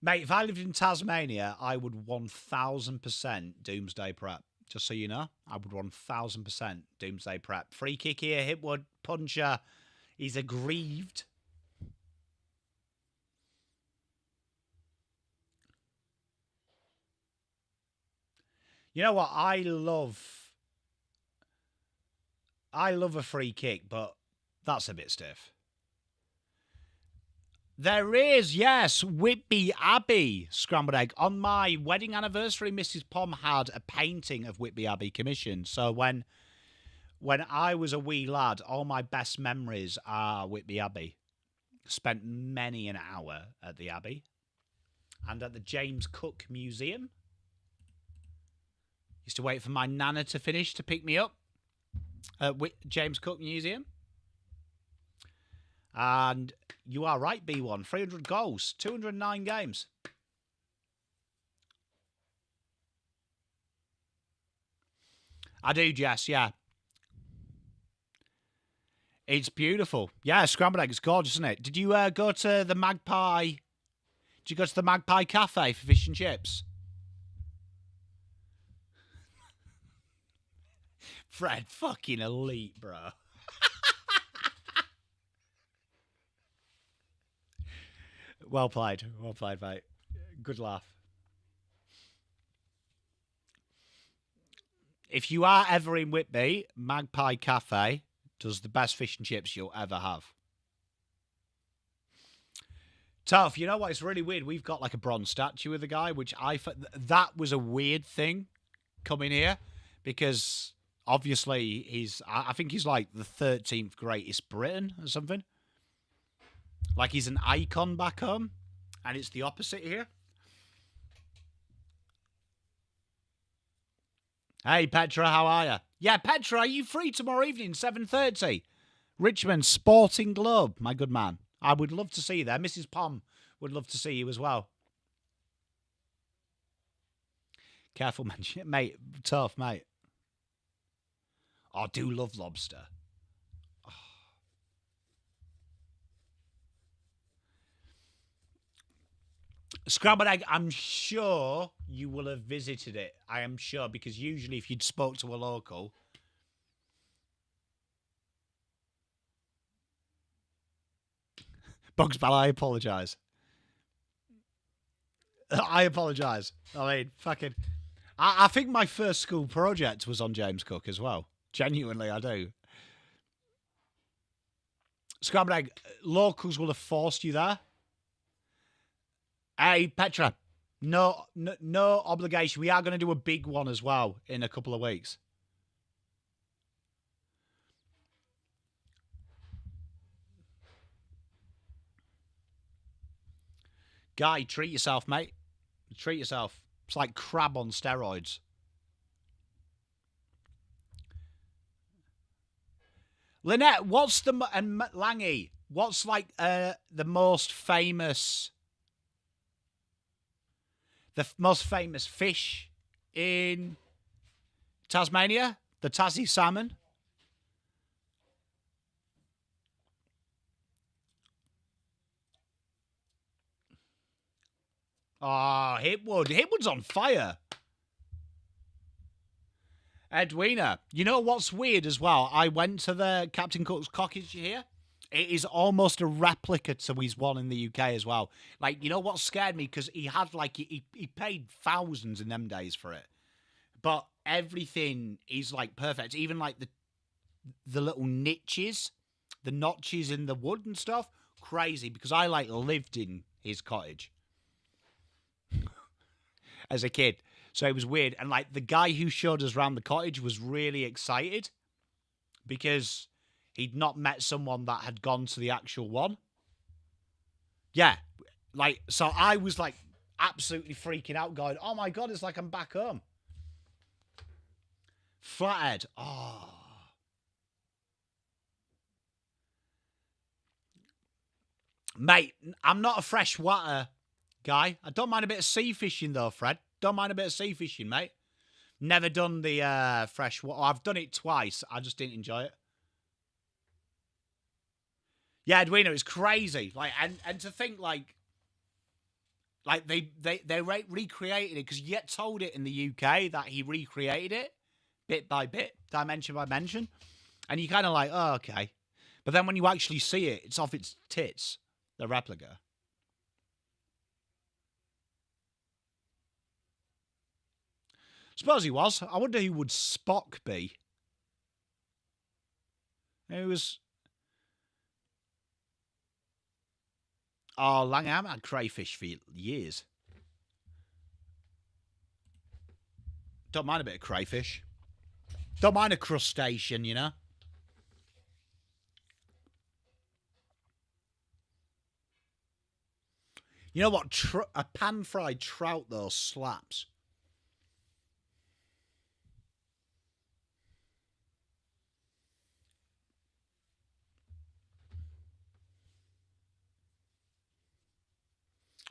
Mate, if I lived in Tasmania, I would 1000% Doomsday Prep. Just so you know, I would 1000% Doomsday Prep. Free kick here, Hipwood, puncher. He's aggrieved. You know what? I love a free kick, but that's a bit stiff. There is, yes, Whitby Abbey, scrambled egg. On my wedding anniversary, Mrs. Pom had a painting of Whitby Abbey commissioned. So when I was a wee lad, all my best memories are Whitby Abbey. Spent many an hour at the Abbey and at the James Cook Museum. Used to wait for my nana to finish to pick me up at James Cook Museum. And you are right, B1. 300 goals, 209 games. I do, Jess, yeah. It's beautiful. Yeah, scrambled egg is gorgeous, isn't it? Did you go to the Magpie? Did you go to the Magpie Cafe for fish and chips? Fred, fucking elite, bro. Well played, mate. Good laugh. If you are ever in Whitby, Magpie Cafe does the best fish and chips you'll ever have. Tough, you know what? It's really weird. We've got like a bronze statue of the guy, which that was a weird thing coming here because obviously I think he's like the 13th greatest Briton or something. Like he's an icon back home, and it's the opposite here. Hey Petra, how are you? Yeah, Petra, are you free tomorrow evening, 7:30? Richmond Sporting Globe, my good man. I would love to see you there. Mrs. Pom would love to see you as well. Careful, man. Mate, tough, mate. I do love lobster. Oh. Scrambled egg, I'm sure you will have visited it. I am sure, because usually if you'd spoke to a local... Bugs Bell, I apologise. I apologise. I mean, fucking... I think my first school project was on James Cook as well. Genuinely, I do. Scrambled egg, locals will have forced you there. Hey, Petra, no obligation. We are going to do a big one as well in a couple of weeks. Guy, treat yourself, mate. Treat yourself. It's like crab on steroids. Lynette, what's the... And Langy, what's like the most famous... The most famous fish in Tasmania? The Tassie salmon? Oh, Hipwood. Hipwood's on fire. Edwina. You know what's weird as well? I went to the Captain Cook's cottage here. It is almost a replica to his one in the UK as well. Like, you know what scared me? Because he had, like, he paid thousands in them days for it. But everything is, like, perfect. Even, like, the little niches, the notches in the wood and stuff. Crazy, because I, like, lived in his cottage as a kid. So it was weird. And, like, the guy who showed us around the cottage was really excited because... he'd not met someone that had gone to the actual one. Yeah. Like, so I was, like, absolutely freaking out going, oh, my God, it's like I'm back home. Flathead. Oh. Mate, I'm not a freshwater guy. I don't mind a bit of sea fishing, though, Fred. Don't mind a bit of sea fishing, mate. Never done the freshwater. I've done it twice. I just didn't enjoy it. Yeah, Edwina, it's crazy. Like, and to think like they recreated it because you get told it in the UK that he recreated it bit by bit, dimension by dimension, and you kind of like, oh, okay. But then when you actually see it, it's off its tits, the replica. Suppose he was. I wonder who would Spock be. It was. Oh, Lang, I haven't had crayfish for years. Don't mind a bit of crayfish. Don't mind a crustacean, you know? You know what? A pan-fried trout, though, slaps.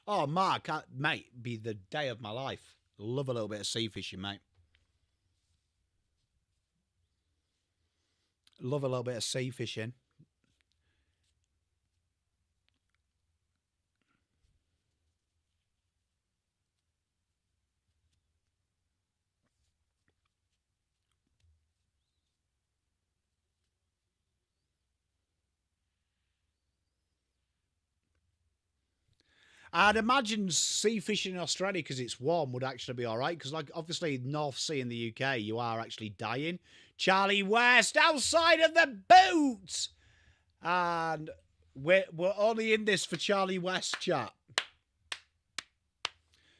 Oh, Mark, mate, be the day of my life. Love a little bit of sea fishing, mate. Love a little bit of sea fishing. I'd imagine sea fishing in Australia, because it's warm, would actually be all right. Because, like, obviously, North Sea in the UK, you are actually dying. Charlie West, outside of the boot! And we're only in this for Charlie West, chat.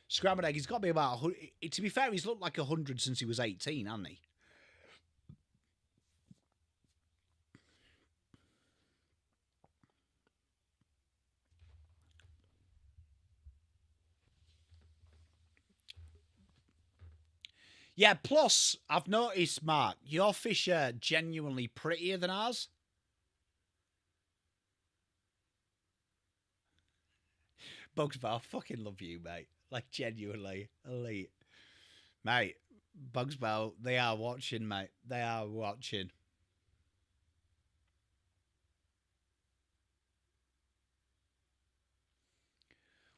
Scrambled egg, he's got to be about 100. To be fair, he's looked like 100 since he was 18, hasn't he? Yeah, plus, I've noticed, Mark, your fish are genuinely prettier than ours. Bugs Bow, I fucking love you, mate. Like, genuinely. Elite. Mate, Bugs Bow, they are watching, mate. They are watching.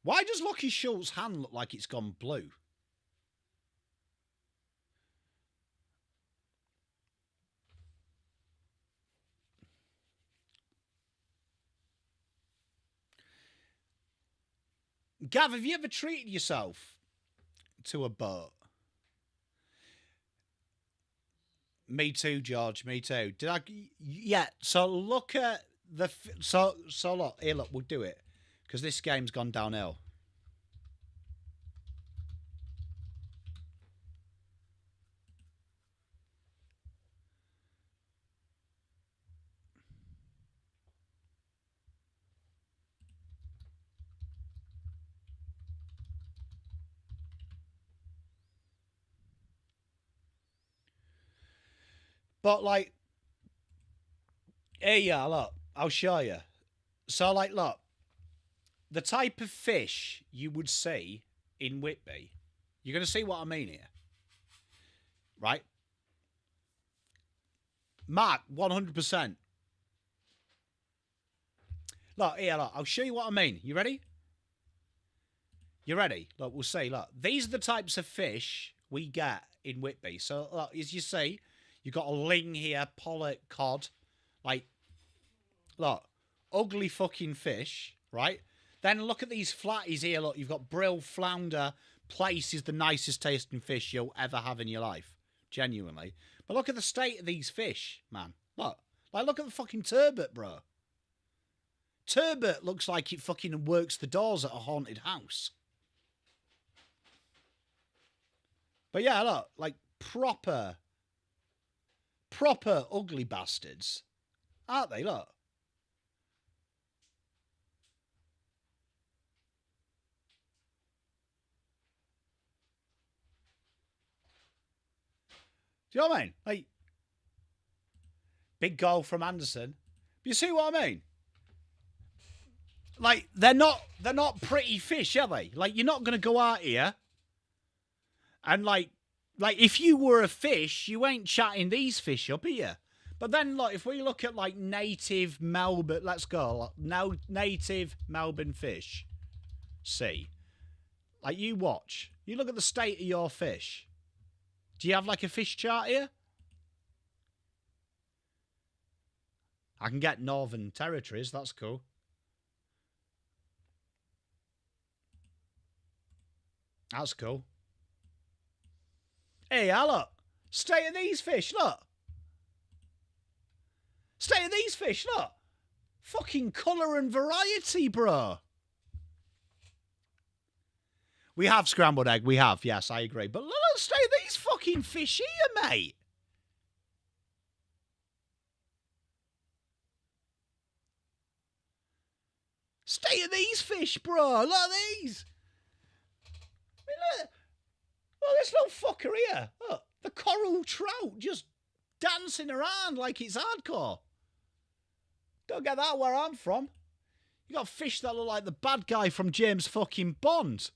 Why does Lucky Schultz's hand look like it's gone blue? Gav, have you ever treated yourself to a boat? Me too, George. Me too. Did I? Yeah. So look at the. So look here. Look, we'll do it because this game's gone downhill. But like, here you are. Look, I'll show you. So like, look, the type of fish you would see in Whitby. You're going to see what I mean here, right? Mark, 100%. Look, here, look, I'll show you what I mean. You ready? You ready? Look, we'll see. Look, these are the types of fish we get in Whitby. So, look, as you see, you've got a ling here, pollock, cod. Like, look, ugly fucking fish, right? Then look at these flatties here. Look, you've got brill, flounder. Plaice is the nicest tasting fish you'll ever have in your life. Genuinely. But look at the state of these fish, man. Look. Like, look at the fucking turbot, bro. Turbot looks like it fucking works the doors at a haunted house. But yeah, look, like proper ugly bastards. Aren't they? Look. Do you know what I mean? Like, big goal from Anderson. But you see what I mean? Like, they're not pretty fish, are they? Like, you're not going to go out here and like if you were a fish, you ain't chatting these fish up here. But then, like, if we look at like native Melbourne, let's go. Now, native Melbourne fish. See, like, you watch. You look at the state of your fish. Do you have like a fish chart here? I can get Northern Territories. That's cool. That's cool. Hey, look. State of these fish, look. State of these fish, look. Fucking colour and variety, bro. We have scrambled egg. We have, yes, I agree. But look at the state of these fucking fish here, mate. State of these fish, bro. Look at these. I mean, look. Oh, this little fucker here. Look, the coral trout just dancing around like it's hardcore. Don't get that where I'm from. You got fish that look like the bad guy from James fucking Bond.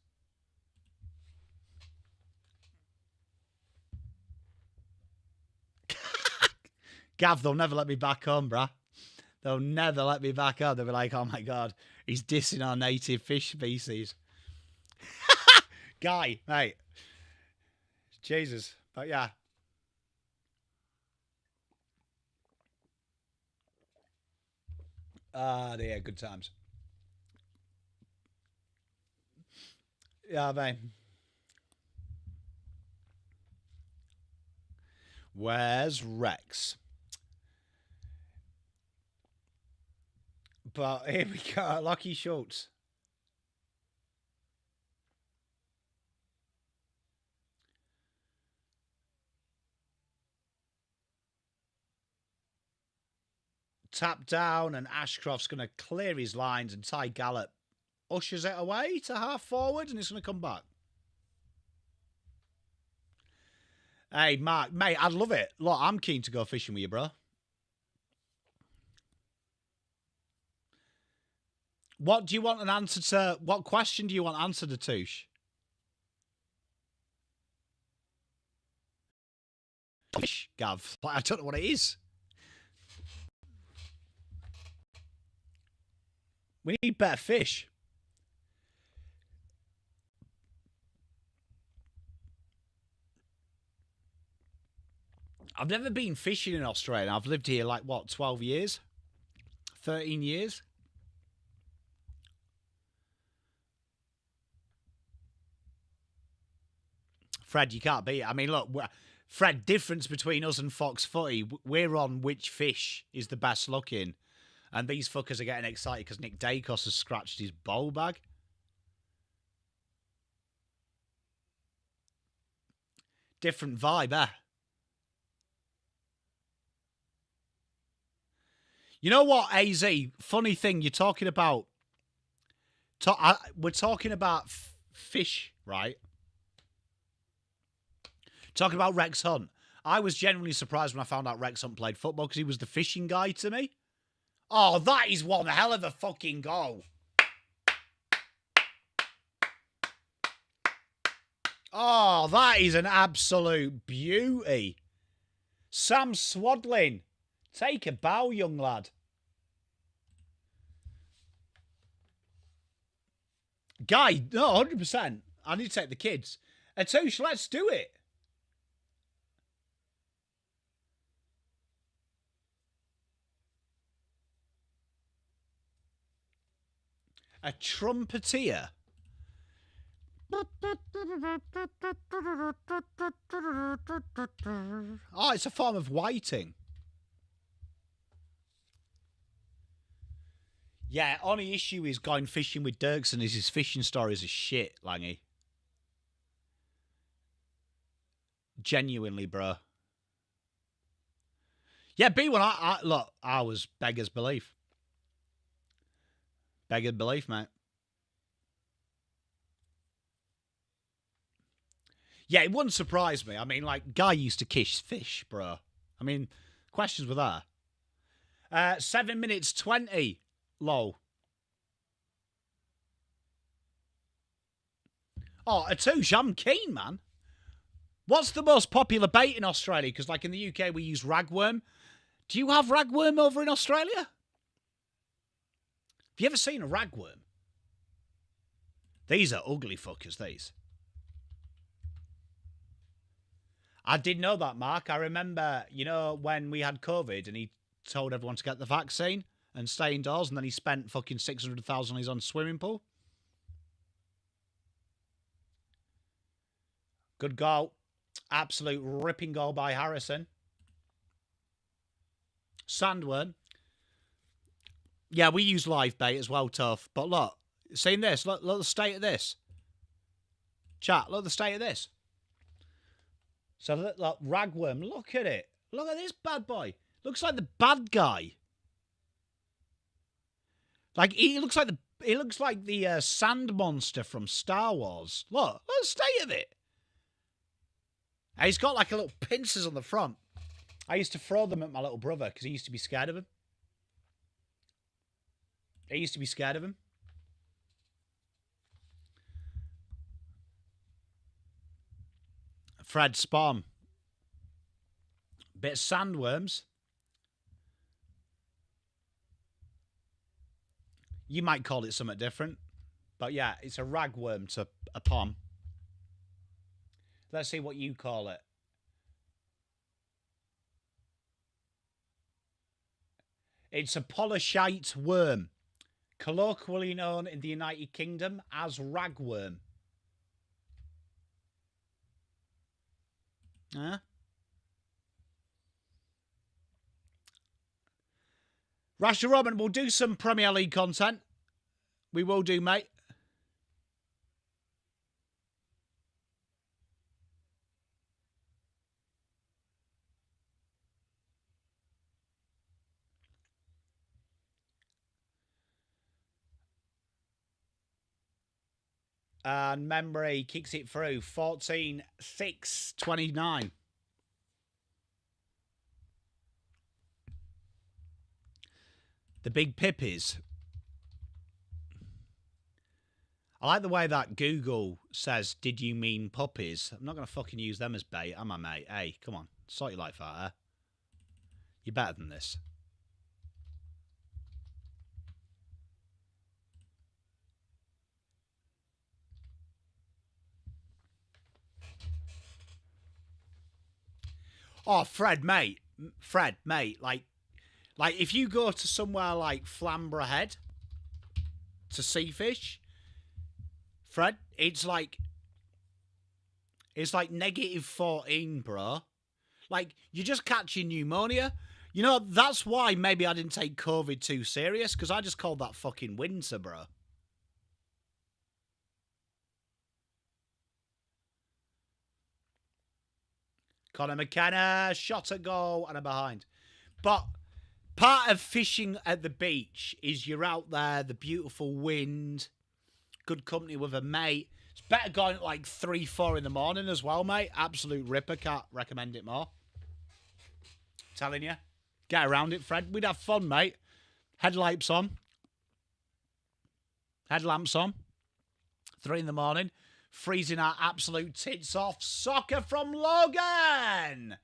Gav, they'll never let me back home, bruh. They'll never let me back home. They'll be like, oh my God, he's dissing our native fish species. Guy, mate. Jesus. But yeah. Ah, dear, good times. Yeah, mate. Where's Rex? But here we go. Lucky Schultz. Tap down, and Ashcroft's going to clear his lines, and Ty Gallop ushers it away to half forward, and it's going to come back. Hey, Mark, mate, I'd love it. Look, I'm keen to go fishing with you, bro. What do you want an answer to? What question do you want answered to, Touche? Fish, Gav. I don't know what it is. We need better fish. I've never been fishing in Australia. I've lived here like, what, 12 years? 13 years? Fred, you can't beat it. I mean, look, Fred, difference between us and Fox Footy, we're on which fish is the best looking. And these fuckers are getting excited because Nick Dacos has scratched his bowl bag. Different vibe, eh? You know what, AZ? Funny thing, you're talking about... we're talking about fish, right? Talking about Rex Hunt. I was genuinely surprised when I found out Rex Hunt played football because he was the fishing guy to me. Oh, that is one hell of a fucking goal. Oh, that is an absolute beauty. Sam Swadlin. Take a bow, young lad. Guy, no, 100%. I need to take the kids. Atouche, let's do it. A trumpeter. Oh, it's a form of whiting. Yeah, only issue is going fishing with Dirksen is his fishing stories are shit, Langy. Genuinely, bro. Yeah, B1, look, I was beggar's belief. Beggar's belief, mate. Yeah, it wouldn't surprise me. I mean, like, Guy used to kiss fish, bro. I mean, questions were there. 7 minutes 20. Low. Oh, Atouche, I'm keen, man. What's the most popular bait in Australia? Because, like, in the UK, we use ragworm. Do you have ragworm over in Australia? Have you ever seen a ragworm? These are ugly fuckers, these. I did know that, Mark. I remember, you know, when we had COVID and he told everyone to get the vaccine and stay indoors, and then he spent fucking 600,000 on his own swimming pool. Good goal. Absolute ripping goal by Harrison. Sandworm. Yeah, we use live bait as well, tough. But look, seeing this, look the state of this. Chat, look at the state of this. So look, ragworm, look at it. Look at this bad boy. Looks like the bad guy. Like he looks like the sand monster from Star Wars. Look at the state of it. And he's got like a little pincers on the front. I used to throw them at my little brother because he used to be scared of him. I used to be scared of him. Fred Spom. Bit of sandworms. You might call it something different. But yeah, it's a ragworm to a pom. Let's see what you call it. It's a polyshite worm. Colloquially known in the United Kingdom as ragworm. Huh? Rasher Robin, we'll do some Premier League content. We will do, mate. And memory kicks it through. 14-6-29. The big pippies. I like the way that Google says, did you mean puppies? I'm not going to fucking use them as bait, am I, mate? Hey, come on. Sort your life out, eh? You're better than this. Oh, Fred, mate. Like if you go to somewhere like Flamborough Head to sea fish, Fred, it's like -14, bro. Like, you're just catching pneumonia. You know, that's why maybe I didn't take COVID too serious, because I just called that fucking winter, bro. Conor McKenna, shot at goal and a behind. But part of fishing at the beach is you're out there, the beautiful wind, good company with a mate. It's better going at like 3, 4 in the morning as well, mate. Absolute ripper. Can't recommend it more. Telling you. Get around it, Fred. We'd have fun, mate. Headlamps on. 3 in the morning. Freezing our absolute tits off. Soccer from Logan.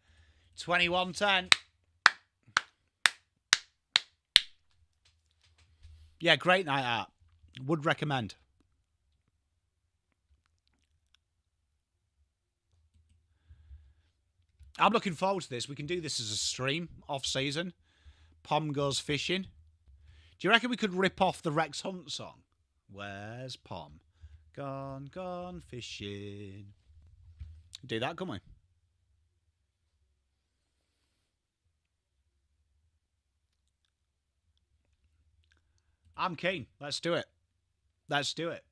21-10. Yeah, great night out. Would recommend. I'm looking forward to this. We can do this as a stream off-season. Pom goes fishing. Do you reckon we could rip off the Rex Hunt song? Where's Pom? Gone fishing. Do that, can't we? I'm keen. Let's do it. Let's do it.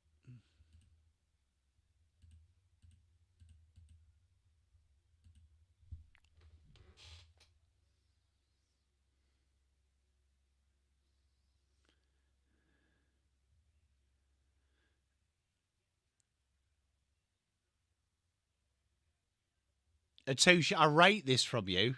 Atouche, I rate this from you.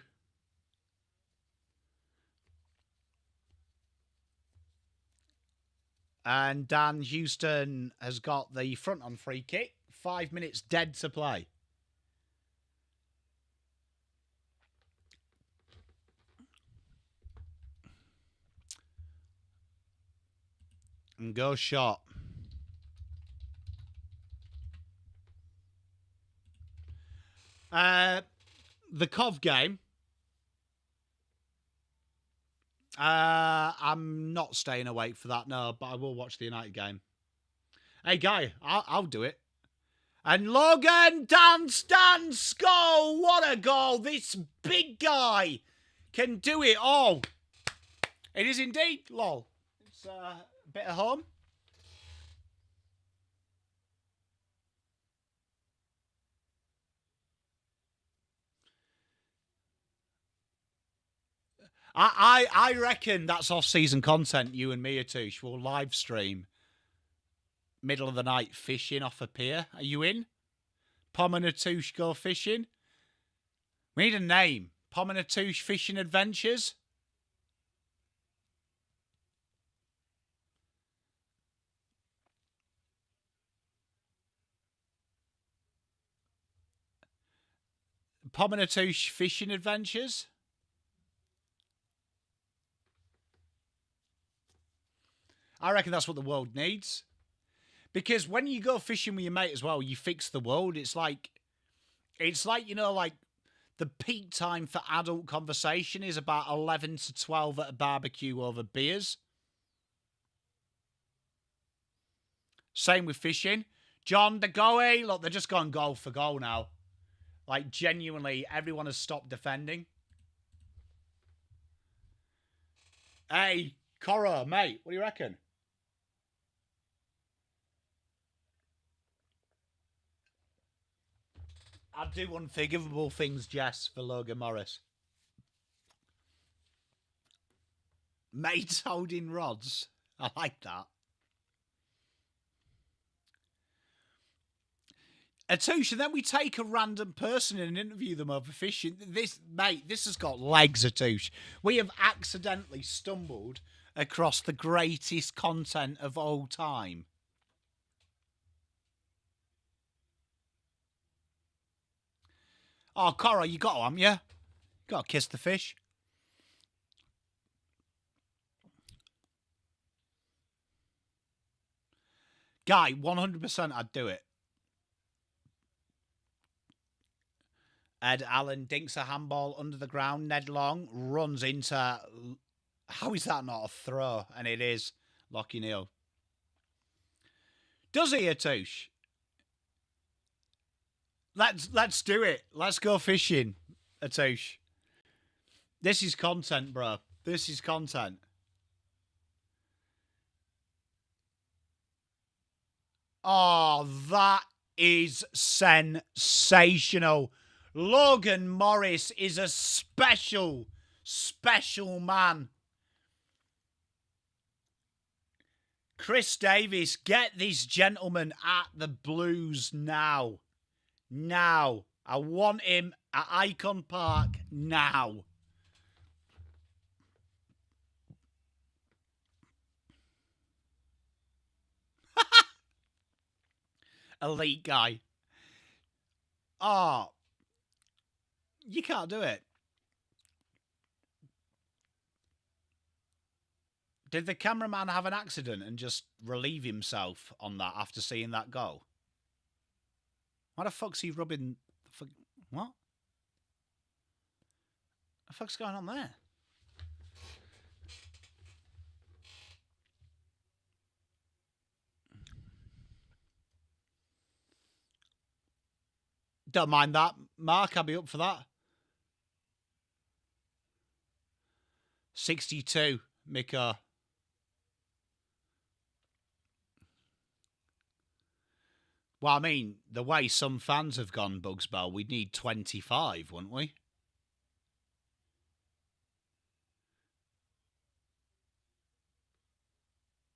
And Dan Houston has got the front on free kick. 5 minutes dead to play. And go shot. The Cov game. I'm not staying awake for that, no, but I will watch the United game. Hey, Guy, I'll do it. And Logan, dance, goal! What a goal! This big guy can do it all. It is indeed, lol. It's a bit of home. I reckon that's off-season content, you and me, Atouche. We'll live stream middle of the night fishing off a pier. Are you in? Pom and Atouche go fishing. We need a name. Pom and Atouche Fishing Adventures. PommyInOz fishing adventures. I reckon that's what the world needs. Because when you go fishing with your mate as well, you fix the world. It's like, you know, like the peak time for adult conversation is about 11 to 12 at a barbecue over beers. Same with fishing. John, the goalie. Look, they're just going goal for goal now. Like, genuinely, everyone has stopped defending. Hey, Cora, mate, what do you reckon? I'd do unforgivable things, Jess, for Logan Morris. Mates holding rods. I like that. Atoosh, and then we take a random person and interview them over fishing. This, mate, this has got legs, Atoosh. We have accidentally stumbled across the greatest content of all time. Oh, Cora, you got one, yeah? Got to kiss the fish. Guy, 100% I'd do it. Ed Allen dinks a handball under the ground. Ned Long runs into... How is that not a throw? And it is. Lockie Neal. Does he, Atoosh? Let's do it. Let's go fishing, Atoosh. This is content, bro. This is content. Oh, that is sensational. Logan Morris is a special, special man. Chris Davis, get this gentleman at the Blues now. Now. I want him at Icon Park now. Elite guy. Oh. You can't do it. Did the cameraman have an accident and just relieve himself on that after seeing that goal? Why the fuck's he rubbing... What? The fuck's going on there? Don't mind that, Mark. I'll be up for that. 62, Miko. Well, I mean, the way some fans have gone, Bugsbell, we'd need 25, wouldn't we?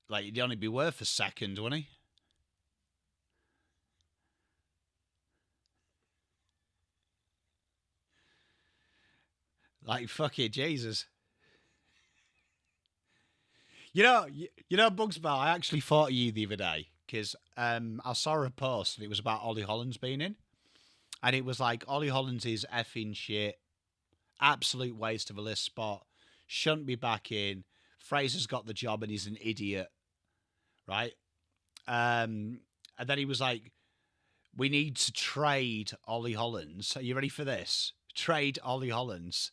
Like, he'd only be worth a second, wouldn't he? Like, fuck it, Jesus. You know, Bugsbell, I actually thought of you the other day. Because I saw a post and it was about Ollie Hollands being in. And it was like, Ollie Hollands is effing shit. Absolute waste of a list spot. Shouldn't be back in. Fraser's got the job and he's an idiot. Right? And then he was like, we need to trade Ollie Hollands. Are you ready for this? Trade Ollie Hollands.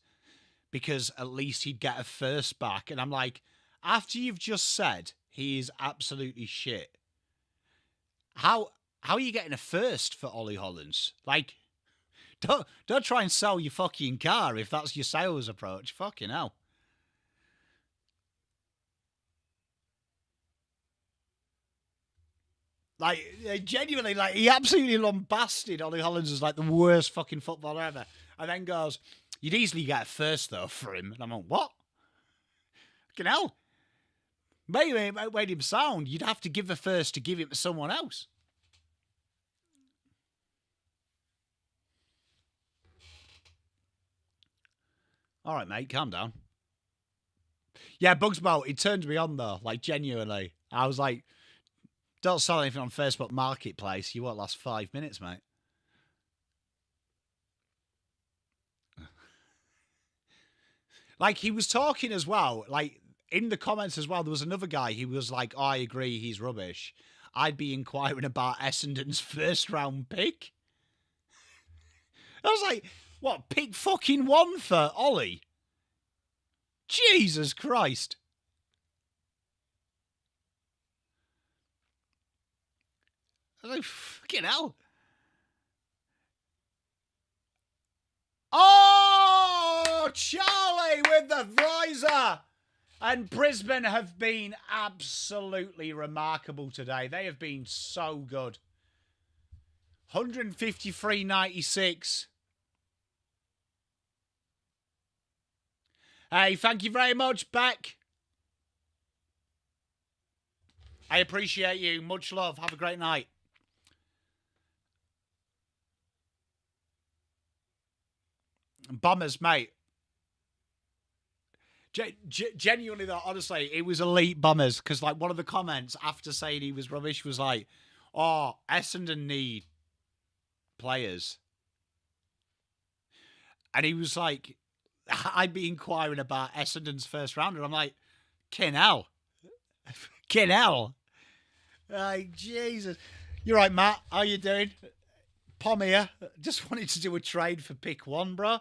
Because at least he'd get a first back. And I'm like, after you've just said he is absolutely shit. How are you getting a first for Ollie Hollands? Like, don't try and sell your fucking car if that's your sales approach. Fucking hell. Like, genuinely, like, he absolutely lambasted Ollie Hollands as like the worst fucking footballer ever. And then goes, you'd easily get a first though for him. And I'm like, what? Fucking hell. Maybe it made him sound. You'd have to give the first to give it to someone else. All right, mate, calm down. Yeah, Bugsbell, it turned me on, though. Like, genuinely. I was like, don't sell anything on Facebook Marketplace. You won't last 5 minutes, mate. Like, he was talking as well, like, in the comments as well, there was another guy who was like, oh, I agree, he's rubbish. I'd be inquiring about Essendon's first round pick. I was like, what, pick fucking one for Ollie? Jesus Christ. I was like, fucking hell. Oh, Charlie with the visor. And Brisbane have been absolutely remarkable today. They have been so good. 153.96. Hey, thank you very much, Beck. I appreciate you. Much love. Have a great night. Bombers, mate. Genuinely, though, honestly, it was elite Bombers. Because, like, one of the comments after saying he was rubbish was like, oh, Essendon need players. And he was like, I'd be inquiring about Essendon's first rounder. I'm like, kin hell. Kin hell. Like, Jesus. You're right, Matt. How you doing? Pom here. Just wanted to do a trade for pick one, bro.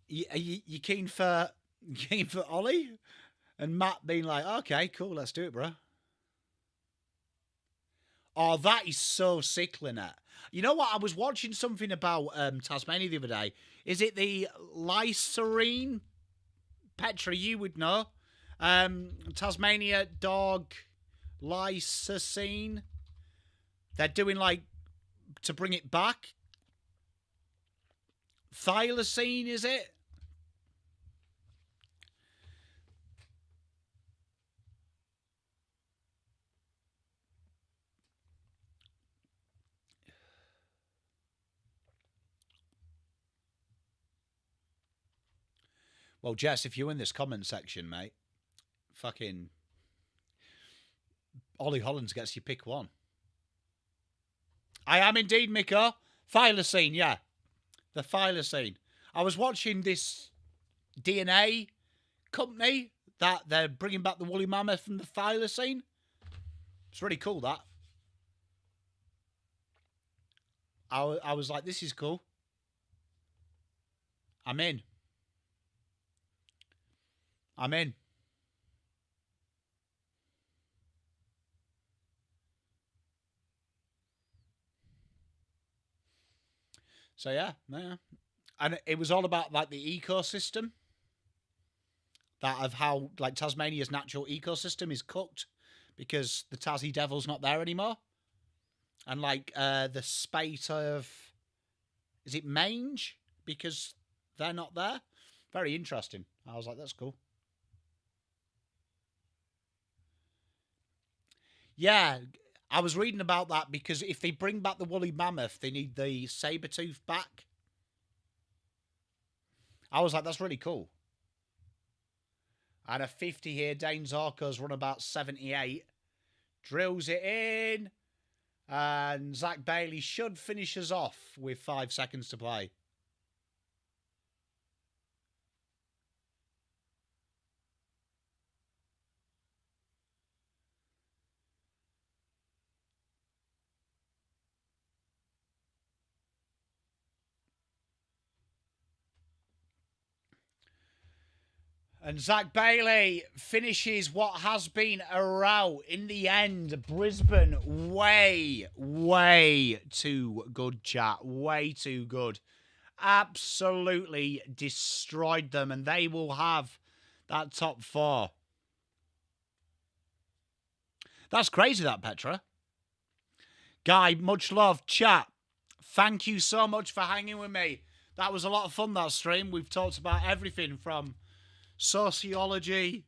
You keen for Ollie? And Matt being like, okay, cool, let's do it, bro. Oh, that is so sick, Lynette. You know what? I was watching something about Tasmania the other day. Is it the siren? Petra, you would know. Tasmania dog lysine. They're doing, like, to bring it back. Thylacine, is it? Well, Jess, if you're in this comment section, mate, fucking Ollie Hollands gets you pick one. I am indeed, Miko. Thylacine, yeah. The thylacine. I was watching this DNA company that they're bringing back the woolly mammoth from the thylacine. It's really cool, that. I was like, this is cool. I'm in. So, yeah. And it was all about, like, the ecosystem. That of how, like, Tasmania's natural ecosystem is cooked because the Tassie Devil's not there anymore. And, like, the spate of... Is it mange? Because they're not there. Very interesting. I was like, that's cool. Yeah, I was reading about that because if they bring back the woolly mammoth, they need the saber-tooth back. I was like, that's really cool. And a 50 here. Dane Zorko's run about 78. Drills it in. And Zach Bailey should finish us off with 5 seconds to play. And Zach Bailey finishes what has been a rout. In the end, Brisbane way too good, chat. Way too good. Absolutely destroyed them. And they will have that top 4. That's crazy, that, Petra. Guy, much love. Chat, thank you so much for hanging with me. That was a lot of fun, that stream. We've talked about everything from sociology,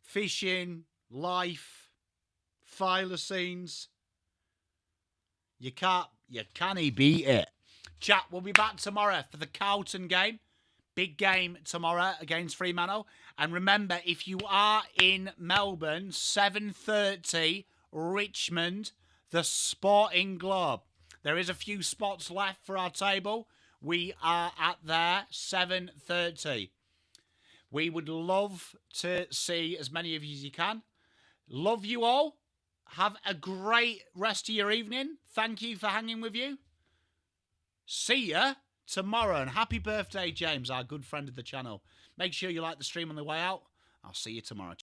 fishing, life, thylacines. You can't beat it. Chat, we'll be back tomorrow for the Carlton game. Big game tomorrow against Fremantle. And remember, if you are in Melbourne, 7:30, Richmond, the Sporting Globe. There is a few spots left for our table. We are at there, 7:30. We would love to see as many of you as you can. Love you all. Have a great rest of your evening. Thank you for hanging with you. See ya tomorrow. And happy birthday, James, our good friend of the channel. Make sure you like the stream on the way out. I'll see you tomorrow.